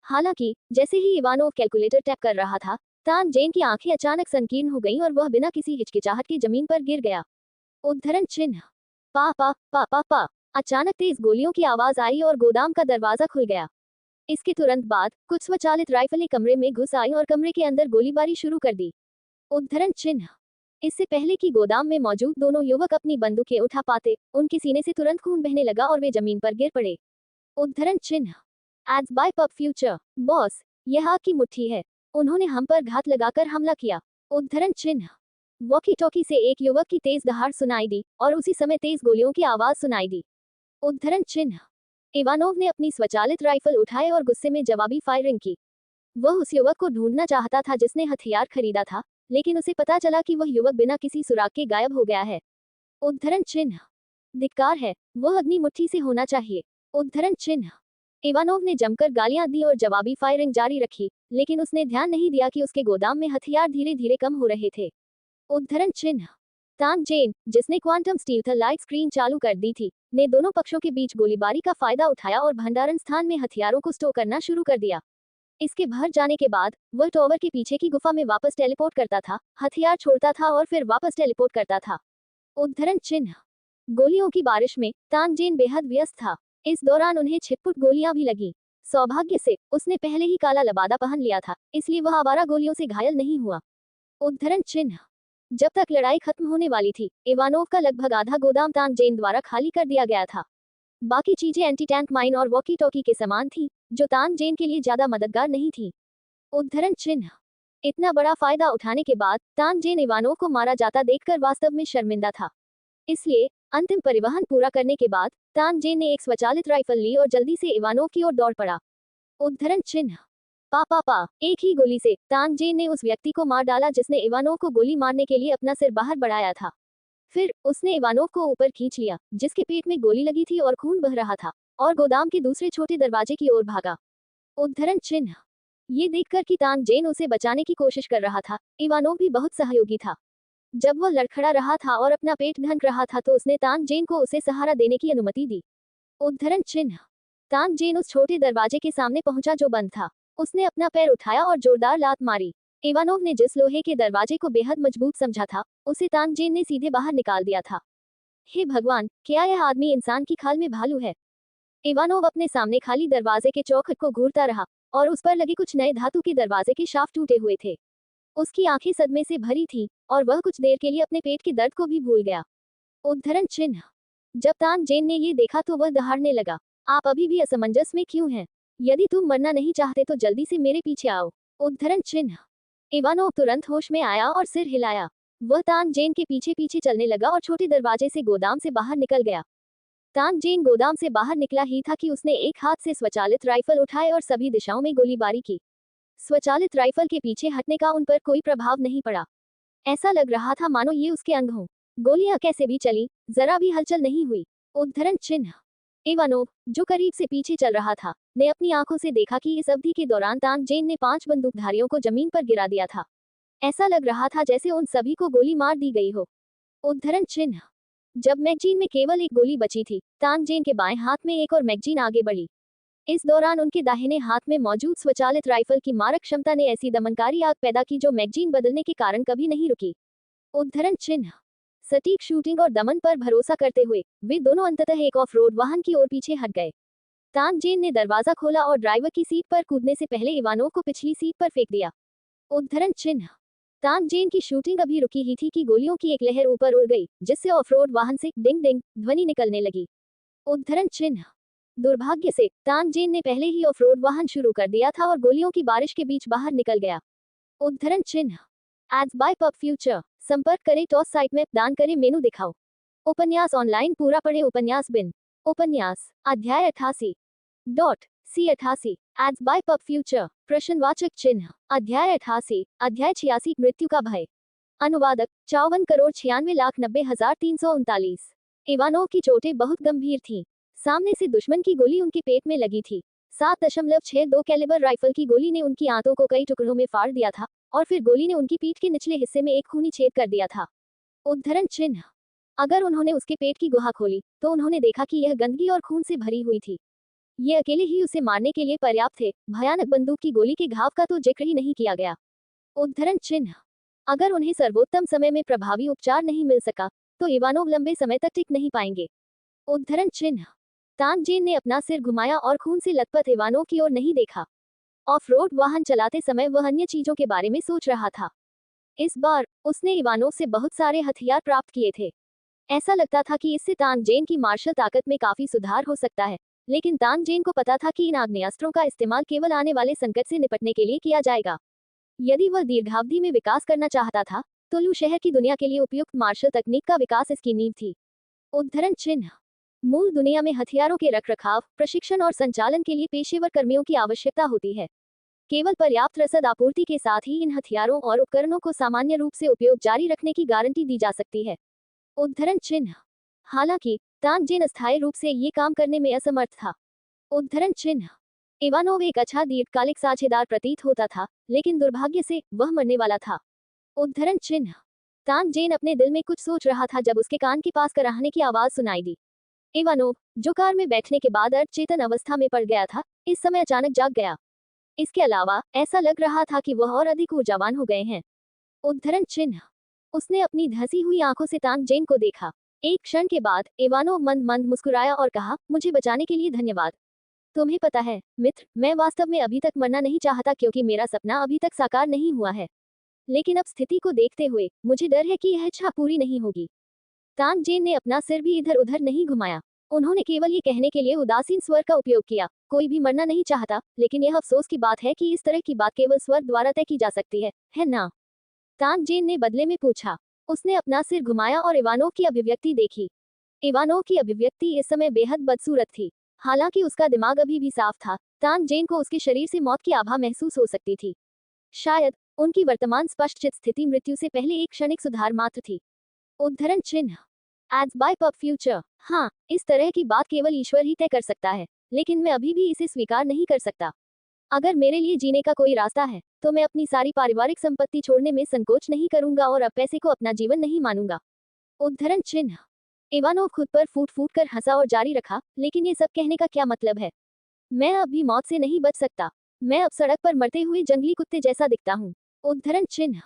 हालांकि जैसे ही इवानोव कैलकुलेटर टैप कर रहा था, तान जेन की आंखें अचानक संकीर्ण हो गईं और वह बिना किसी हिचकिचाहट के जमीन पर गिर गया। उद्धरण चिन्ह पा पा पा पा पा। अचानक तेज गोलियों की आवाज आई और गोदाम का दरवाजा खुल गया। इसके तुरंत बाद कुछ स्वचालित राइफलें कमरे में घुस आई और कमरे के अंदर गोलीबारी शुरू कर दी। उद्धरण चिन्ह इससे पहले कि गोदाम में मौजूद दोनों युवक अपनी बंदूकें उठा पाते, उनके सीने से तुरंत खून बहने लगा और वे जमीन पर गिर पड़े। उद्धरण चिन्ह ads by pub future boss, यह आग की मुट्ठी है। उन्होंने हम पर घात लगाकर हमला किया। उद्धरण चिन्ह वॉकी टॉकी से एक युवक की तेज दहाड़ सुनाई दी और उसी समय तेज गोलियों की आवाज सुनाई दी। उद्धरण चिन्ह इवानोव ने अपनी स्वचालित राइफल उठाए और गुस्से में जवाबी फायरिंग की। वह उस युवक को ढूंढना चाहता था जिसने हथियार खरीदा था, लेकिन उसे पता चला कि वह युवक बिना किसी सुराग के गायब हो गया है। उद्धरण चिन्ह धिक्कार है, वह अग्नि मुट्ठी से होना चाहिए। उद्धरण चिन्ह इवानोव ने जमकर गालियां दी और जवाबी फायरिंग जारी रखी, लेकिन उसने ध्यान नहीं दिया कि उसके गोदाम में हथियार धीरे धीरे कम हो रहे थे। उद्धरण चिन्ह तान जेन, जिसने क्वांटम स्टील्थ लाइट स्क्रीन चालू कर दी थी, ने दोनों पक्षों के बीच गोलीबारी का फायदा उठाया और भंडारण स्थान में हथियारों को स्टोर करना शुरू कर दिया। इसके भर जाने के बाद वह टॉवर के पीछे की गुफा में वापस टेलीपोर्ट करता था, हथियार छोड़ता था और फिर वापस टेलीपोर्ट करता था। उद्धरण चिन्ह गोलियों की बारिश में तान जेन बेहद व्यस्त था। इस दौरान उन्हें छिटपुट गोलियां भी लगी। सौभाग्य से उसने पहले ही काला लबादा पहन लिया था, इसलिए वह आवारा गोलियों से घायल नहीं हुआ। उद्धरण चिन्ह जब तक लड़ाई खत्म होने वाली थी, इवानोव का लगभग आधा गोदाम तान जेन द्वारा खाली कर दिया गया था। बाकी चीजें एंटी टैंक माइन और वॉकी टॉकी के समान थी, जो तान जेन के लिए ज्यादा मददगार नहीं थी। उद्धरण चिन्ह इतना बड़ा फायदा उठाने के बाद तान जेन इवानोव को मारा जाता देखकर वास्तव में शर्मिंदा था। इसलिए अंतिम परिवहन पूरा करने के बाद तान जेन ने एक स्वचालित राइफल ली और जल्दी से इवानोव की ओर दौड़ पड़ा। उद्धरण चिन्ह पा पा पा। एक ही गोली से तान जेन ने उस व्यक्ति को मार डाला जिसने इवानोव को गोली मारने के लिए अपना सिर बाहर बढ़ाया था। फिर उसने इवानोव को ऊपर खींच लिया, जिसके पेट में गोली लगी थी और खून बह रहा था, और गोदाम के दूसरे छोटे दरवाजे की ओर भागा। उद्धरण चिन्ह ये देखकर कि तान जेन उसे बचाने की कोशिश कर रहा था, इवानोव भी बहुत सहयोगी था। जब वह लड़खड़ा रहा था और अपना पेट ढंक रहा था तो उसने तान जेन को उसे सहारा देने की अनुमति दी। उद्धरण चिन्ह तान जेन उस छोटे दरवाजे के सामने पहुंचा जो बंद था। उसने अपना पैर उठाया और जोरदार लात मारी। इवानोव ने जिस लोहे के दरवाजे को बेहद मजबूत समझा था, उसे तान जेन ने सीधे बाहर निकाल दिया था। हे भगवान, क्या यह आदमी इंसान की खाल में भालू है? इवानोव अपने सामने खाली दरवाजे के चौखट को घूरता रहा और उस पर लगे कुछ नए धातु के दरवाजे के शाफ्ट टूटे हुए थे। उसकी आंखें सदमे से भरी थीं और वह कुछ देर के लिए अपने पेट के दर्द को भी भूल गया। उद्धरण चिन्ह जब तान जेन ने ये देखा तो वह दहाड़ने लगा। आप अभी भी असमंजस में क्यों हैं? यदि तुम मरना नहीं चाहते तो जल्दी से मेरे पीछे आओ। उद्धरण चिन्ह इवानोव तुरंत होश में आया और सिर हिलाया। वह तान जेन के पीछे पीछे चलने लगा और छोटे दरवाजे से गोदाम से बाहर निकल गया। तान जेन गोदाम से बाहर निकला ही था कि उसने एक हाथ से स्वचालित राइफल उठाए और सभी दिशाओं में गोलीबारी की। स्वचालित राइफल के पीछे हटने का उन पर कोई प्रभाव नहीं पड़ा। ऐसा लग रहा था मानो ये उसके अंग हों। गोलियां कैसे भी चली, जरा भी हलचल नहीं हुई। उद्धरण चिन्ह इवानोव, जो करीब से पीछे चल रहा था, ने अपनी आंखों से देखा कि इस अवधि के दौरान तान जेन ने 5 बंदूकधारियों को जमीन पर गिरा दिया था। ऐसा लग रहा था जैसे उन सभी को गोली मार दी गई हो। उद्धरण चिन्ह जब मैगजीन में केवल एक गोली बची थी, तान जेन के बाएं हाथ में एक और मैगजीन आगे बढ़ी। इस दौरान उनके दाहिने हाथ में मौजूद स्वचालित राइफल की मारक क्षमता ने ऐसी दमनकारी आग पैदा की जो मैगजीन बदलने के कारण कभी नहीं रुकी। उद्धरण चिन्ह सटीक शूटिंग और दमन पर भरोसा करते हुए वे दोनों अंततः एक ऑफ रोड वाहन की ओर पीछे हट गए। तान जेन ने दरवाजा खोला और ड्राइवर की सीट पर कूदने से पहले इवानोव को पिछली सीट पर फेंक दिया। उद्धरण चिन्ह तान जेन की शूटिंग अभी रुकी ही थी कि गोलियों की एक लहर ऊपर उड़ गई, जिससे ऑफ रोड वाहन से डिंग डिंग ध्वनि निकलने लगी। उद्धरण चिन्ह दुर्भाग्य से तान जेन ने पहले ही ऑफ रोड वाहन शुरू कर दिया था और गोलियों की बारिश के बीच बाहर निकल गया। उद्धरण चिन्ह एड्स बाय पब फ्यूचर संपर्क करें टॉस साइट में दान करें मेनू दिखाओ। उपन्यास ऑनलाइन पूरा पढ़े उपन्यास बिन उपन्यास अध्याय 88 C88 ads by pub future प्रश्नवाचक चिन्ह अध्याय 88 अध्याय 86 मृत्यु का भय। अनुवादक 54,96,90,339। इवानोव की चोटें बहुत गंभीर थीं। सामने से दुश्मन की गोली उनके पेट में लगी थी। 7.62 कैलिबर राइफल की गोली ने उनकी आंतों को कई टुकड़ों में फाड़ दिया था और फिर गोली ने उनकी पीठ के निचले हिस्से में एक खूनी छेद कर दिया था। उद्धरण चिन्ह अगर उन्होंने उसके पेट की गुहा खोली तो उन्होंने देखा कि यह गंदगी और खून से भरी हुई थी। ये अकेले ही उसे मारने के लिए पर्याप्त थे, भयानक बंदूक की गोली के घाव का तो जिक्र ही नहीं किया गया। उद्धरण चिन्ह। अगर उन्हें सर्वोत्तम समय में प्रभावी उपचार नहीं मिल सका तो इवानोव लंबे समय तक टिक नहीं पाएंगे। उद्धरण चिन्ह। तानजेन ने अपना सिर घुमाया और खून से लथपथ इवानोव की ओर नहीं देखा। ऑफ रोड वाहन चलाते समय वह अन्य चीजों के बारे में सोच रहा था। इस बार उसने इवानोव से बहुत सारे हथियार प्राप्त किए थे। ऐसा लगता था कि इससे तानजेन की मार्शल ताकत में काफी सुधार हो सकता है, लेकिन तानजेन को पता था कि इन आग्नेयास्त्रों का इस्तेमाल केवल आने वाले संकट से निपटने के लिए किया जाएगा। यदि वह दीर्घावधि में विकास करना चाहता था तो लू शहर की दुनिया के लिए उपयुक्त मार्शल तकनीक का विकास इसकी नींव थी। उद्धरण चिन्ह। मूल दुनिया में हथियारों के रखरखाव, प्रशिक्षण और संचालन के लिए पेशेवर कर्मियों की आवश्यकता होती है। केवल पर्याप्त रसद आपूर्ति के साथ ही इन हथियारों और उपकरणों को सामान्य रूप से उपयोग जारी रखने की गारंटी दी जा सकती है। उद्धरण चिन्ह। हालांकि तानजेन अस्थायी रूप से ये काम करने में असमर्थ था। उद्धरण चिन्ह। इवानोव एक अच्छा दीर्घकालिक साझेदार प्रतीत होता था, लेकिन दुर्भाग्य से वह मरने वाला था। उद्धरण चिन्ह। तानजेन अपने दिल में कुछ सोच रहा था जब उसके कान के पास कराहने की आवाज सुनाई दी। इवानोव, जो कार में बैठने के बाद अर्धचेतन अवस्था में पड़ गया था, इस समय अचानक जाग गया। इसके अलावा ऐसा लग रहा था कि वह और अधिक ऊर्जावान हो गए हैं। उद्धरण चिन्ह। उसने अपनी धंसी हुई आंखों से तानजेन को देखा। एक क्षण के बाद इवानोव मंद मंद मुस्कुराया और कहा, मुझे बचाने के लिए धन्यवाद। तुम्हें पता है मित्र, मैं वास्तव में अभी तक मरना नहीं चाहता क्योंकि मेरा सपना अभी तक साकार नहीं हुआ है। लेकिन अब स्थिति को देखते हुए मुझे डर है कि यह इच्छा पूरी नहीं होगी। तानजेन ने अपना सिर भी इधर उधर नहीं घुमाया। उन्होंने केवल ये कहने के लिए उदासीन स्वर का उपयोग किया, कोई भी मरना नहीं चाहता, लेकिन यह अफसोस की बात है कि इस तरह की बात केवल स्वर द्वारा तय की जा सकती है ना? तानजेन ने बदले में पूछा। उसने अपना सिर घुमाया और इवानोव की अभिव्यक्ति देखी। इवानोव की अभिव्यक्ति इस समय बेहद बदसूरत थी। हालांकि उसका दिमाग अभी भी साफ था, तानजेन को उसके शरीर से मौत की आभा महसूस हो सकती थी। शायद उनकी वर्तमान स्पष्टचित स्थिति मृत्यु से पहले एक क्षणिक सुधार मात्र थी। उद्धरण चिन्ह। Edge by pub future. हाँ, इस तरह की बात केवल ईश्वर ही तय कर सकता है, लेकिन मैं अभी भी इसे स्वीकार नहीं कर सकता। अगर मेरे लिए जीने का कोई रास्ता है तो मैं अपनी सारी पारिवारिक संपत्ति छोड़ने में संकोच नहीं करूंगा और अब पैसे को अपना जीवन नहीं मानूंगा। उद्धरण चिन्ह। इवानोव खुद पर फूट फूट कर हंसा और जारी रखा, लेकिन ये सब कहने का क्या मतलब है? मैं अब भी मौत से नहीं बच सकता। मैं अब सड़क पर मरते हुए जंगली कुत्ते जैसा दिखता हूँ। उद्धरण चिन्ह।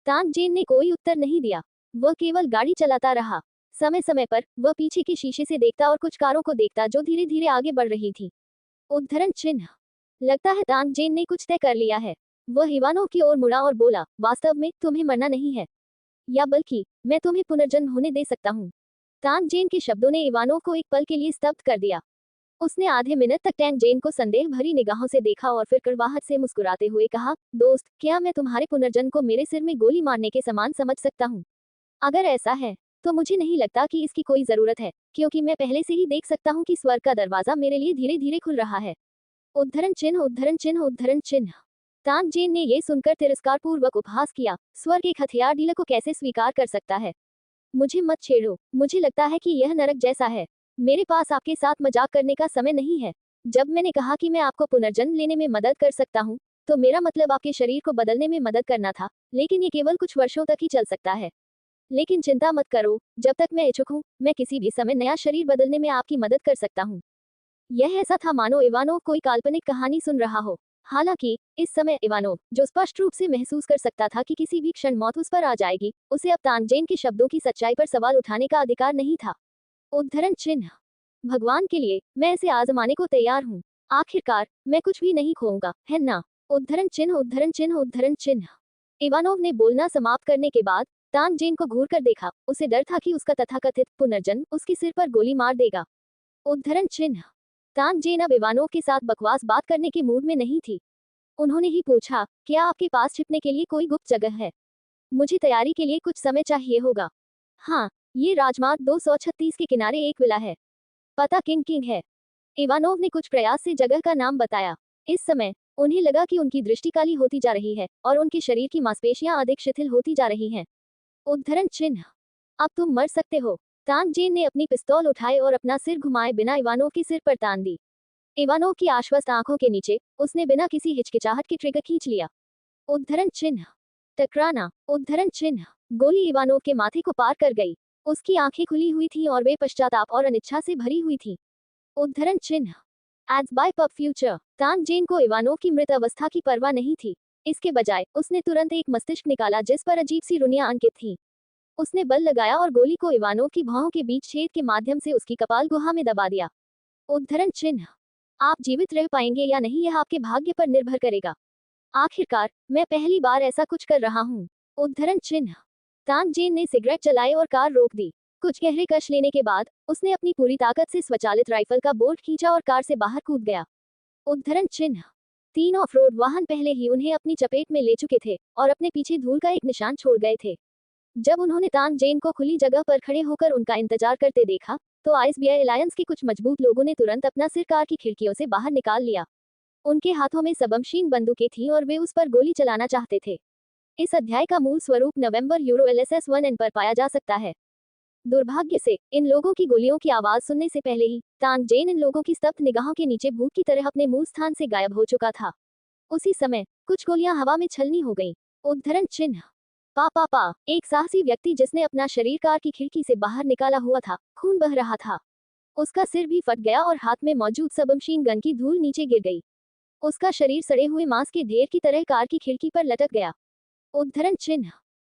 तानजेन ने कोई उत्तर नहीं दिया। वह केवल गाड़ी चलाता रहा। समय समय पर वह पीछे के शीशे से देखता और कुछ कारों को देखता जो धीरे धीरे आगे बढ़ रही थी। उद्धरण चिन्ह। लगता है तानजेन ने कुछ तय कर लिया है। वह इवानोव की ओर मुड़ा और बोला, वास्तव में तुम्हें मरना नहीं है, या बल्कि मैं तुम्हें पुनर्जन्म होने दे सकता हूँ। तानजेन के शब्दों ने इवानोव को एक पल के लिए स्तब्ध कर दिया। उसने आधे मिनट तक तानजेन को संदेह भरी निगाहों से देखा और फिर कड़वाहट से मुस्कुराते हुए कहा, दोस्त, क्या मैं तुम्हारे पुनर्जन्म को मेरे सिर में गोली मारने के समान समझ सकता हूँ? अगर ऐसा है तो मुझे नहीं लगता कि इसकी कोई जरूरत है, क्योंकि मैं पहले से ही देख सकता हूँ कि स्वर्ग का दरवाजा मेरे लिए धीरे धीरे खुल रहा है। उद्धरण चिन्ह। उद्धरण चिन्ह। उद्धरण चिन्ह। तानजेन ने ये सुनकर तिरस्कारपूर्वक उपहास किया, स्वर्ग एक हथियार डीलर को कैसे स्वीकार कर सकता है? मुझे मत छेड़ो, मुझे लगता है कि यह नरक जैसा है। मेरे पास आपके साथ मजाक करने का समय नहीं है। जब मैंने कहा कि मैं आपको पुनर्जन्म लेने में मदद कर सकता हूँ, तो मेरा मतलब आपके शरीर को बदलने में मदद करना था, लेकिन ये केवल कुछ वर्षों तक ही चल सकता है। लेकिन चिंता मत करो, जब तक मैं इच्छुक हूँ, मैं किसी भी समय नया शरीर बदलने में आपकी मदद कर सकता हूँ। यह ऐसा था मानो इवानोव कोई काल्पनिक कहानी सुन रहा हो। हालांकि इस समय इवानोव, जो स्पष्ट रूप से महसूस कर सकता था कि किसी भी क्षण मौत उस पर आ जाएगी, उसे अब तानजेन के शब्दों की सच्चाई पर सवाल उठाने का अधिकार नहीं था। उद्धरण चिन्ह। भगवान के लिए मैं इसे आजमाने को तैयार हूँ। आखिरकार मैं कुछ भी नहीं खोऊंगा, है ना? उद्धरण चिन्ह। उद्धरण चिन्ह। उद्धरण चिन्ह। इवानोव ने बोलना समाप्त करने के बाद तानजेन को घूर कर देखा। उसे डर था कि उसका तथाकथित पुनर्जन्म उसके सिर पर गोली मार देगा। उद्धरण चिन्ह। तानजेन अब इवानोव के साथ बकवास बात करने के मूड में नहीं थी। उन्होंने ही पूछा, क्या आपके पास छिपने के लिए कोई गुप्त जगह है? मुझे तैयारी के लिए कुछ समय चाहिए होगा। हाँ, ये राजमार्ग 236 के किनारे एक विला है। पता किंग किंग है। इवानोव ने कुछ प्रयास से जगह का नाम बताया। इस समय उन्हें लगा कि उनकी दृष्टि काली होती जा रही है और उनके शरीर की मांसपेशियां अधिक शिथिल होती जा रही हैं। उद्धरण चिन्ह। अब तुम मर सकते हो। तानजेन ने अपनी पिस्तौल उठाए और अपना सिर घुमाए बिना इवानोव के सिर पर तान दी। इवानोव की आश्वस्त आंखों के नीचे उसने बिना किसी हिचकिचाहट के ट्रिगर खींच लिया। उद्धरण चिन्ह। टकराना। उद्धरण चिन्ह। गोली इवानोव के माथे को पार कर गई। उसकी आंखें खुली हुई थीं और वे पश्चाताप और अनिच्छा से भरी हुई थीं। उद्धरण चिन्ह एड्स बाय पब फ्यूचर। तांग जेन को इवानोव की मृत अवस्था की परवाह नहीं थी। इसके बजाय उसने तुरंत एक मस्तिष्क निकाला जिस पर अजीब सी रुनियां अंकित थीं। उसने बल लगाया और गोली को इवानोव की भौहों के बीच छेद के माध्यम से उसकी कपाल गुहा में दबा दिया। उद्धरण चिन्ह आप जीवित रह पाएंगे या नहीं यह आपके भाग्य पर निर्भर करेगा। आखिरकार मैं पहली बार ऐसा कुछ कर रहा हूँ। उद्धरण चिन्ह तांग जेन ने सिगरेट जलाई और कार रोक दी। कुछ गहरे कश लेने के बाद उसने अपनी पूरी ताकत से स्वचालित राइफल का बोल्ट खींचा और कार से बाहर कूद गया। उद्धरण चिन्ह 3 ऑफ रोड वाहन पहले ही उन्हें अपनी चपेट में ले चुके थे और अपने पीछे धूल का एक निशान छोड़ गए थे। जब उन्होंने तांग जेन को खुली जगह पर खड़े होकर उनका इंतजार करते देखा तो आईएसबीआई अलायंस के कुछ मजबूत लोगों ने तुरंत अपना सिर कार की खिड़कियों से बाहर निकाल लिया। उनके हाथों में सबमशीन बंदूकें थीं और वे उस पर गोली चलाना चाहते थे। इस अध्याय का मूल स्वरूप नवंबर यूरो एलएसएस 1N पर पाया जा सकता है। दुर्भाग्य से इन लोगों की गोलियों की आवाज सुनने से पहले ही तांग जेन इन लोगों की स्तब्ध निगाहों के नीचे भूत की तरह अपने मूल स्थान से गायब हो चुका था। उसी समय कुछ गोलियां हवा में छलनी हो गईं। उद्धरण चिन्ह पा एक साहसी व्यक्ति जिसने अपना शरीर कार की खिड़की से बाहर निकाला हुआ था, खून बह रहा था। उसका सिर भी फट गया और हाथ में मौजूद सबमशीन गन की धूल नीचे गिर गई। उसका शरीर सड़े हुए मांस के ढेर की तरह कार की खिड़की पर लटक गया। उद्धरण चिन्ह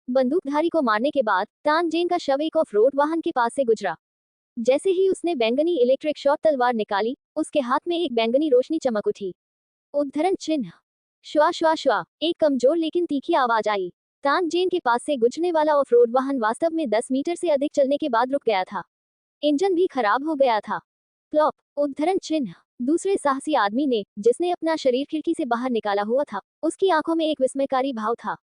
बंदूकधारी को मारने के बाद तांग जेन का शव एक ऑफ रोड वाहन के पास से गुजरा। जैसे ही उसने बैंगनी इलेक्ट्रिक शॉट तलवार निकाली उसके हाथ में एक बैंगनी रोशनी चमक उठी। उद्धरण चिन्ह श्वा श्वा श्वा एक कमजोर लेकिन तीखी आवाज आई। तांग जेन के पास से गुजरने वाला ऑफ रोड वाहन वास्तव में 10 मीटर से अधिक चलने के बाद रुक गया था। इंजन भी खराब हो गया था। प्लॉप उद्धरण चिन्ह दूसरे साहसी आदमी ने जिसने अपना शरीर खिड़की से बाहर निकाला हुआ था, उसकी आंखों में एक विस्मयकारी भाव था।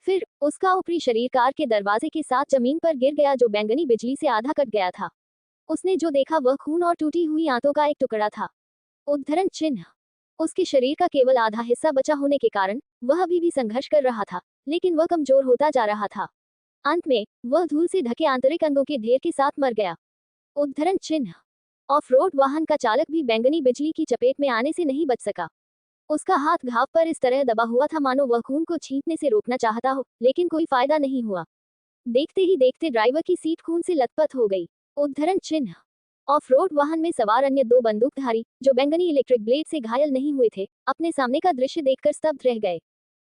फिर उसका ऊपरी शरीर कार के दरवाजे के साथ जमीन पर गिर गया जो बैंगनी बिजली से आधा कट गया था। उसने जो देखा वह खून और टूटी हुई आंतों का एक टुकड़ा था। उद्धरण चिन्ह उसके शरीर का केवल आधा हिस्सा बचा होने के कारण वह अभी भी संघर्ष कर रहा था, लेकिन वह कमजोर होता जा रहा था। अंत में वह धूल से ढके आंतरिक अंगों के ढेर के साथ मर गया। उद्धरण चिन्ह ऑफ रोड वाहन का चालक भी बैंगनी बिजली की चपेट में आने से नहीं बच सका। उसका हाथ घाव पर इस तरह दबा हुआ था मानो वह खून को छींकने से रोकना चाहता हो, लेकिन कोई फायदा नहीं हुआ। देखते ही देखते ड्राइवर की सीट खून से लथपथ हो गई। उद्धरण चिन्ह ऑफ रोड वाहन में सवार अन्य 2 बंदूकधारी जो बैंगनी इलेक्ट्रिक ब्लेड से घायल नहीं हुए थे, अपने सामने का दृश्य देखकर स्तब्ध रह गए।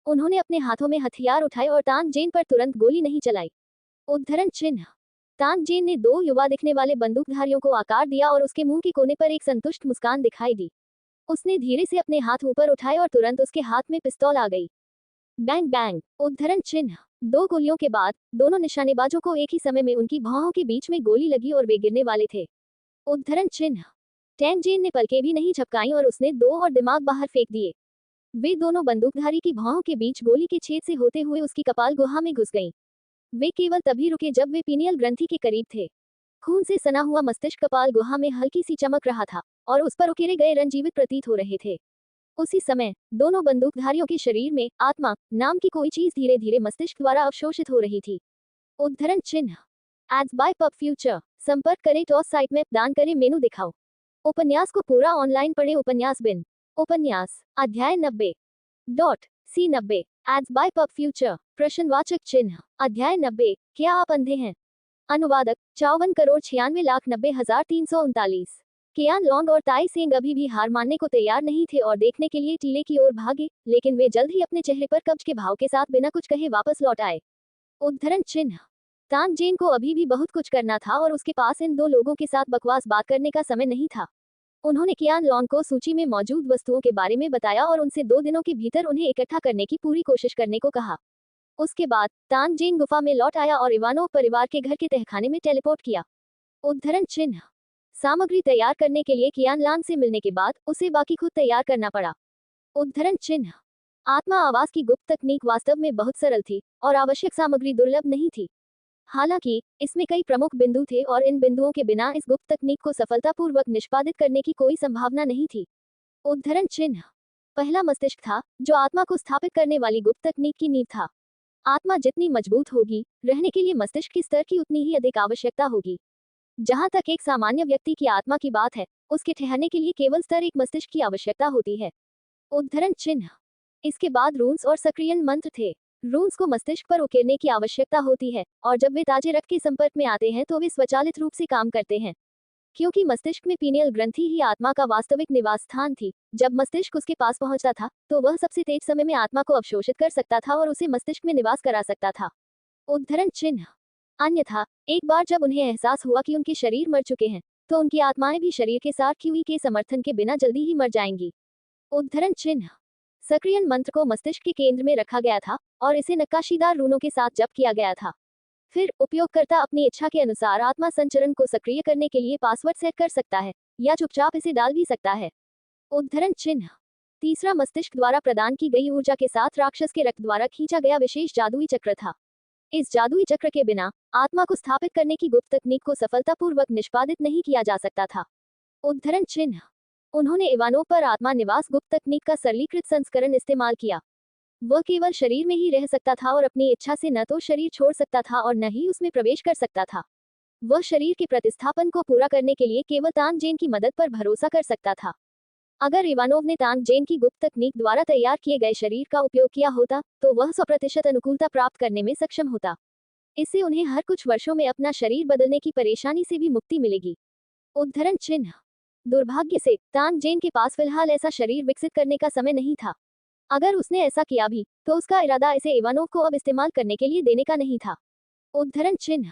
उन्होंने अपने हाथों में हथियार उठाए और तांग जेन पर तुरंत गोली नहीं चलाई। उद्धरण चिन्ह तांग जेन ने 2 युवा दिखने वाले बंदूकधारियों को आकार दिया और उसके मुंह के कोने पर एक संतुष्ट मुस्कान दिखाई दी। उसने धीरे से अपने हाथ ऊपर उठाए और तुरंत उसके हाथ में पिस्तौल आ गई। बैंग बैंग उद्धरण चिन्ह 2 गोलियों के बाद दोनों निशानेबाजों को एक ही समय में उनकी भौहों के बीच में गोली लगी और वे गिरने वाले थे। उद्धरण चिन्ह टैंग जेन ने पलकें भी नहीं झपकाईं और उसने 2 और दिमाग बाहर फेंक दिए। वे दोनों बंदूकधारी की भौहों के बीच गोली के छेद से होते हुए उसकी कपाल गुहा में घुस गईं। वे केवल तभी रुके जब वे पीनियल ग्रंथि के करीब थे। खून से सना हुआ मस्तिष्क कपाल गुहा में हल्की सी चमक रहा था और उस पर उकेरे गए रंग जीवित प्रतीत हो रहे थे। उसी समय दोनों बंदूकधारियों के शरीर में आत्मा नाम की कोई चीज धीरे धीरे मस्तिष्क द्वारा अवशोषित हो रही थी। उद्धरण चिन्ह एड्स बाय पब फ्यूचर संपर्क करें टॉस साइट में दान करें मेनू दिखाओ। उपन्यास को पूरा ऑनलाइन पढ़े उपन्यास बिन उपन्यास अध्याय 90.C90 ads by pub future प्रश्नवाचक चिन्ह अध्याय 90 क्या आप अंधे हैं। अनुवादक 54,96,90,339। कियान लोंग और ताई सेंग अभी भी हार मानने को तैयार नहीं थे और देखने के लिए टीले की ओर भागे, लेकिन वे जल्द ही अपने चेहरे पर कब्ज के भाव के साथ बिना कुछ कहे वापस लौट आए। उद्धरण चिन्ह तांग जेन को अभी भी बहुत कुछ करना था और उसके पास इन 2 लोगों के साथ बकवास बात करने का समय नहीं था। उन्होंने कियान लोंग को सूची में मौजूद वस्तुओं के बारे में बताया और उनसे 2 दिनों के भीतर उन्हें इकट्ठा करने की पूरी कोशिश करने को कहा। उसके बाद तांग जेन गुफा में लौट आया और इवानोव परिवार के घर के तहखाने में टेलीपोर्ट किया। उद्धरण चिन्ह सामग्री तैयार करने के लिए कियान लांग से मिलने के बाद उसे बाकी खुद तैयार करना पड़ा। उद्धरण चिन्ह आत्मा आवाज की गुप्त तकनीक वास्तव में बहुत सरल थी और आवश्यक सामग्री दुर्लभ नहीं थी। हालांकि इसमें कई प्रमुख बिंदु थे और इन बिंदुओं के बिना इस गुप्त तकनीक को सफलतापूर्वक निष्पादित करने की कोई संभावना नहीं थी। उद्धरण चिन्ह पहला मस्तिष्क था जो आत्मा को स्थापित करने वाली गुप्त तकनीक की नींव था। आत्मा जितनी मजबूत होगी, रहने के लिए मस्तिष्क के स्तर की उतनी ही अधिक आवश्यकता होगी। जहां तक एक सामान्य व्यक्ति की आत्मा की बात है, उसके ठहरने के लिए केवल स्तर एक मस्तिष्क की आवश्यकता होती है। उद्धरण चिन्ह इसके बाद रून्स और सक्रियण मंत्र थे। रून्स को मस्तिष्क पर उकेरने की आवश्यकता होती है, और जब वे ताजे रक्त के संपर्क में आते हैं तो वे स्वचालित रूप से काम करते हैं। क्योंकि मस्तिष्क में पीनियल ग्रंथि ही आत्मा का वास्तविक निवास स्थान थी, जब मस्तिष्क उसके पास पहुंचता था तो वह सबसे तेज समय में आत्मा को अवशोषित कर सकता था और उसे मस्तिष्क में निवास करा सकता था। उद्धरण चिन्ह। अन्यथा, एक बार जब उन्हें एहसास हुआ कि उनके शरीर मर चुके हैं, तो उनकी आत्माएं भी शरीर के साथ क्यूई के समर्थन के बिना जल्दी ही मर जाएंगी। उद्धरण चिन्ह। सक्रियण मंत्र को मस्तिष्क के केंद्र में रखा गया था और इसे नक्काशीदार रूनों के साथ जप किया गया था। फिर उपयोगकर्ता अपनी इच्छा के अनुसार आत्मा संचरण को सक्रिय करने के लिए पासवर्ड सेट कर सकता है या चुपचाप इसे डाल भी सकता है। उद्धरण चिन्ह। तीसरा मस्तिष्क द्वारा प्रदान की गई ऊर्जा के साथ राक्षस के रक्त द्वारा खींचा गया विशेष जादुई चक्र था। इस जादुई चक्र के बिना आत्मा को स्थापित करने की गुप्त तकनीक को सफलतापूर्वक निष्पादित नहीं किया जा सकता था। उद्धरण चिन्ह। उन्होंने इवानोव पर आत्मा निवास गुप्त तकनीक का सरलीकृत संस्करण इस्तेमाल किया। वह केवल शरीर में ही रह सकता था और अपनी इच्छा से न तो शरीर छोड़ सकता था और न ही उसमें प्रवेश कर सकता था। वह शरीर के प्रतिस्थापन को पूरा करने के लिए केवल तानजेन की मदद पर भरोसा कर सकता था। अगर इवानोव ने तानजेन की गुप्त तकनीक द्वारा तैयार किए गए शरीर का उपयोग किया होता तो वह 100% अनुकूलता प्राप्त करने में सक्षम होता। इससे उन्हें हर कुछ वर्षों में अपना शरीर बदलने की परेशानी से भी मुक्ति मिलेगी। उद्धरण चिन्ह। दुर्भाग्य से तानजेन के पास फिलहाल ऐसा शरीर विकसित करने का समय नहीं था। अगर उसने ऐसा किया भी तो उसका इरादा इसे इवानोव को अब इस्तेमाल करने के लिए देने का नहीं था। उद्धरण चिन्ह।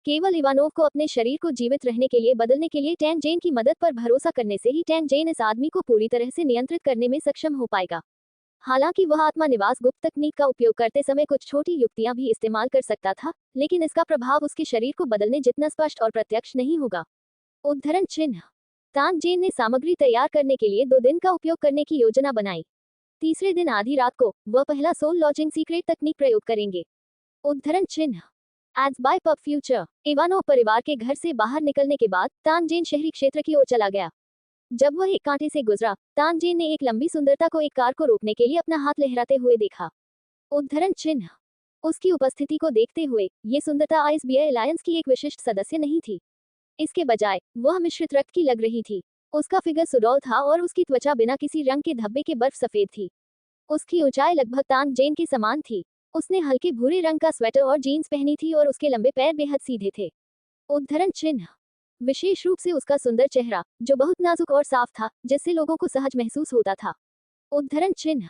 केवल इवानोव को अपने शरीर को जीवित रहने के लिए बदलने के लिए टैनजेन की मदद पर भरोसा करने से ही टैनजेन इस आदमी को पूरी तरह से नियंत्रित करने में सक्षम हो पाएगा। हालांकि वह आत्मा निवास गुप्त तकनीक का उपयोग करते समय कुछ छोटी युक्तियां भी इस्तेमाल कर सकता था, लेकिन इसका प्रभाव उसके शरीर को बदलने जितना स्पष्ट और प्रत्यक्ष नहीं होगा। उद्धरण चिन्ह। तानजेन ने सामग्री तैयार करने के लिए 2 दिन का उपयोग करने की योजना बनाई। तीसरे दिन आधी रात को वह पहला सोल लॉजिंग सीक्रेट तकनीक प्रयोग करेंगे। उद्धरण चिन्ह। Edge by pub future. Ivanov परिवार के घर से बाहर निकलने के बाद तानजेन शहरी क्षेत्र की ओर चला गया। जब वह एक कांटे से गुजरा, तानजेन ने एक लंबी सुंदरता को एक कार को रोकने के लिए अपना हाथ लहराते हुए देखा। उद्धरण चिन्ह। उसकी उपस्थिति को देखते हुए ये सुंदरता आईएसबीआई अलायंस की एक विशिष्ट सदस्य नहीं थी। इसके बजाय वह मिश्रित रक्त की लग रही थी। उसका फिगर सुडौल था और उसकी त्वचा बिना किसी रंग के धब्बे के बर्फ सफेद थी। उसकी ऊंचाई लगभग तानजेन के समान थी। उसने हल्के भूरे रंग का स्वेटर और जीन्स पहनी थी और उसके लंबे पैर बेहद सीधे थे। उद्धरण चिन्ह। विशेष रूप से उसका सुंदर चेहरा, जो बहुत नाजुक और साफ था, जिससे लोगों को सहज महसूस होता था। उद्धरण चिन्ह।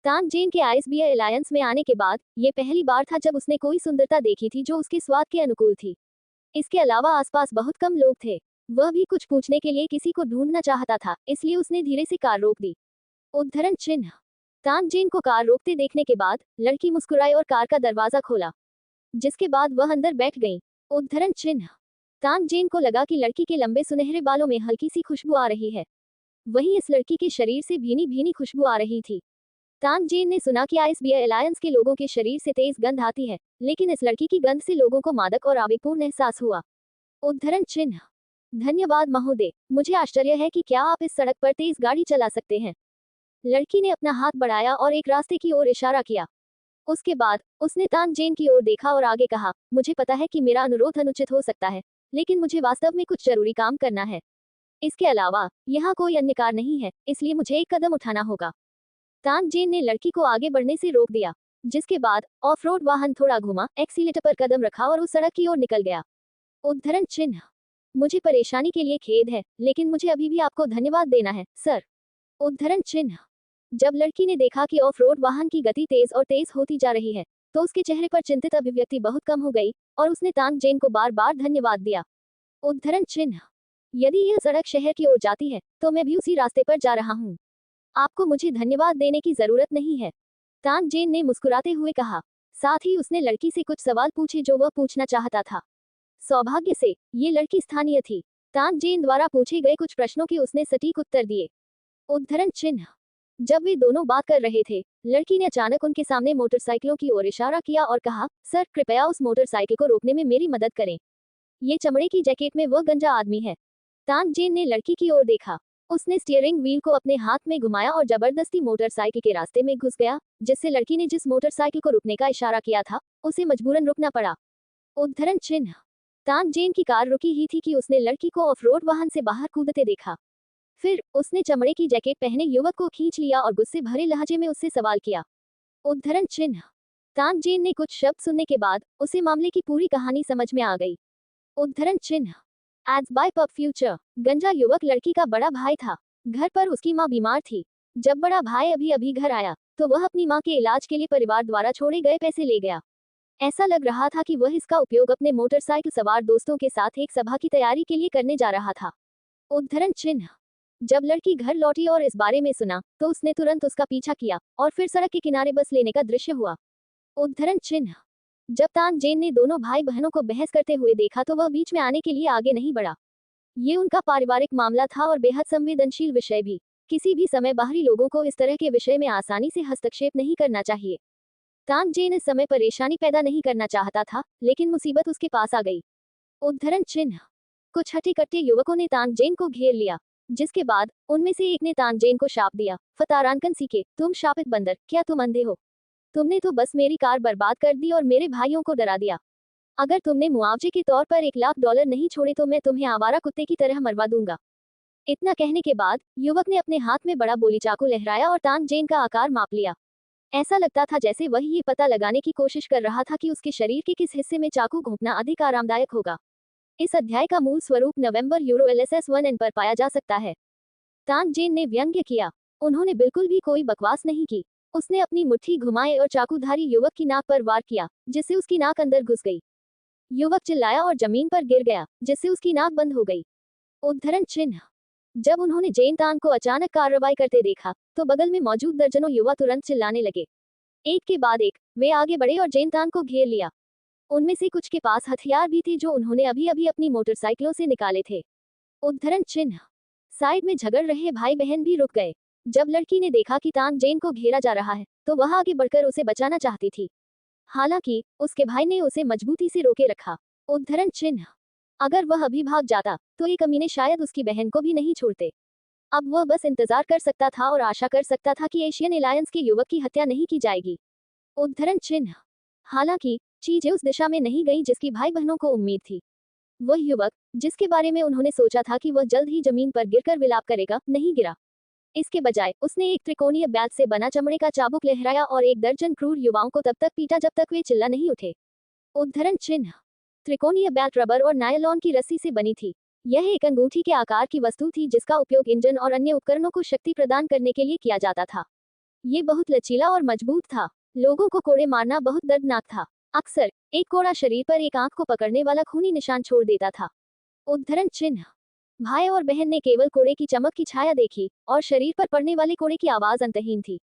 तानजेन के आईएसबीआई अलायंस में आने के बाद ये पहली बार था जब उसने कोई सुंदरता देखी थी जो उसके स्वाद के अनुकूल थी। इसके अलावा आसपास बहुत कम लोग थे। वह भी कुछ पूछने के लिए किसी को ढूंढना चाहता था, इसलिए उसने धीरे से कार रोक दी। उद्धरण चिन्ह। तानजेन को कार रोकते देखने के बाद लड़की मुस्कुराई और कार का दरवाजा खोला, जिसके बाद वह अंदर बैठ गई। उद्धरण चिन्ह। तानजेन को लगा कि लड़की के लंबे सुनहरे बालों में हल्की सी खुशबू आ रही है। वहीं इस लड़की के शरीर से भीनी भीनी खुशबू आ रही थी। तानजेन ने सुना कि आईएसबीआई अलायंस के लोगों के शरीर से तेज गंध आती है, लेकिन इस लड़की की गंध से लोगों को मादक और आवेगपूर्ण एहसास हुआ। उद्धरण चिन्ह। धन्यवाद महोदय, मुझे आश्चर्य है कि क्या आप इस सड़क पर तेज गाड़ी चला सकते हैं। लड़की ने अपना हाथ बढ़ाया और एक रास्ते की ओर इशारा किया। उसके बाद उसने तानजेन की ओर देखा और आगे कहा, मुझे पता है कि मेरा अनुरोध अनुचित हो सकता है, लेकिन मुझे वास्तव में कुछ जरूरी काम करना है। इसके अलावा यहाँ कोई अन्य कार नहीं है, इसलिए मुझे एक कदम उठाना होगा। तानजेन ने लड़की को आगे बढ़ने से रोक दिया, जिसके बाद ऑफ रोड वाहन थोड़ा घुमा, एक्सीलेटर पर कदम रखा और उस सड़क की ओर निकल गया। उद्धरण चिन्ह। मुझे परेशानी के लिए खेद है, लेकिन मुझे अभी भी आपको धन्यवाद देना है, सर। उद्धरण चिन्ह। जब लड़की ने देखा कि ऑफ रोड वाहन की गति तेज और तेज होती जा रही है, तो उसके चेहरे पर चिंतित अभिव्यक्ति बहुत कम हो गई और उसने तानजेन को बार बार धन्यवाद दिया। उद्धरण चिन्ह। यदि यह सड़क शहर की ओर जाती है तो मैं भी उसी रास्ते पर जा रहा हूँ। आपको मुझे धन्यवाद देने की जरूरत नहीं है, तानजेन ने मुस्कुराते हुए कहा। साथ ही उसने लड़की से कुछ सवाल पूछे जो वह पूछना चाहता था। सौभाग्य से ये लड़की स्थानीय थी। तानजेन द्वारा पूछे गए कुछ प्रश्नों के उसने सटीक उत्तर दिए। उद्धरण चिन्ह। जब वे दोनों बात कर रहे थे, लड़की ने अचानक उनके सामने मोटरसाइकिलों की ओर इशारा किया और कहा, सर कृपया उस मोटरसाइकिल को रोकने में मेरी मदद करें। ये चमड़े की जैकेट में वह गंजा आदमी है। तानजेन ने लड़की की ओर देखा। उसने स्टीयरिंग व्हील को अपने हाथ में घुमाया और जबरदस्ती मोटरसाइकिल के रास्ते में घुस गया, जिससे लड़की ने जिस मोटरसाइकिल को रुकने का इशारा किया था उसे मजबूरन रुकना पड़ा। उद्धरण चिन्ह। तानजेन की कार रुकी ही थी कि उसने लड़की को ऑफ रोड वाहन से बाहर कूदते देखा। फिर उसने चमड़े की जैकेट पहने युवक को खींच लिया और गुस्से भरे लहजे में उससे सवाल किया। उद्धरण चिन्ह। तान जेन ने कुछ शब्द सुनने के बाद उसे मामले की पूरी कहानी समझ में आ गई। उद्धरण चिन्ह। Ads by pub future. गंजा युवक लड़की का बड़ा भाई था। घर पर उसकी मां बीमार थी। जब बड़ा भाई अभी अभी घर आया तो वह अपनी मां के इलाज के लिए परिवार द्वारा छोड़े गए पैसे ले गया। ऐसा लग रहा था कि वह इसका उपयोग अपने मोटरसाइकिल सवार दोस्तों के साथ एक सभा की तैयारी के लिए करने जा रहा था। उद्धरण चिन्ह। जब लड़की घर लौटी और इस बारे में सुना तो उसने तुरंत उसका पीछा किया और फिर सड़क के किनारे बस लेने का दृश्य हुआ। उद्धरण चिन्ह। जब तान जेन ने दोनों भाई बहनों को बहस करते हुए देखा तो वह बीच में आने के लिए आगे नहीं बढ़ा। ये उनका पारिवारिक मामला था और बेहद संवेदनशील विषय भी। किसी भी समय बाहरी लोगों को इस तरह के विषय में आसानी से हस्तक्षेप नहीं करना चाहिए। तान जेन इस समय परेशानी पैदा नहीं करना चाहता था, लेकिन मुसीबत उसके पास आ गई। उद्धरण चिन्ह। कुछ हट्टे कट्टे युवकों ने तान जेन को घेर लिया, जिसके बाद उनमें से एक ने तान जेन को शाप दिया। फतारानकन सीखे, तुम शापित बंदर, क्या तुम अंधे हो? तुमने तो बस मेरी कार बर्बाद कर दी और मेरे भाइयों को डरा दिया। अगर तुमने मुआवजे के तौर पर $1,00,000 नहीं छोड़े तो मैं तुम्हें आवारा कुत्ते की तरह मरवा दूंगा। इतना कहने के बाद युवक ने अपने हाथ में बड़ा बोली चाकू लहराया और तान जेन का आकार माप लिया। ऐसा लगता था जैसे वह ये पता लगाने की कोशिश कर रहा था कि उसके शरीर के किस हिस्से में चाकू घोंपना अधिक आरामदायक होगा। इस अध्याय का मूल स्वरूप नवंबर यूरो LSS 1N पर पाया जा सकता है। तान जेन ने व्यंग्य किया। उन्होंने बिल्कुल भी कोई बकवास नहीं की। उसने अपनी मुट्ठी घुमाए और चाकूधारी युवक की नाक पर वार किया, जिससे उसकी नाक अंदर घुस गई। युवक चिल्लाया और जमीन पर गिर गया, जिससे उसकी नाक बंद हो गई। उद्धरण चिन्ह। जब उन्होंने जेन तान को अचानक कार्रवाई करते देखा तो बगल में मौजूद दर्जनों युवा तुरंत चिल्लाने लगे। एक के बाद एक वे आगे बढ़े और जेन तान को घेर लिया। उनमें से कुछ के पास हथियार भी थे जो उन्होंने अभी अभी अपनी मोटरसाइकिलों से निकाले थे। उद्धरण चिन्ह। साइड में झगड़ रहे भाई बहन भी रुक गए। जब लड़की ने देखा कि तान जेन को घेरा जा रहा है तो वह आगे बढ़कर उसे बचाना चाहती थी। हालांकि उसके भाई ने उसे मजबूती से रोके रखा। उद्धरण चिन्ह। अगर वह अभी भाग जाता तो ये कमीने शायद उसकी बहन को भी नहीं छोड़ते। अब वह बस इंतजार कर सकता था और आशा कर सकता था कि एशियन एलायंस के युवक की हत्या नहीं की जाएगी। उद्धरण चिन्ह। हालांकि चीजें उस दिशा में नहीं गई जिसकी भाई बहनों को उम्मीद थी। वह युवक जिसके बारे में उन्होंने सोचा था कि वह जल्द ही जमीन पर गिरकर विलाप करेगा, नहीं गिरा। इसके बजाय उसने एक त्रिकोणीय बैट से बना चमड़े का चाबुक लहराया और एक दर्जन क्रूर युवाओं को तब तक पीटा जब तक वे चिल्ला नहीं उठे। उद्धरण चिन्ह। त्रिकोणीय बैट रबर और नायलॉन की रस्सी से बनी थी। यह एक अंगूठी के आकार की वस्तु थी जिसका उपयोग इंजन और अन्य उपकरणों को शक्ति प्रदान करने के लिए किया जाता था। ये बहुत लचीला और मजबूत था। लोगों को कोड़े मारना बहुत दर्दनाक था। अक्सर एक कोड़ा शरीर पर एक आंख को पकड़ने वाला खूनी निशान छोड़ देता था। उद्धरण चिन्ह। भाई और बहन ने केवल कोड़े की चमक की छाया देखी और शरीर पर पड़ने वाले कोड़े की आवाज अंतहीन थी।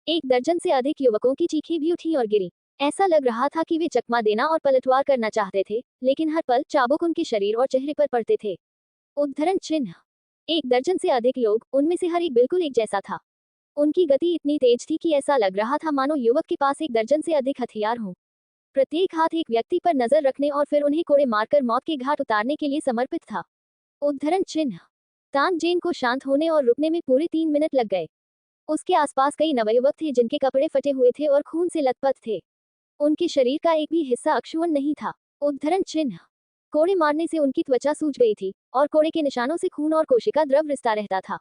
एक दर्जन से अधिक युवकों की चीखें भी उठी और गिरी। ऐसा लग रहा था कि वे चकमा देना और पलटवार करना चाहते थे, लेकिन हर पल चाबुक उनके शरीर और चेहरे पर पड़ते थे। उद्धरण चिन्ह। एक दर्जन से अधिक लोग, उनमें से हर एक बिल्कुल एक जैसा था। उनकी गति इतनी तेज थी कि ऐसा लग रहा था मानो युवक के पास एक दर्जन से अधिक हथियार हों। प्रत्येक हाथ एक व्यक्ति पर नजर रखने और फिर उन्हें कोड़े मारकर मौत के घाट उतारने के लिए समर्पित था। उद्धरण चिन्ह। तान जेन को शांत होने और रुकने में पूरे 3 मिनट लग गए। उसके आसपास कई नवयुवक थे जिनके कपड़े फटे हुए थे और खून से लथपथ थे। उनके शरीर का एक भी हिस्सा अक्षुण्ण नहीं था। उद्धरण चिन्ह। कोड़े मारने से उनकी त्वचा सूज गई थी और कोड़े के निशानों से खून और कोशिका द्रव रिसता रहता था।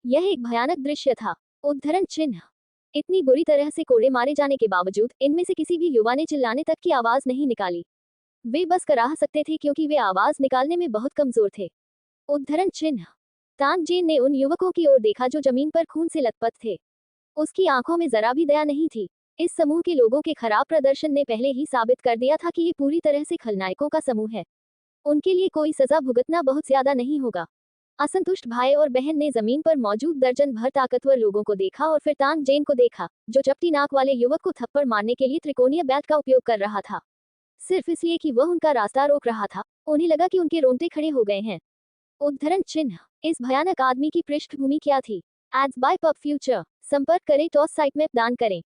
यह एक भयानक दृश्य था। उद्धरण चिन्ह। इतनी बुरी तरह से कोड़े मारे जाने के बावजूद इनमें से किसी भी युवा ने चिल्लाने तक की आवाज नहीं निकाली। वे बस कराह सकते थे क्योंकि वे आवाज निकालने में बहुत कमजोर थे। उद्धरण चिन्ह। तान जेन ने उन युवकों की ओर देखा जो जमीन पर खून से लथपथ थे। उसकी आंखों में जरा भी दया नहीं थी। इस समूह के लोगों के खराब प्रदर्शन ने पहले ही साबित कर दिया था कि ये पूरी तरह से खलनायकों का समूह है। उनके लिए कोई सजा भुगतना बहुत ज्यादा नहीं होगा। असंतुष्ट भाई और बहन ने जमीन पर मौजूद दर्जन भर ताकतवर लोगों को देखा और फिर तान जेन को देखा, जो चपटी नाक वाले युवक को थप्पड़ मारने के लिए त्रिकोणीय बैट का उपयोग कर रहा था, सिर्फ इसलिए कि वह उनका रास्ता रोक रहा था। उन्हें लगा कि उनके रोंगटे खड़े हो गए हैं। उद्धरण चिन्ह। इस भयानक आदमी की पृष्ठभूमि क्या थी? Ads by pub future. संपर्क करें, टॉस साइट में दान करें।